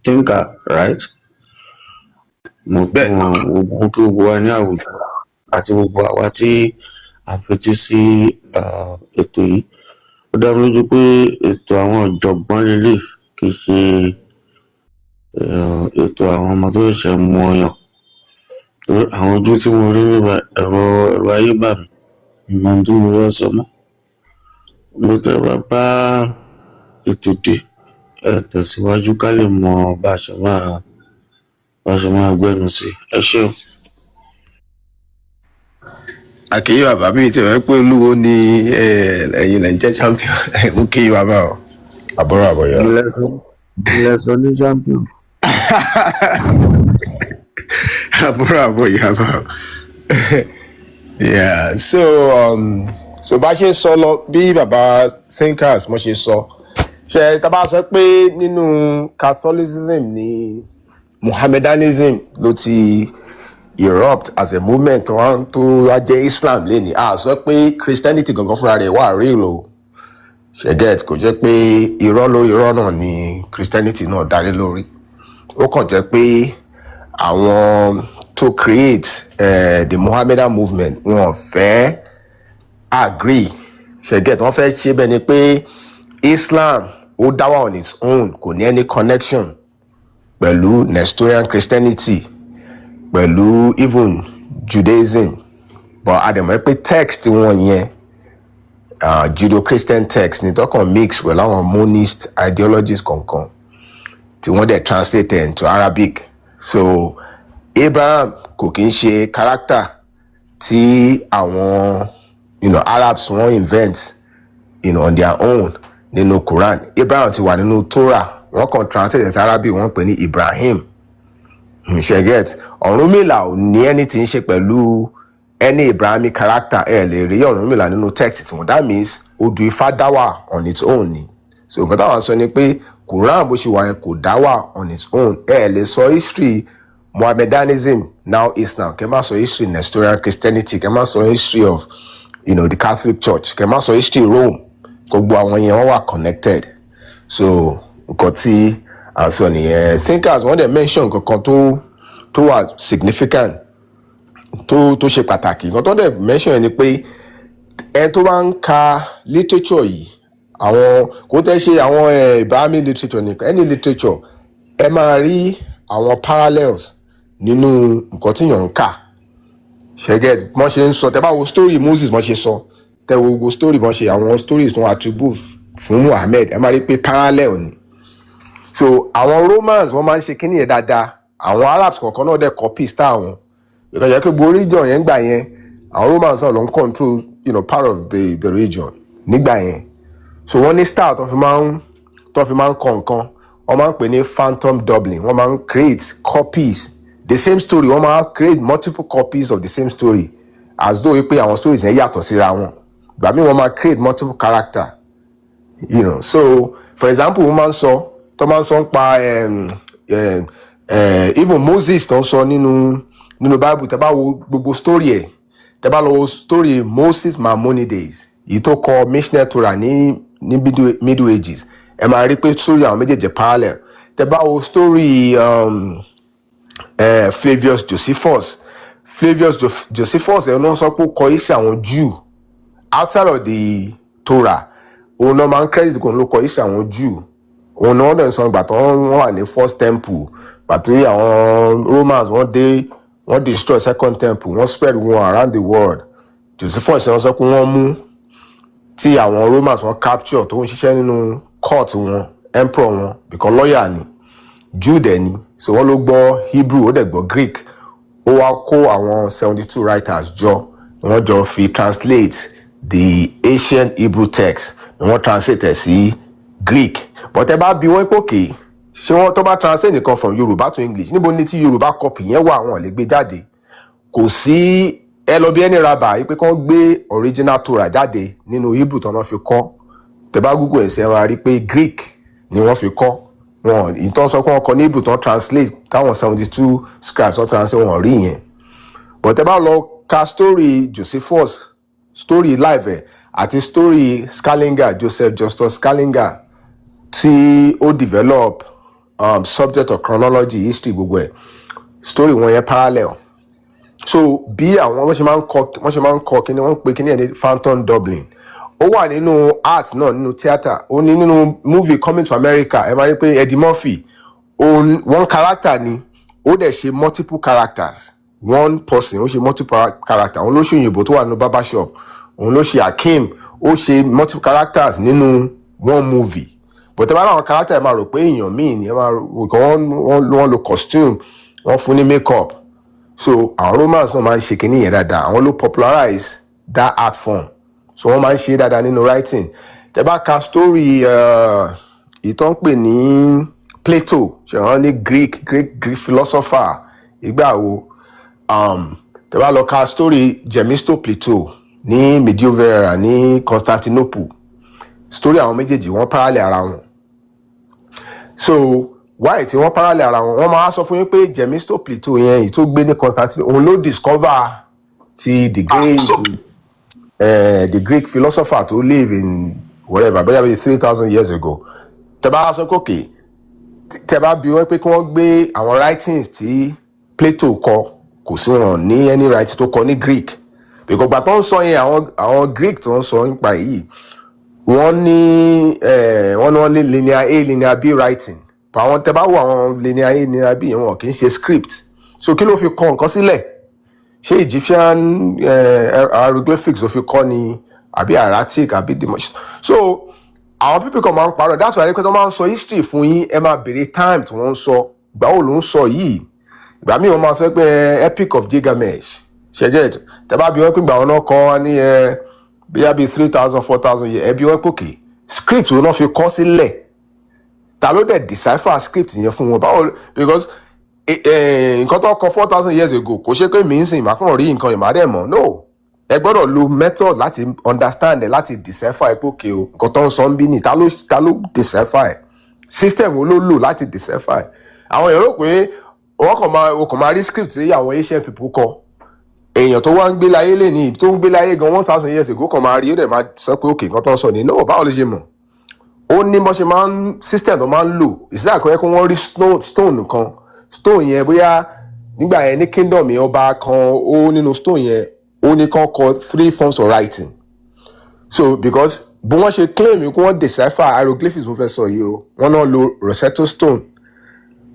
[SPEAKER 5] Thinker, right? Mo kí gbogbo wa ní àwùjọ àti gbogbo àwa tí a fetí sí ètò yìí. Ó dá mi lójú pé ètò àwọn ọ̀jọ̀gbọ́n lélẹ̀ kì í ṣe ètò àwọn ọmọ tó ṣẹ̀ mú ọyàn. Àwọn ojú tí mo rí nígbà ẹ̀rọ ayé bà mí, ìmọ̀ tí mo rẹ́ sọ mọ́. Mo tẹ́ bá ètò dé tẹ̀síwájú ká lè mọ bá ṣe máa gbẹ́nu sí. Ẹ ṣeun.
[SPEAKER 1] Àkíyè bàbá mi tí wọ́n pé olúwo ní ẹ̀yin lẹ́ ń jẹ́ champion. Mo kí bàbá o. Àbúrò àbọ̀yọ.
[SPEAKER 5] Ilẹ̀ sọ ní champion.
[SPEAKER 1] Àbúrò àbọ̀yọ bàbá o. Yeah, so bá ṣe sọ lọ bí bàbá thinkers mo ṣe sọ. Ṣé tá bá sọ pé nínú Catholicism ní Mohammedanism ló ti erupt as a movement tó wá jẹ́ Islam lénìí. A sọ pé Christianity gangan fúnra rẹ̀ wà real o. Ṣẹ̀gẹ́t kò jẹ́ pé irọ́ lórí irọ́ náà ni Christianity náà dálé lórí. Ó kàn jẹ́ pé àwọn to create the Mohammedan movement wọn fẹ́ agree. Ṣẹ̀gẹ́t wọ́n fẹ́ ṣe bẹ́ẹ̀ ni pé Islam ó dá wà on its own, kò ní any connection pẹ̀lú Nestorian Christianity, pẹ̀lú even Judaism. But àdèmọ̀ pé text wọn yẹn Judeo-Christian text ni tọkàn mix pẹ̀lú àwọn monist ideologies kankan tí wọ́n dẹ̀ translate into Arabic. So Abraham kò kí ń ṣe character tí àwọn Arabs wọ́n invent on their own nínú Quran. Abraham ti wà nínú Torah, wọ́n kàn translate into Arabic, wọ́n pè ní Ibrahim. Ṣẹ̀gẹ́t Ọ̀rúnmìlà ò ní ẹni tí ń ṣe pẹ̀lú any Abrahamic character ẹ lè rí Ọ̀rúnmìlà nínú text tí wọ́n. That means odù Ifá dá wà on its own ni. So nǹkan táwọn sọ ni pé Quran bó ṣe wà yẹn kò dá wà on its own. Ẹ lè sọ history Mohammedanism, now Islam, kẹ́ má sọ history Nestorian Christianity, kẹ́ má sọ history of the Catholic Church, kẹ́ má sọ history Rome. Gbogbo àwọn yẹn wọ́n wà connected. So nǹkan tí à ń sọ nìyẹn. Thinkers wọ́n dẹ̀ mention kankan tó wà significant tó ṣe pàtàkì. Nǹkan tó dẹ̀ mention ni pé ẹni tó bá ń ka literature yìí, àwọn kò tẹ́ ṣe àwọn Abrahamic literature nìkan, any literature ẹ máa rí àwọn parallels nínú nǹkan tí yàn ń kà. Ṣẹ́gẹ́ wọ́n ṣe ń sọ, tẹ́ bá wo story Moses wọ́n ṣe sọ, tẹ́ wo gbogbo story wọ́n ṣe àwọn stories tó attribute fún Muhammad, ẹ máa rí pé parallel ni. So àwọn Romans wọ́n máa ń ṣe kíní yẹn dáadáa, àwọn Arabs kọ̀ọ̀kan náà dẹ̀ copy style wọn. Ìkọ̀jẹ́ pé gbogbo region yẹn gbà yẹn àwọn Romans náà ló ń control part of the region nígbà yẹn. So wọ́n ní style tó fi máa ń kọ nǹkan, wọ́n máa ń pè ní phantom doubling. Wọ́n máa ń create copies the same story, wọ́n máa ń create multiple copies of the same story as though wípé àwọn stories yẹn yàtọ̀ síra wọn. Ìgbà míì wọ́n máa create multiple character, so for example wọ́n máa ń sọ tó máa ń sọ pa even Moses tó ń sọ nínú Bible. Tẹ́ bá wo gbogbo story ẹ̀, tẹ́ bá lọ wo story Moses Maimonides èyí tó kọ Mishneh Torah ní Middle Ages, ẹ máa rí pé story àwọn méjèèjì parallel. Tẹ́ bá wo story Flavius Josephus ẹ̀ náà sọ pé ó kọ iṣẹ́ àwọn Jew outside of the Torah. Òun náà máa ń credit kò ń ló kọ iṣẹ́ àwọn Jew. Òun náà dẹ̀ ń sọ ìgbà tó wọ́n wà ní first temple, pàtó àwọn Romans wọ́n destroy second temple, wọ́n spread wọn around the world. Josephus ẹ̀ wọ́n sọ pé wọ́n mú tí àwọn Romans wọ́n capture tó ń ṣiṣẹ́ nínú court wọn, emperor wọn, because lawyer ni, Jew dẹ̀ ni. So wọ́n ló gbọ́ Hebrew, ó dẹ̀ gbọ́ Greek. Ó wá kó àwọn 72 writers jọ, wọ́n jọ fi translate the ancient Hebrew text, wọ́n translate ẹ̀ sí Greek. But ẹ bá bi wọ́n pé òkè ṣé wọ́n tó bá translate nìkan from Yorùbá to English, níbo ni tí Yorùbá copy yẹn wà, wọn lè gbé jáde. Kò sí ẹ lọ bí ẹni rabà yìí pé kí wọ́n gbé original Torah jáde nínú Hebrew tó wọ́n fi kọ́. Tẹ́ bá Google ẹ̀ sí ẹ máa rí pé Greek ni wọ́n fi kọ́. Wọn ìtàn sọ pé wọ́n kọ ní Hebrew tó translate, táwọn 72 scribes tó translate wọn rí yẹn. But ẹ bá lọ ka story Josephus, story live ẹ̀ àti story Scaliger, Joseph Justus Scaliger, tí ó develop subject of chronology, history gbogbo ẹ̀, story wọn yẹn parallel. So bí àwọn wọ́n ṣe máa ń kọ kíní, wọ́n ń pè kíní ẹ̀ ní phantom doubling. Ó wà nínú art náà, nínú theatre, ó ní nínú movie Coming to America. Ẹ máa rí pé Eddie Murphy one character ni, ó dẹ̀ ṣe multiple characters. One person ó ṣe multiple character. Òun ló ṣe òyìnbó tó wà nínú barber shop, òun ló ṣe Hakeem, ó ṣe multiple characters nínú one movie. But ẹ bá láwọn character ẹ máa rò pé èèyàn míì ni, ẹ máa rò pé wọ́n lo costume, wọ́n fún ní makeup. So àwọn Romans náà máa ń ṣe kinní yẹn dáadáa, àwọn ló popularize that art form. So wọ́n máa ń ṣe dáadáa nínú writing. Tẹ́ bá ka story ìtàn pè ní Plato, ṣe wọ́n ní Greek philosopher ìgbà wo. Tẹ́ bá lọ ka story Gemisto Plato ní medieval era ní Constantinople, story àwọn méjèèjì wọ́n parallel ara wọn. So why tí wọ́n parallel ara wọn, wọ́n máa sọ fún yín pé Gemisto Plato yẹn èyí tó gbé ní Constantinople, òun ló discover ti the Greek philosopher to live in whatever, bẹ́ẹ̀ 3,000 years ago. Tẹ́ bá sọ pé okay, tẹ́ bá bi wọ́n pé kí wọ́n gbé àwọn writings tí Plato kọ, kò sí wọn ní any writing tó kọ ní Greek. Because gbà tó ń sọ yẹn àwọn Greek tó ń sọ nípa yìí, wọ́n ní linear A linear B writing. Àwọn tẹ́ bá wo àwọn linear A linear B wọn kì í ṣe script. So kí ló fi kọ nǹkan sílẹ̀? Ṣé Egyptian hieroglyphics ló fi kọ́ ni, àbí Arabic, àbí Demotic? So àwọn people kan máa ń parọ́. That's why pé tó máa ń sọ history fún yín, ẹ máa béèrè time tí wọ́n ń sọ, ìgbà wo ló ń sọ yìí. Ìgbà míì wọ́n máa sọ pé Epic of Gilgamesh, ṣẹ́gẹ́t. Tẹ́ bá bi wọ́n pé ìgbà wọn náà kọ́ ní bí 3,000 4,000 years, ẹ bi wọ́n pé okay, script wo náà fi kọ́ sílẹ̀, ta ló dẹ̀ decipher script yẹn fún wọn? Báwo? Because nǹkan tó kọ 4,000 years ago kò ṣe pé mi ń sìn má kàn rí nǹkan ìmárẹ̀ mọ́ no ẹ gbọ́dọ̀ lo method láti understand ẹ láti decipher ẹ pé òkè o nǹkan tó ń sọ ń bí ní ta ló decipher ẹ system wo ló lò láti decipher ẹ àwọn èèyàn rò pé o kàn máa rí script tí àwọn ancient people kọ èèyàn tó wá ń gbé láyé lè ní tó ń gbé láyé gan 1,000 years ago kàn máa rí ó dẹ̀ máa sọ pé òkè nǹkan tó ń sọ ní no báwo lè ṣe mọ̀ ó ní bó ṣe máa ń system tó máa ń lò ìsìlẹ̀ àkọ́yẹ́ kí wọ́n rí stone kan stone yẹn bóyá nígbà yẹn ní kingdom yẹn ọba kan ó nínú stone yẹn ó ní kàn kọ 3 forms of writing so because bí wọ́n ṣe claim kí wọ́n decipher hieroglyphics mo fẹ́ sọ yìí o wọ́n náà lo Rosetta Stone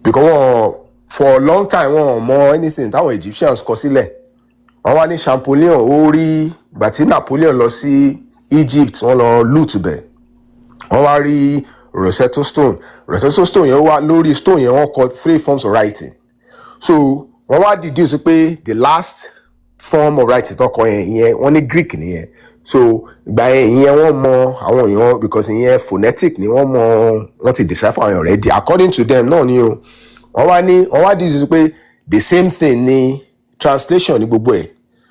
[SPEAKER 1] because wọ́n for a long time wọ́n mọ anything táwọn Egyptians kọ sílẹ̀ wọ́n wá ní Champollion ó rí ìgbà tí Napoleon lọ sí Egypt wọ́n lọ loot bẹ̀ wọ́n wá rí Rosetta Stone yẹn wá lórí stone yẹn wọ́n kọ 3 forms of writing so wọ́n wá deduce pé the last form of writing tó kọ yẹn wọ́n ní Greek nìyẹn so ìgbà yẹn ìyẹn wọ́n mọ àwọn èèyàn because ìyẹn phonetic ni wọ́n ti decipher àwọn èèyàn already according to them náà ni o wọ́n wá deduce pé the same thing ni translation ní gbogbo ẹ̀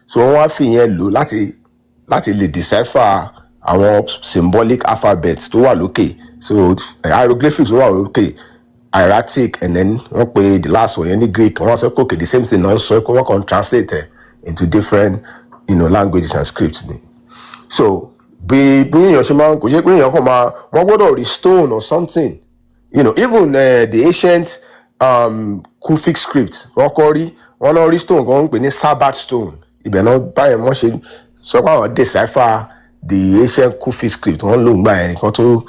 [SPEAKER 1] so wọ́n wá fi ìyẹn lò láti lè decipher àwọn symbolic alphabet tó wà lókè so hieroglyphics tó wà lókè hieratic and then wọ́n pe the last one yẹn ní Greek wọ́n sọ pé okay the same thing náà sọ pé wọ́n kàn translate into different languages and scripts ni so bí èèyàn ṣe máa kò ṣe pé èèyàn kàn máa wọ́n gbọ́dọ̀ rí stone or something even the ancient Kufic script wọ́n kọ́ rí wọ́n náà rí stone kan ń pè ní Sabbath stone ibẹ̀ náà báyẹn wọ́n ṣe sọ pé àwọn decipher the ancient Kufic script wọ́n lò ń gbà yẹn nìkan tó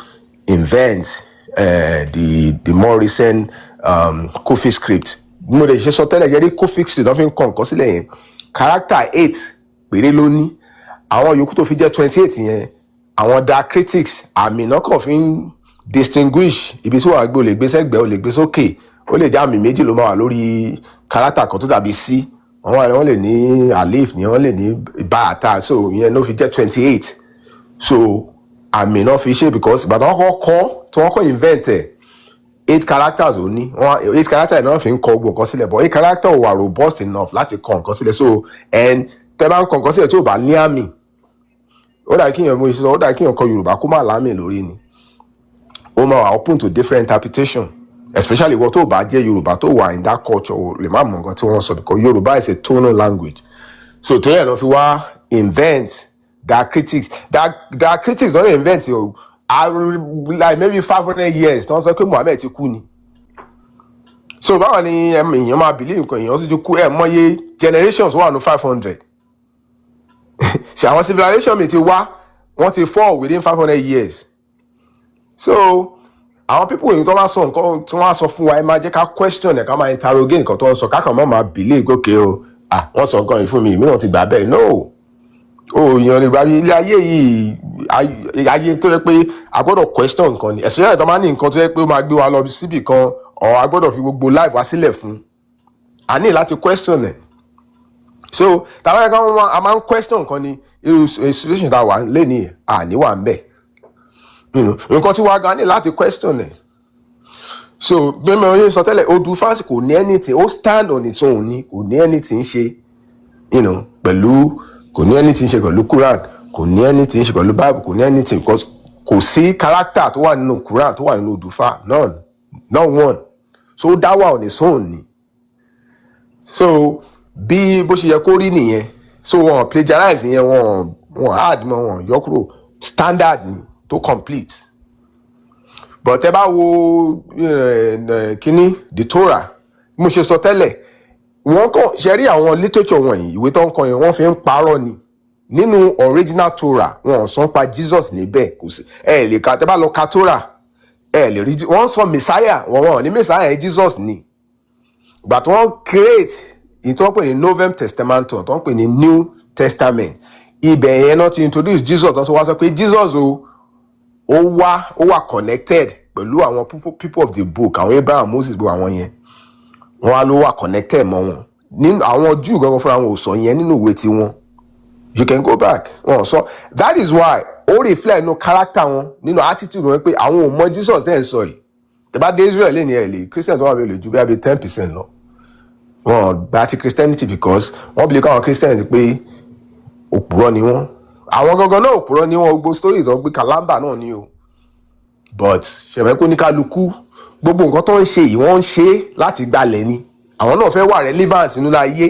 [SPEAKER 1] invent the more recent Kufic script mo lè ṣe sọ tẹ́lẹ̀ yẹrí Kufic script wọ́n fi ń kọ nǹkan sílẹ̀ yẹn character 8 péré ló ní àwọn yòókù tó fi jẹ́ 28 yẹn àwọn diacritics àmì náà kàn fi ń distinguish ibi tí wàá gbé o lè gbé sẹ́gbẹ̀ẹ́ o lè gbé sókè ó lè jẹ́ àmì méjì ló máa wà lórí character kan tó dàbí C wọ́n lè ní alif ni wọ́n lè ní bàtà so ìyẹn ló fi jẹ́ 28 so àmì náà fi ṣe because ìgbà tí wọ́n kọ́ invent 8 characters ò ní 8 characters náà fi ń kọ gbogbo nǹkan sílẹ̀ but 8 characters wà robust enough láti kọ nǹkan sílẹ̀ so and tẹ́ bá ń kọ nǹkan sílẹ̀ tí ò bá ní àmì ó dà kíyàn mo ṣe sọ ó dà kíyàn kọ Yorùbá kó má láàmì lórí ni ó máa wà open to different interpretation especially wọ́n tó bá jẹ́ Yorùbá tó wà in that culture o lè má mọ nǹkan tí wọ́n sọ because Yorùbá is a tonal language so tẹ́yẹ̀ lọ fi wá invent diacritics don't invent o like maybe 500 years tí wọ́n sọ pé Muhammad ti kú ni so báwo ni èèyàn máa believe nǹkan èèyàn tó ti kú mọye generations wà ní 500 ṣe àwọn civilization mi ti wá wọ́n ti fall within 500 years so àwọn people yìí tó máa sọ nǹkan tí wọ́n á sọ fún wa ẹ máa jẹ́ ká question ẹ̀ ká máa interrogate nǹkan tó ń sọ ká kàn máa believe gòkè o wọ́n sọ nǹkan yìí fún mi ìmíràn ti gbà bẹ́ẹ̀ no èèyàn lè gbàgbé ilé ayé yìí ayé tó yẹ pé a gbọ́dọ̀ question nǹkan ni especially tó máa ní nǹkan tó yẹ pé ó máa gbé wa lọ síbì kan or a gbọ́dọ̀ fi gbogbo life wa sílẹ̀ fún a ní láti question ẹ̀ so tàbí ẹ̀ka a máa ń question nǹkan ni irú situation tá a wà lẹ́nìí àníwà ń bẹ̀ nǹkan tí wàá gan ní láti question ẹ̀ so bí mo yẹn sọ tẹ́lẹ̀ odù fásitì kò ní anything ó stand on its own ni kò ní anything ṣe pẹ̀lú kò ní anything ṣe pẹ̀lú Quran kò ní anything ṣe pẹ̀lú Bible kò ní anything because kò sí character tó wà nínú Quran tó wà nínú odùfà none not one so ó dá wà on its own ni so bí bó ṣe yẹ kó rí nìyẹn so wọn plagiarize yẹn wọn add mọ́ wọn yọ kúrò standard ni tó complete but ẹ bá wo kíní the Torah mo ṣe sọ tẹ́lẹ̀ wọ́n kàn ṣe rí àwọn literature wọ̀nyí ìwé tó ń kọ yẹn wọ́n fi ń parọ́ ni nínú original Torah wọn sọ pa Jesus níbẹ̀ kò sí ẹ lè ka tẹ́ bá lọ ka Torah ẹ lè rí wọ́n sọ Messiah wọn ní Messiah Jesus ni ìgbà tí wọ́n create ìtọ́ wọ́n pè ní Novum Testamentum tó ń pè ní New Testament ibẹ̀ yẹn náà ti introduce Jesus tó wá sọ pé Jesus ó wà connected pẹ̀lú àwọn people of the book àwọn Abraham Moses gbogbo àwọn yẹn wọ́n á ló wà connected mọ́ wọn nínú àwọn Júù gangan fúnra wọn ò sọ yẹn nínú ìwé tiwọn you can go back wọn sọ that is why ó reflect no character wọn nínú attitude wọn pé àwọn ò mọ Jesus dẹ́n sọ yìí tẹ́ bá dé Israel lẹ́ni ẹ̀ lè Christian tó wà bẹ́ẹ̀ lè ju bí i 10% lọ wọn gba ti Christianity because wọ́n believe káwọn Christian pé òpùrọ́ ni wọ́n, àwọn gangan náà òpùrọ́ ni wọ́n, gbogbo story tó ń gbé kalamba náà ni o, but ṣẹ̀fẹ̀ ní kálukú gbogbo nǹkan tó ń ṣe yìí wọ́n ń ṣe láti gbalẹ̀ ni, àwọn náà fẹ́ wà relevant nínú ayé,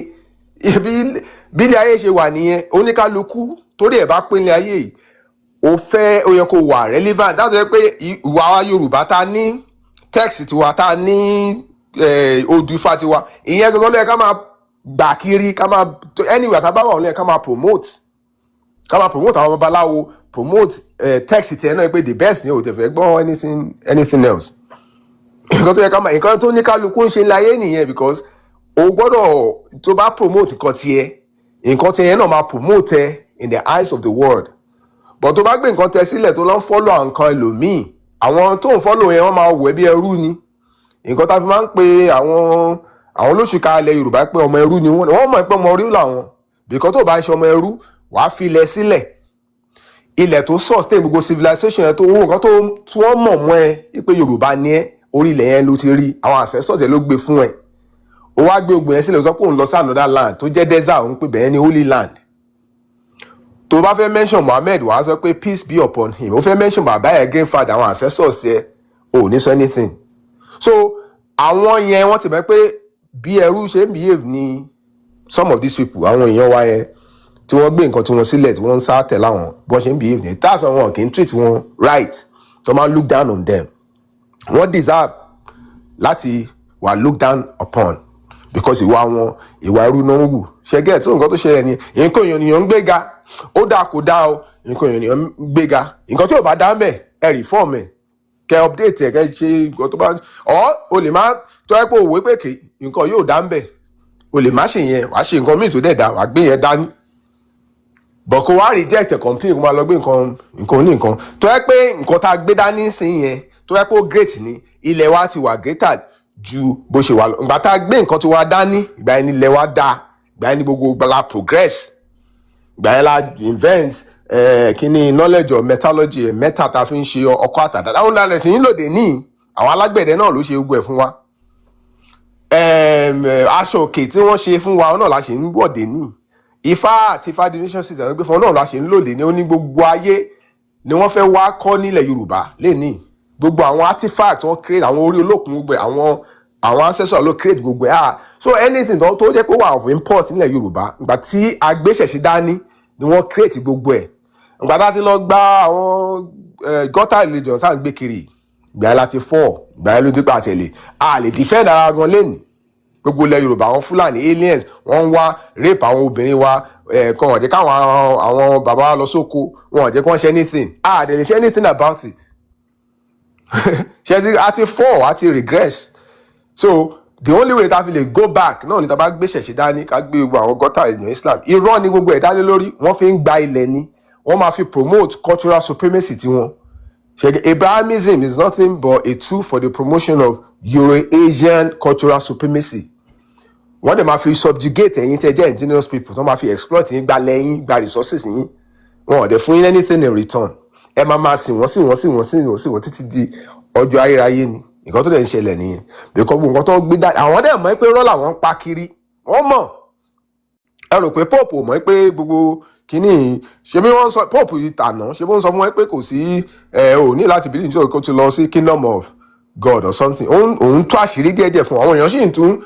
[SPEAKER 1] bí ilé ayé ṣe wà nìyẹn, oníkálukú torí ẹ̀ bá pín ilé ayé yìí ó yẹ kó wà relevant, láti ṣe pé ìwà wa Yorùbá ta ní text tiwa ta ní odù Ifá tiwa, ìyẹn gangan ló yẹ ká máa gbà kiri, ká máa anywhere tá a bá wà ló yẹ ká máa promote àwọn babaláwo, promote text tiẹ̀ náà pé the best ni o tẹ̀fẹ̀ gbọ́ anything else. Nǹkan tó yẹ ká máa, nǹkan tó ní kálukú ń ṣe láyé nìyẹn, because o gbọ́dọ̀ tó bá promote nǹkan tiẹ̀ náà máa promote in the eyes of the world. But tó bá gbé nǹkan tẹ sílẹ̀ tó lọ ń follow nǹkan ẹlòmíì, àwọn tó ń follow yẹn wọ́n máa wò ẹ́ bí ẹrú ni. Nǹkan tá a fi máa ń pe àwọn olóṣùká ilẹ̀ Yorùbá pé ọmọ ẹrú ni wọ́n mọ̀ pé ọmọ orí làwọn, because tó bá ń ṣe ọmọ ẹrú wàá fi ilẹ̀ sílẹ̀, ilẹ̀ tó sustain gbogbo civilization yẹn, tó owó nǹkan tí wọ́n mọ̀ mọ́ ẹ pé Yorùbá ni ẹ́, orí ilẹ̀ yẹn ló ti rí, àwọn ancestors ẹ ló gbé fún ẹ, ó wá gbé ogun yẹn sílẹ̀, ó sọ pé òun lọ sí another land tó jẹ́ desert, òun pè bẹ́ẹ̀ ní holy land. Tó bá fẹ́ mention Muhammad wàá sọ pé peace be upon him, ó fẹ́ mention bàbá ẹ̀ grandfather, àwọn ancestors ẹ ò ní sọ anything. So àwọn yẹn wọ́n ti mọ̀ pé bí ẹrú ṣe ń behave ni some of these people, àwọn èèyàn wa yẹn tí wọ́n gbé nǹkan tí wọ́n sílẹ̀ tí wọ́n ń sá tẹ̀ láwọn bọ́n ṣe ń behave ni, that's why wọn kì í treat wọn right, tó máa look down on them. Wọ́n deserve láti wà look down upon because ìwà ẹrú náà ń wù. Ṣe get tó nǹkan tó ṣẹlẹ̀ ni nǹkan èèyàn ń gbéga, ó dáa kò dáa o, nǹkan èèyàn ń gbéga, nǹkan tí ò bá dá mẹ́ ẹ reform ẹ, kẹ update ẹ, kẹ ṣe nǹkan tó bá o lè má tó ẹ pé òwe pèké nǹkan yóò dá mbẹ, o lè má ṣe yẹn, wàá ṣe nǹkan míì tó dẹ̀ dá, wàá gbé yẹn dání, but kó wá reject ẹ complete kó máa lọ gbé nǹkan ní nǹkan tó ẹ pé nǹkan tá a gbé dání sí yẹn tó ẹ pé ó great ni, ilẹ̀ wa ti wà greater ju bó ṣe wà lọ. Ìgbà tá a gbé nǹkan tí wàá dání, ìgbà yẹn ni ilẹ̀ wa dá, ìgbà yẹn ni gbogbo la progress, ìgbà yẹn la invent kíní knowledge of metallurgy, mẹ́ta tá a fi ń ṣe ọkọ́ àtàdá, àwọn ọ̀nà ẹ̀sìn yín lòdì ní àwọn alágbẹ̀dẹ náà ló ṣe gbogbo ẹ̀ fún wa. Aṣọ òkè tí wọ́n ṣe fún wa náà la ṣe ń wọ̀dé ní, Ifá àti Ifá divination system gbé fún náà la ṣe ń lòdì ní, ó ní gbogbo ayé ni wọ́n fẹ́ wá kọ́ nílẹ̀ Yorùbá lénìí, gbogbo àwọn artifact wọ́n create, àwọn orí olókùn gbogbo àwọn ancestors ló create gbogbo so anything tó jẹ́ pé wà of import nílẹ̀ Yorùbá, ìgbà tí agbéṣẹ̀ṣe dání ni wọ́n create gbogbo ẹ̀. Ìgbà tá a ti lọ gba àwọn gutter religion sáà ń gbé kiri, ìgbà yẹn láti ìgbà yẹn ló dípò àtẹ̀lé, a lè defend ara gan lẹ́nìí. Gbogbo ilẹ̀ Yorùbá àwọn Fúlàní aliens wọ́n ń wá rape àwọn obìnrin wa, kan wọ́n jẹ́ káwọn àwọn bàbá wa lọ sóko, wọ́n jẹ́ kí wọ́n ṣe anything, a dẹ̀ lè ṣe anything about it. Ṣé àti regress. So the only way tá a fi lè go back náà ni tá a bá gbé ṣẹ̀ṣẹ̀ dání, ká gbé gbogbo àwọn gutter religion Islam, irọ́ ni gbogbo ẹ̀ dálé lórí, wọ́n fi ń gba ilẹ̀ ni, wọ́n máa fi promote cultural supremacy tiwọn. Abrahamism is nothing but a tool for the promotion of Euro-Asian cultural supremacy. Wọ́n dẹ̀ máa fi subjugate ẹ̀yin tẹ́ jẹ́ indigenous people, wọ́n máa fi exploit yín, gba lẹ́yìn, gba resources yín, wọn ò dẹ̀ fún yín anything in return. Ẹ máa sìn wọ́n títí di ọjọ́ ayérayé ni. Nǹkan tó dẹ̀ ń ṣẹlẹ̀ nìyẹn, because gbogbo nǹkan tó ń gbé dá àwọn dẹ̀ mọ̀ pé rọ́lá wọn ń pa kiri, wọ́n mọ̀. Ẹ rò pé Pope ò mọ̀ pé gbogbo kínní, ṣe bí wọ́n sọ Pope yìí tàná, ṣe bí wọ́n sọ fún wọn pé kò sí ò ní láti believe nítorí kó ti lọ sí kingdom of God or something, òun tó àṣírí díẹ̀díẹ̀ fún àwọn èèyàn, sì ń tún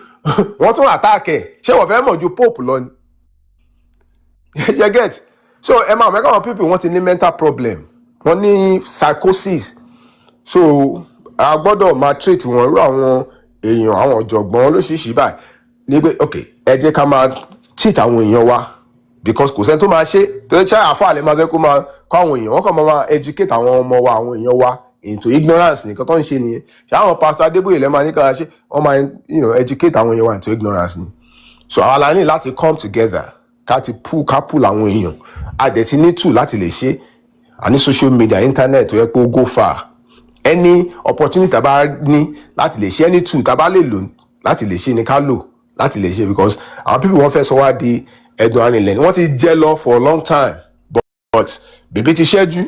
[SPEAKER 1] wọ́n tún attack ẹ̀, ṣé wọ́n fẹ́ mọ̀ ju Pope lọ ni? You get? So ẹ máa mẹ́kọ̀ àwọn people wọ́n ti ní mental problem, wọ́n ní psychosis, so a gbọ́dọ̀ máa treat wọn irú àwọn èèyàn, àwọn ọ̀jọ̀gbọ́n lóṣìṣì báyìí ní pé ok ẹ jẹ́ ká máa treat àwọn èèyàn wa, because kò sẹ́ni tó máa ṣe tó ṣe àfáà lè máa fẹ́ kó máa kọ́ àwọn èèyàn, wọ́n kàn máa educate àwọn ọmọ wa, àwọn èèyàn wa into ignorance, nìkan tó ń ṣe nìyẹn. Ṣé àwọn pastor Adébóyè lẹ́ máa ní ká ṣe, wọ́n máa educate àwọn èèyàn wa into ignorance ni. So àwa la ní láti come together ká pull àwọn èèyàn, a dẹ̀ ti ní tool láti lè ṣe, a ní social media, internet tó yẹ pé ó go far, any opportunity tá a bá ní láti lè ṣe, any tool tá a bá lè lò láti lè ṣe ni ká lò láti lè ṣe, because àwọn people wọ́n fẹ́ sọ wá di ẹ̀dùn arìnlẹ̀ ni, wọ́n ti jẹ́ lọ for a long time, but bèbè ti ṣẹ́jú,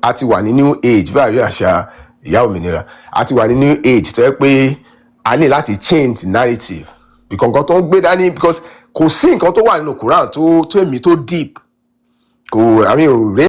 [SPEAKER 1] a ti wà ní new age báyìí àṣà ìyá òmìnira, a ti wà ní new age tó yẹ pé a ní láti change the narrative, because nǹkan tó ń gbé dání because kò sí nǹkan tó wà nínú Quran tó èmi tó deep kò àmì ò rẹ́